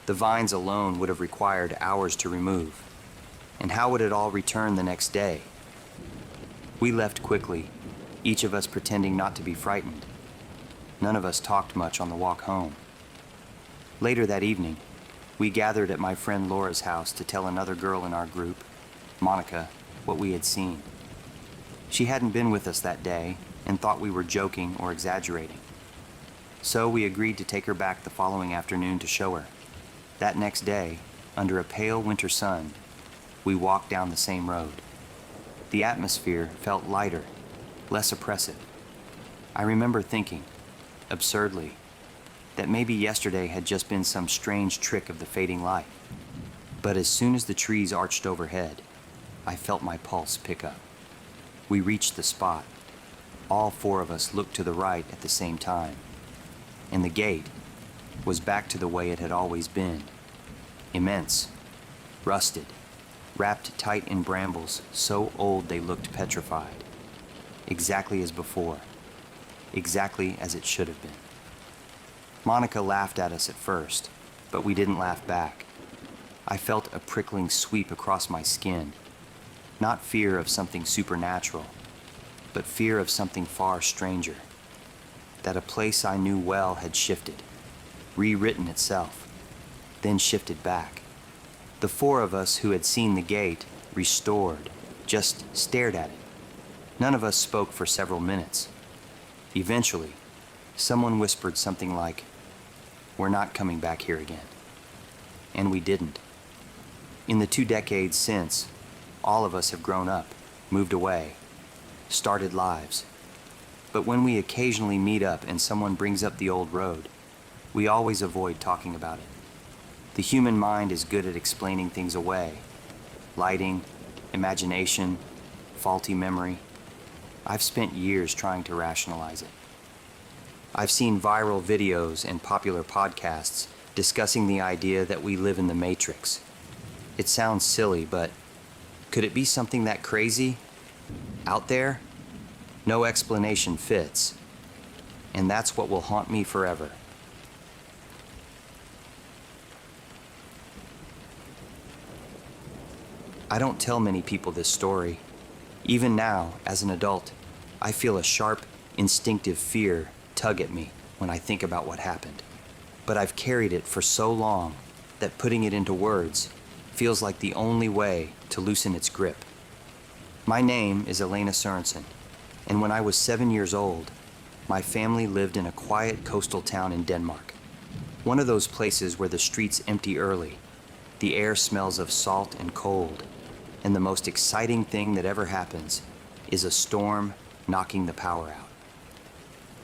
The vines alone would have required hours to remove. And how would it all return the next day? We left quickly, each of us pretending not to be frightened. None of us talked much on the walk home. Later that evening, we gathered at my friend Laura's house to tell another girl in our group, Monica, what we had seen. She hadn't been with us that day and thought we were joking or exaggerating. So we agreed to take her back the following afternoon to show her. That next day, under a pale winter sun, we walked down the same road. The atmosphere felt lighter, less oppressive. I remember thinking, absurdly, that maybe yesterday had just been some strange trick of the fading light. But as soon as the trees arched overhead, I felt my pulse pick up. We reached the spot. All 4 of us looked to the right at the same time. And the gate was back to the way it had always been. Immense, rusted, wrapped tight in brambles so old they looked petrified. Exactly as before. Exactly as it should have been. Monica laughed at us at first, but we didn't laugh back. I felt a prickling sweep across my skin. Not fear of something supernatural, but fear of something far stranger. That a place I knew well had shifted, rewritten itself, then shifted back. The 4 of us who had seen the gate, restored, just stared at it. None of us spoke for several minutes. Eventually, someone whispered something like, "We're not coming back here again." And we didn't. In the 2 decades since, all of us have grown up, moved away, started lives. But when we occasionally meet up and someone brings up the old road, we always avoid talking about it. The human mind is good at explaining things away. Lighting, imagination, faulty memory. I've spent years trying to rationalize it. I've seen viral videos and popular podcasts discussing the idea that we live in the Matrix. It sounds silly, but could it be something that crazy? Out there? No explanation fits. And that's what will haunt me forever. I don't tell many people this story. Even now, as an adult, I feel a sharp, instinctive fear tug at me when I think about what happened. but I've carried it for so long that putting it into words feels like the only way to loosen its grip. My name is Elena Sorensen, and when I was 7 years old, my family lived in a quiet coastal town in Denmark. One of those places where the streets empty early, the air smells of salt and cold, and the most exciting thing that ever happens is a storm knocking the power out.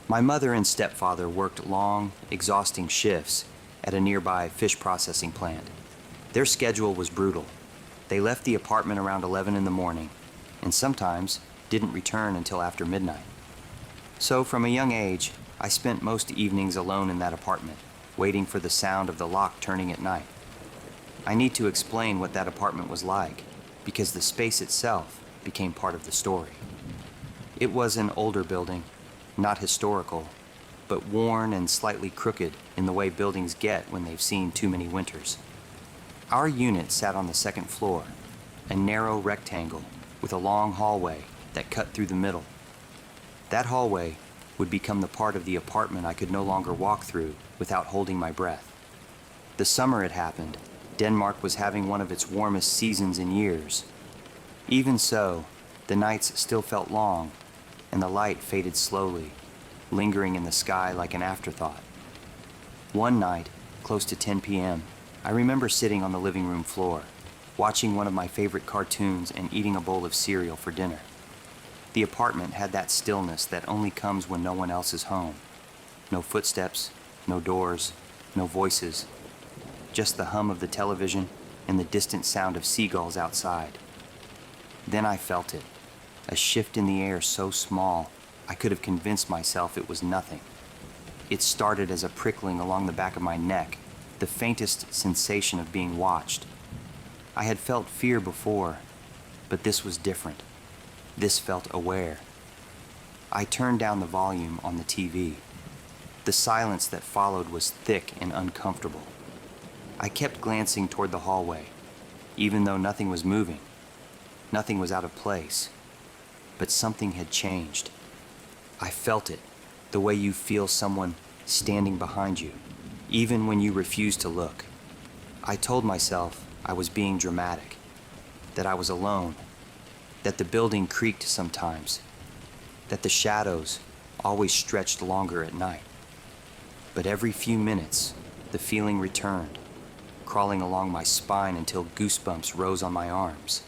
My mother and stepfather worked long, exhausting shifts at a nearby fish processing plant. Their schedule was brutal. They left the apartment around 11 in the morning, and sometimes didn't return until after midnight. So from a young age, I spent most evenings alone in that apartment, waiting for the sound of the lock turning at night. I need to explain what that apartment was like, because the space itself became part of the story. It was an older building, not historical, but worn and slightly crooked in the way buildings get when they've seen too many winters. Our unit sat on the second floor, a narrow rectangle with a long hallway that cut through the middle. That hallway would become the part of the apartment I could no longer walk through without holding my breath. The summer it happened, Denmark was having one of its warmest seasons in years. Even so, the nights still felt long, and the light faded slowly, lingering in the sky like an afterthought. One night, close to 10 p.m., I remember sitting on the living room floor, watching one of my favorite cartoons and eating a bowl of cereal for dinner. The apartment had that stillness that only comes when no one else is home. No footsteps, no doors, no voices. Just the hum of the television and the distant sound of seagulls outside. Then I felt it, a shift in the air so small I could have convinced myself it was nothing. It started as a prickling along the back of my neck, the faintest sensation of being watched. I had felt fear before, but this was different. This felt aware. I turned down the volume on the TV. The silence that followed was thick and uncomfortable. I kept glancing toward the hallway, even though nothing was moving. Nothing was out of place. But something had changed. I felt it, the way you feel someone standing behind you, even when you refuse to look. I told myself I was being dramatic, that I was alone, that the building creaked sometimes, that the shadows always stretched longer at night. But every few minutes, the feeling returned, crawling along my spine until goosebumps rose on my arms.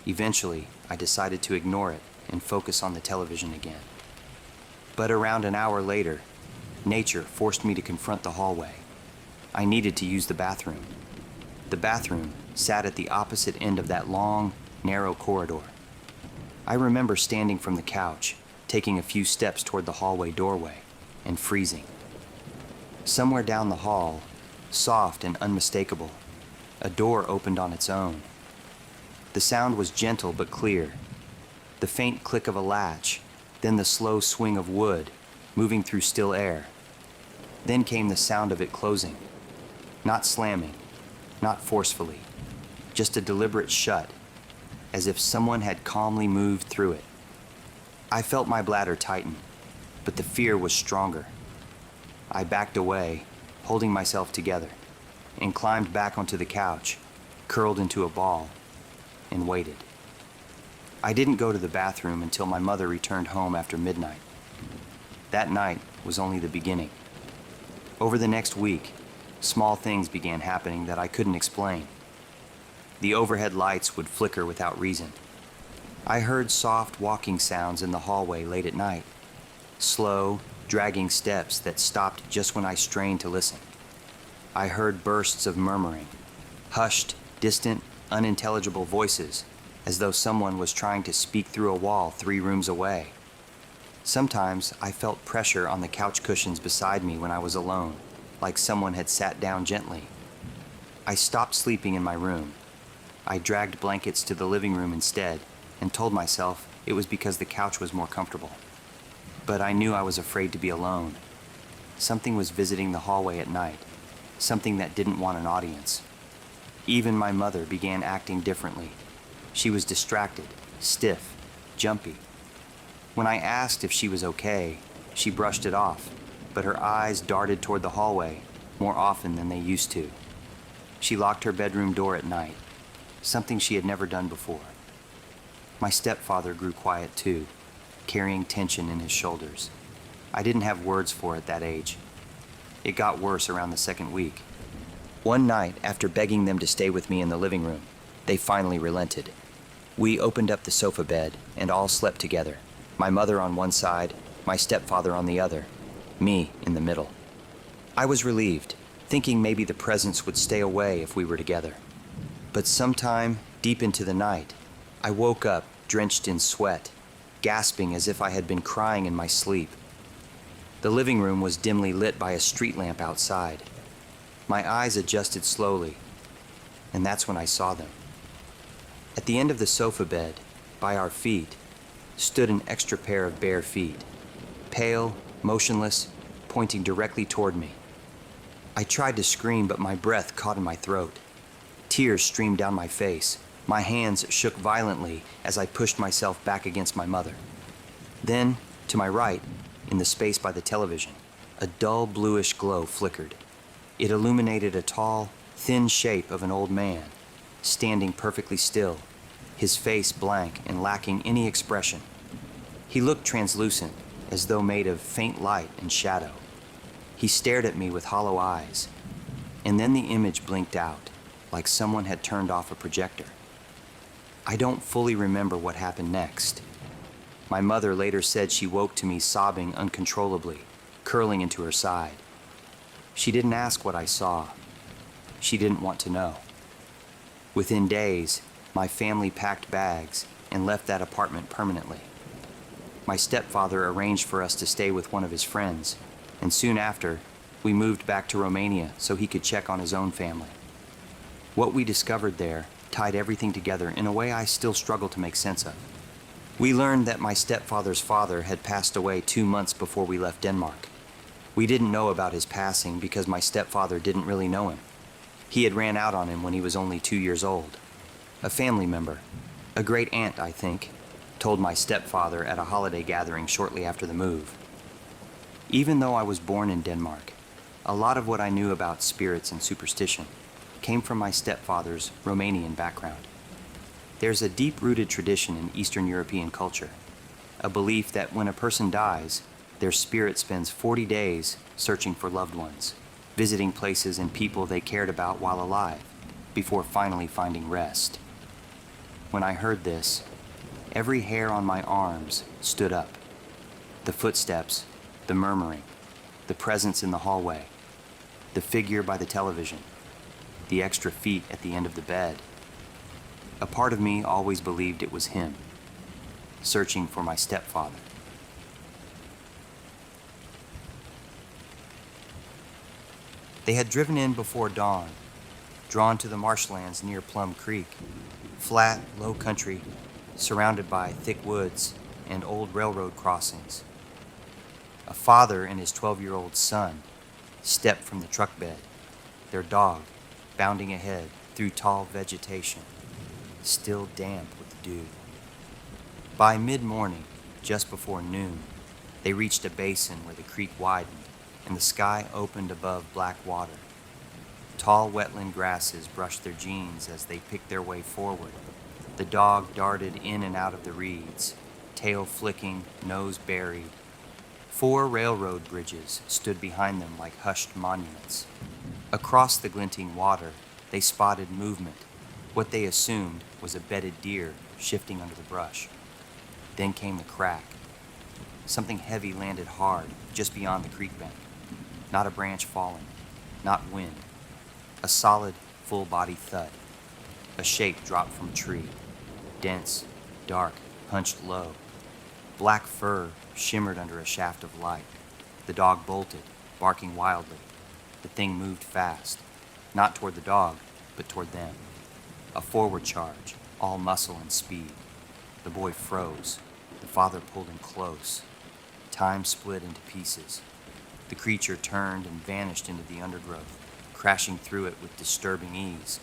Eventually, I decided to ignore it and focus on the television again. But around an hour later, nature forced me to confront the hallway. I needed to use the bathroom. The bathroom sat at the opposite end of that long, narrow corridor. I remember standing from the couch, taking a few steps toward the hallway doorway, and freezing. Somewhere down the hall, soft and unmistakable, a door opened on its own. The sound was gentle but clear. The faint click of a latch, then the slow swing of wood, moving through still air. Then came the sound of it closing. Not slamming, not forcefully, just a deliberate shut, as if someone had calmly moved through it. I felt my bladder tighten, but the fear was stronger. I backed away, holding myself together, and climbed back onto the couch, curled into a ball, and waited. I didn't go to the bathroom until my mother returned home after midnight. That night was only the beginning. Over the next week, small things began happening that I couldn't explain. The overhead lights would flicker without reason. I heard soft walking sounds in the hallway late at night, slow, dragging steps that stopped just when I strained to listen. I heard bursts of murmuring, hushed, distant, unintelligible voices, as though someone was trying to speak through a wall 3 rooms away. Sometimes I felt pressure on the couch cushions beside me when I was alone, like someone had sat down gently. I stopped sleeping in my room. I dragged blankets to the living room instead and told myself it was because the couch was more comfortable. But I knew I was afraid to be alone. Something was visiting the hallway at night, something that didn't want an audience. Even my mother began acting differently. She was distracted, stiff, jumpy. When I asked if she was okay, she brushed it off, but her eyes darted toward the hallway more often than they used to. She locked her bedroom door at night, something she had never done before. My stepfather grew quiet too, carrying tension in his shoulders. I didn't have words for it at that age. It got worse around the second week. One night, after begging them to stay with me in the living room, they finally relented. We opened up the sofa bed and all slept together. My mother on one side, my stepfather on the other, me in the middle. I was relieved, thinking maybe the presence would stay away if we were together. But sometime deep into the night, I woke up drenched in sweat, gasping as if I had been crying in my sleep. The living room was dimly lit by a street lamp outside. My eyes adjusted slowly, and that's when I saw them. At the end of the sofa bed, by our feet, stood an extra pair of bare feet, pale, motionless, pointing directly toward me. I tried to scream, but my breath caught in my throat. Tears streamed down my face. My hands shook violently as I pushed myself back against my mother. Then, to my right, in the space by the television, a dull bluish glow flickered. It illuminated a tall, thin shape of an old man, standing perfectly still, his face blank and lacking any expression. He looked translucent, as though made of faint light and shadow. He stared at me with hollow eyes, and then the image blinked out, like someone had turned off a projector. I don't fully remember what happened next. My mother later said she woke to me sobbing uncontrollably, curling into her side. She didn't ask what I saw. She didn't want to know. Within days, my family packed bags and left that apartment permanently. My stepfather arranged for us to stay with one of his friends, and soon after, we moved back to Romania so he could check on his own family. What we discovered there tied everything together in a way I still struggle to make sense of. We learned that my stepfather's father had passed away 2 months before we left Denmark. We didn't know about his passing because my stepfather didn't really know him. He had ran out on him when he was only 2 years old. A family member, a great aunt, I think, told my stepfather at a holiday gathering shortly after the move. Even though I was born in Denmark, a lot of what I knew about spirits and superstition came from my stepfather's Romanian background. There's a deep-rooted tradition in Eastern European culture, a belief that when a person dies, their spirit spends 40 days searching for loved ones, visiting places and people they cared about while alive, before finally finding rest. When I heard this, every hair on my arms stood up. The footsteps, the murmuring, the presence in the hallway, the figure by the television, the extra feet at the end of the bed. A part of me always believed it was him, searching for my stepfather. They had driven in before dawn, drawn to the marshlands near Plum Creek, flat, low country, surrounded by thick woods and old railroad crossings. A father and his 12-year-old son stepped from the truck bed, their dog bounding ahead through tall vegetation, still damp with dew. By mid-morning, just before noon, they reached a basin where the creek widened and the sky opened above black water. Tall wetland grasses brushed their jeans as they picked their way forward. The dog darted in and out of the reeds, tail flicking, nose buried. 4 railroad bridges stood behind them like hushed monuments. Across the glinting water, they spotted movement, what they assumed was a bedded deer shifting under the brush. Then came the crack. Something heavy landed hard just beyond the creek bank. Not a branch falling, not wind. A solid, full-body thud. A shape dropped from a tree. Dense, dark, hunched low. Black fur shimmered under a shaft of light. The dog bolted, barking wildly. The thing moved fast, not toward the dog, but toward them. A forward charge, all muscle and speed. The boy froze. The father pulled him close. Time split into pieces. The creature turned and vanished into the undergrowth, crashing through it with disturbing ease.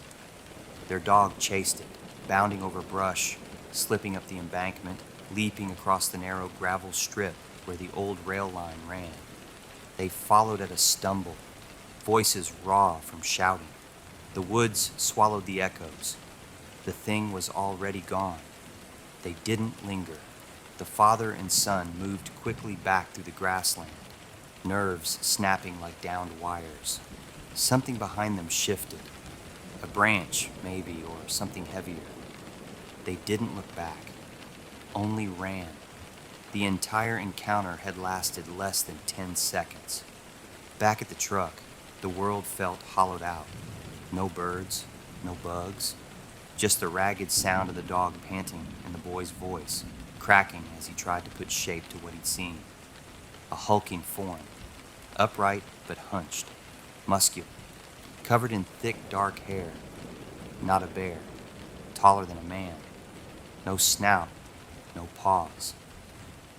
Their dog chased it, bounding over brush, slipping up the embankment, leaping across the narrow gravel strip where the old rail line ran. They They followed at a stumble, voices raw from shouting. The woods swallowed the echoes. The thing was already gone. They didn't linger. The father and son moved quickly back through the grassland, nerves snapping like downed wires. Something behind them shifted. A branch, maybe, or something heavier. They didn't look back, only ran. The entire encounter had lasted less than 10 seconds. Back at the truck, the world felt hollowed out. No birds, no bugs, just the ragged sound of the dog panting and the boy's voice, cracking as he tried to put shape to what he'd seen. A hulking form, upright but hunched, muscular, covered in thick dark hair. Not a bear, taller than a man. No snout, no paws.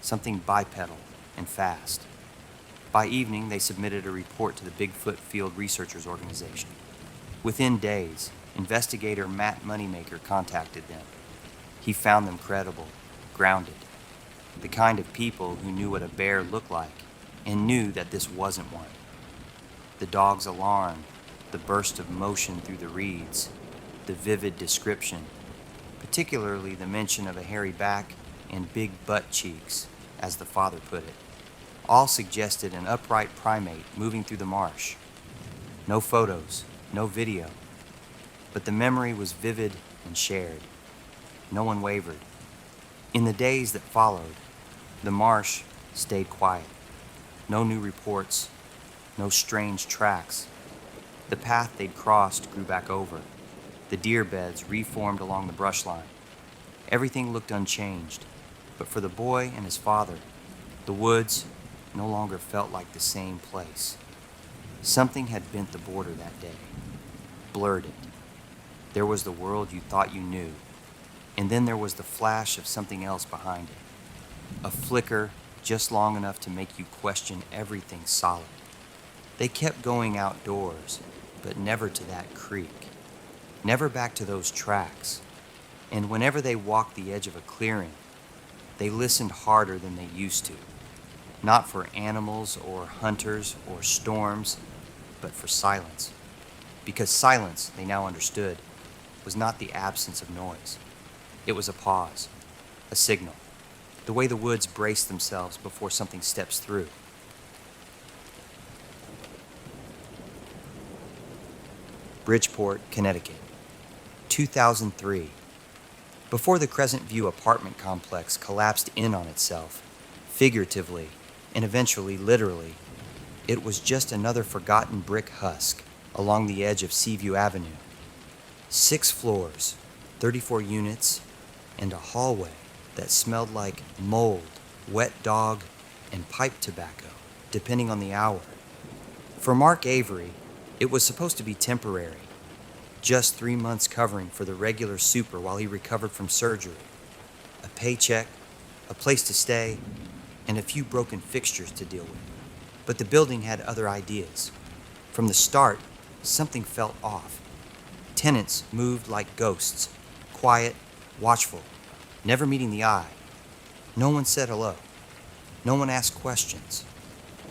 Something bipedal and fast. By evening, they submitted a report to the Bigfoot Field Researchers Organization. Within days, investigator Matt Moneymaker contacted them. He found them credible, grounded, the kind of people who knew what a bear looked like and knew that this wasn't one. The dog's alarm, the burst of motion through the reeds, the vivid description, particularly the mention of a hairy back and big butt cheeks, as the father put it, all suggested an upright primate moving through the marsh. No photos, no video, but the memory was vivid and shared. No one wavered. In the days that followed, the marsh stayed quiet. No new reports, no strange tracks. The path they'd crossed grew back over. The deer beds reformed along the brush line. Everything looked unchanged, but for the boy and his father, the woods no longer felt like the same place. Something had bent the border that day, blurred it. There was the world you thought you knew, and then there was the flash of something else behind it. A flicker just long enough to make you question everything solid. They kept going outdoors, but never to that creek, never back to those tracks. And whenever they walked the edge of a clearing, they listened harder than they used to. Not for animals or hunters or storms, but for silence. Because silence, they now understood, was not the absence of noise. It was a pause, a signal, the way the woods brace themselves before something steps through. Bridgeport, Connecticut, 2003. Before the Crescent View apartment complex collapsed in on itself, figuratively and eventually literally, it was just another forgotten brick husk along the edge of Seaview Avenue. 6 floors, 34 units, and a hallway that smelled like mold, wet dog, and pipe tobacco, depending on the hour. For Mark Avery, it was supposed to be temporary, just 3 months covering for the regular super while he recovered from surgery. A paycheck, a place to stay, and a few broken fixtures to deal with. But the building had other ideas. From the start, something felt off. Tenants moved like ghosts, quiet, watchful, never meeting the eye. No one said hello. No one asked questions.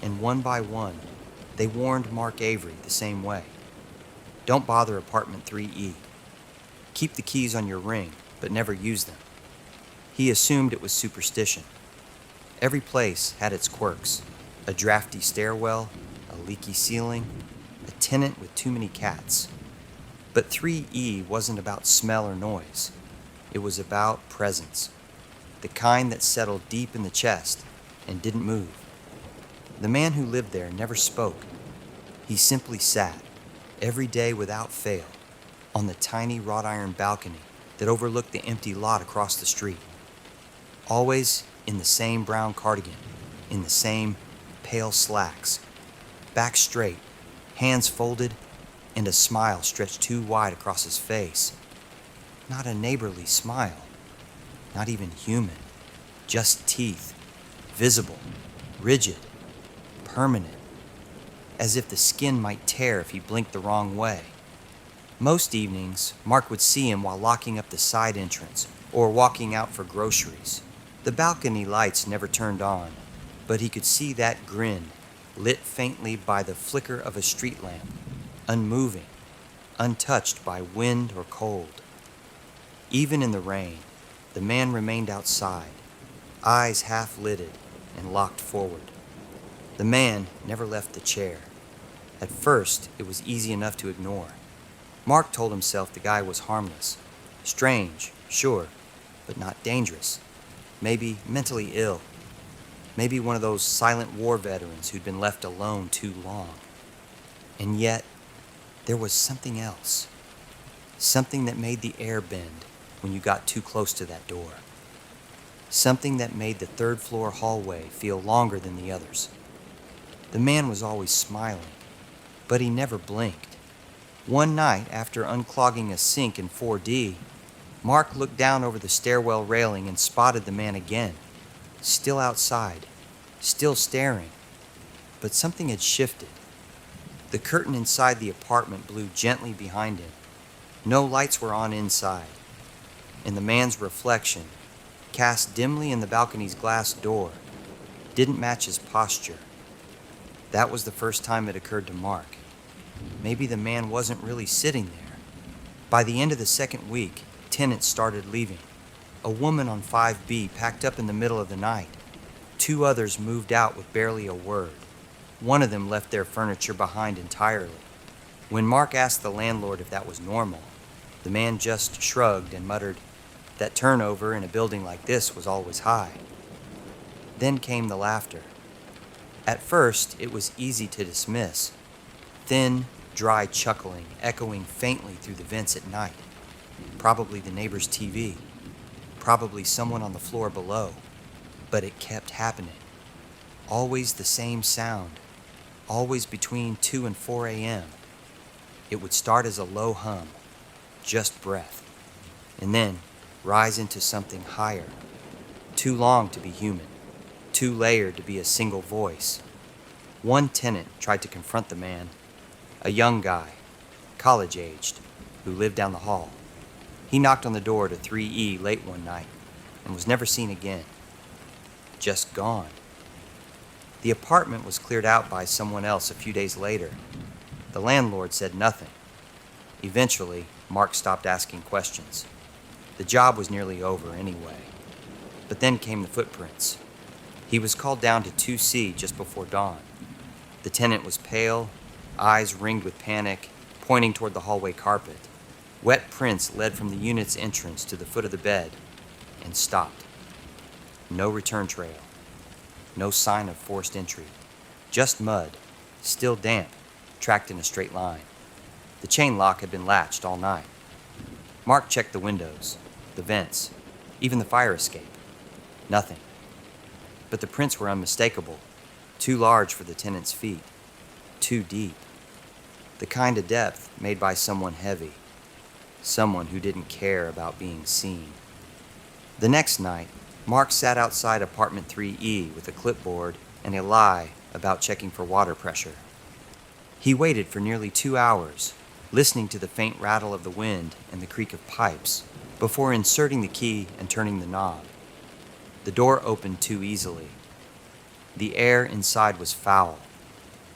And one by one, they warned Mark Avery the same way. Don't bother apartment 3E. Keep the keys on your ring, but never use them. He assumed it was superstition. Every place had its quirks. A drafty stairwell, a leaky ceiling, a tenant with too many cats. But 3E wasn't about smell or noise. It was about presence. The kind that settled deep in the chest and didn't move. The man who lived there never spoke. He simply sat, every day without fail, on the tiny wrought iron balcony that overlooked the empty lot across the street. Always in the same brown cardigan, in the same pale slacks, back straight, hands folded, and a smile stretched too wide across his face. Not a neighborly smile, not even human, just teeth, visible, rigid, permanent, as if the skin might tear if he blinked the wrong way. Most evenings, Mark would see him while locking up the side entrance or walking out for groceries. The balcony lights never turned on, but he could see that grin lit faintly by the flicker of a street lamp, unmoving, untouched by wind or cold. Even in the rain, the man remained outside, eyes half-lidded and locked forward. The man never left the chair. At first, it was easy enough to ignore. Mark told himself the guy was harmless. Strange, sure, but not dangerous. Maybe mentally ill. Maybe one of those silent war veterans who'd been left alone too long. And yet, there was something else. Something that made the air bend when you got too close to that door. Something that made the third-floor hallway feel longer than the others. The man was always smiling, but he never blinked. One night, after unclogging a sink in 4D, Mark looked down over the stairwell railing and spotted the man again, still outside, still staring. But something had shifted. The curtain inside the apartment blew gently behind him. No lights were on inside, and the man's reflection, cast dimly in the balcony's glass door, didn't match his posture. That was the first time it occurred to Mark. Maybe the man wasn't really sitting there. By the end of the second week, tenants started leaving. A woman on 5B packed up in the middle of the night. 2 others moved out with barely a word. One of them left their furniture behind entirely. When Mark asked the landlord if that was normal, the man just shrugged and muttered that turnover in a building like this was always high. Then came the laughter. At first, it was easy to dismiss. Thin, dry chuckling echoing faintly through the vents at night. Probably the neighbor's TV. Probably someone on the floor below. But it kept happening. Always the same sound. Always between 2 and 4 a.m. It would start as a low hum, just breath, and then rise into something higher. Too long to be human. Too layered to be a single voice. One tenant tried to confront the man. A young guy, college-aged, who lived down the hall. He knocked on the door to 3E late one night and was never seen again. Just gone. The apartment was cleared out by someone else a few days later. The landlord said nothing. Eventually, Mark stopped asking questions. The job was nearly over anyway. But then came the footprints. He was called down to 2C just before dawn. The tenant was pale, eyes ringed with panic, pointing toward the hallway carpet. Wet prints led from the unit's entrance to the foot of the bed and stopped. No return trail. No sign of forced entry. Just mud, still damp, tracked in a straight line. The chain lock had been latched all night. Mark checked the windows, the vents, even the fire escape. Nothing. But the prints were unmistakable. Too large for the tenant's feet. Too deep. The kind of depth made by someone heavy. Someone who didn't care about being seen. The next night, Mark sat outside apartment 3E with a clipboard and a lie about checking for water pressure. He waited for nearly 2 hours, listening to the faint rattle of the wind and the creak of pipes, before inserting the key and turning the knob. The door opened too easily. The air inside was foul,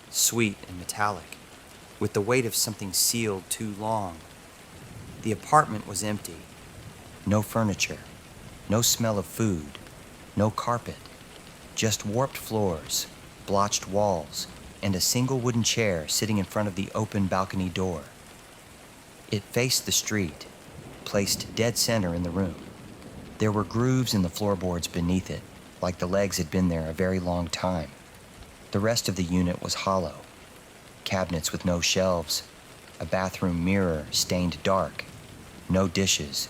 sweet and metallic, with the weight of something sealed too long. The apartment was empty. No furniture, no smell of food, no carpet, just warped floors, blotched walls, and a single wooden chair sitting in front of the open balcony door. It faced the street, placed dead center in the room. There were grooves in the floorboards beneath it, like the legs had been there a very long time. The rest of the unit was hollow. Cabinets with no shelves, a bathroom mirror stained dark, no dishes,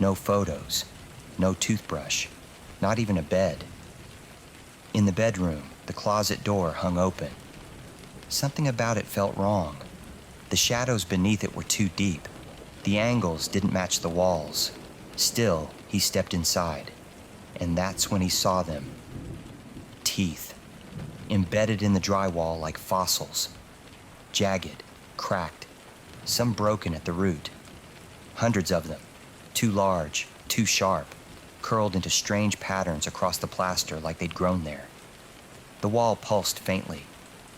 no photos, no toothbrush, not even a bed. In the bedroom, the closet door hung open. Something about it felt wrong. The shadows beneath it were too deep. The angles didn't match the walls. Still, he stepped inside, and that's when he saw them. Teeth, embedded in the drywall like fossils. Jagged, cracked, some broken at the root. Hundreds of them, too large, too sharp, curled into strange patterns across the plaster like they'd grown there. The wall pulsed faintly.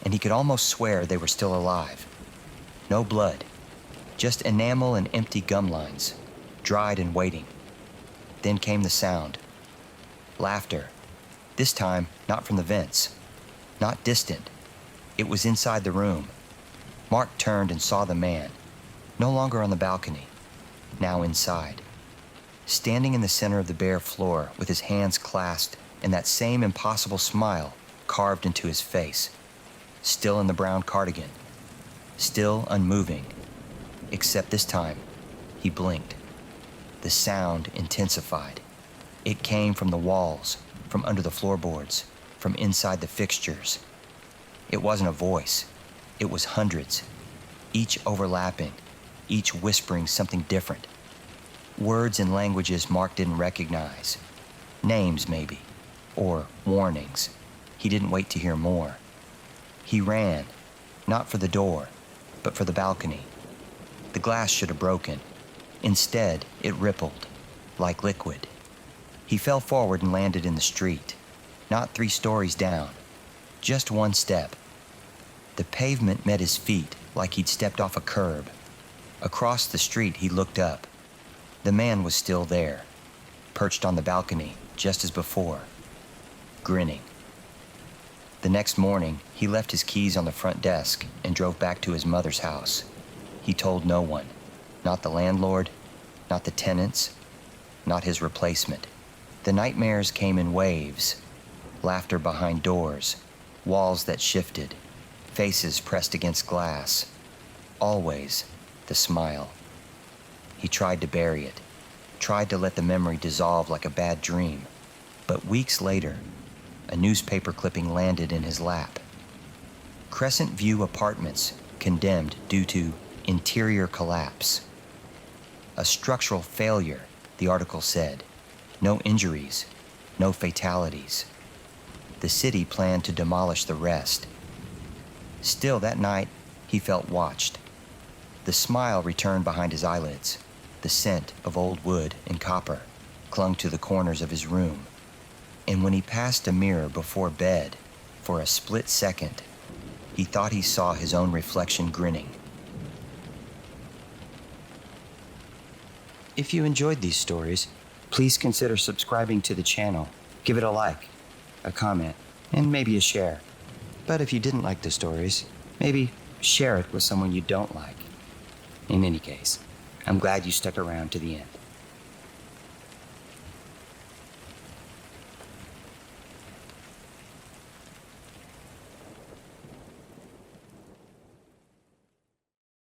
and he could almost swear they were still alive. No blood, just enamel and empty gum lines, dried and waiting. Then came the sound. Laughter. This time, not from the vents. Not distant. It was inside the room. Mark turned and saw the man, no longer on the balcony, now inside. Standing in the center of the bare floor with his hands clasped and that same impossible smile carved into his face. Still in the brown cardigan. Still unmoving. Except this time, he blinked. The sound intensified. It came from the walls, from under the floorboards, from inside the fixtures. It wasn't a voice. It was hundreds, each overlapping, each whispering something different. Words and languages Mark didn't recognize. Names, maybe, or warnings. He didn't wait to hear more. He ran, not for the door, but for the balcony. The glass should have broken. Instead, it rippled, like liquid. He fell forward and landed in the street, not 3 stories down, just 1 step. The pavement met his feet like he'd stepped off a curb. Across the street, he looked up. The man was still there, perched on the balcony, just as before, grinning. The next morning, he left his keys on the front desk and drove back to his mother's house. He told no one, not the landlord, not the tenants, not his replacement. The nightmares came in waves, laughter behind doors, walls that shifted, faces pressed against glass. Always the smile. He tried to bury it, tried to let the memory dissolve like a bad dream. But weeks later, a newspaper clipping landed in his lap. Crescent View Apartments condemned due to interior collapse. A structural failure, the article said. No injuries, no fatalities. The city planned to demolish the rest. Still, that night, he felt watched. The smile returned behind his eyelids. The scent of old wood and copper clung to the corners of his room. And when he passed a mirror before bed, for a split second, he thought he saw his own reflection grinning. If you enjoyed these stories, please consider subscribing to the channel. Give it a like, a comment, and maybe a share. But if you didn't like the stories, maybe share it with someone you don't like. In any case, I'm glad you stuck around to the end.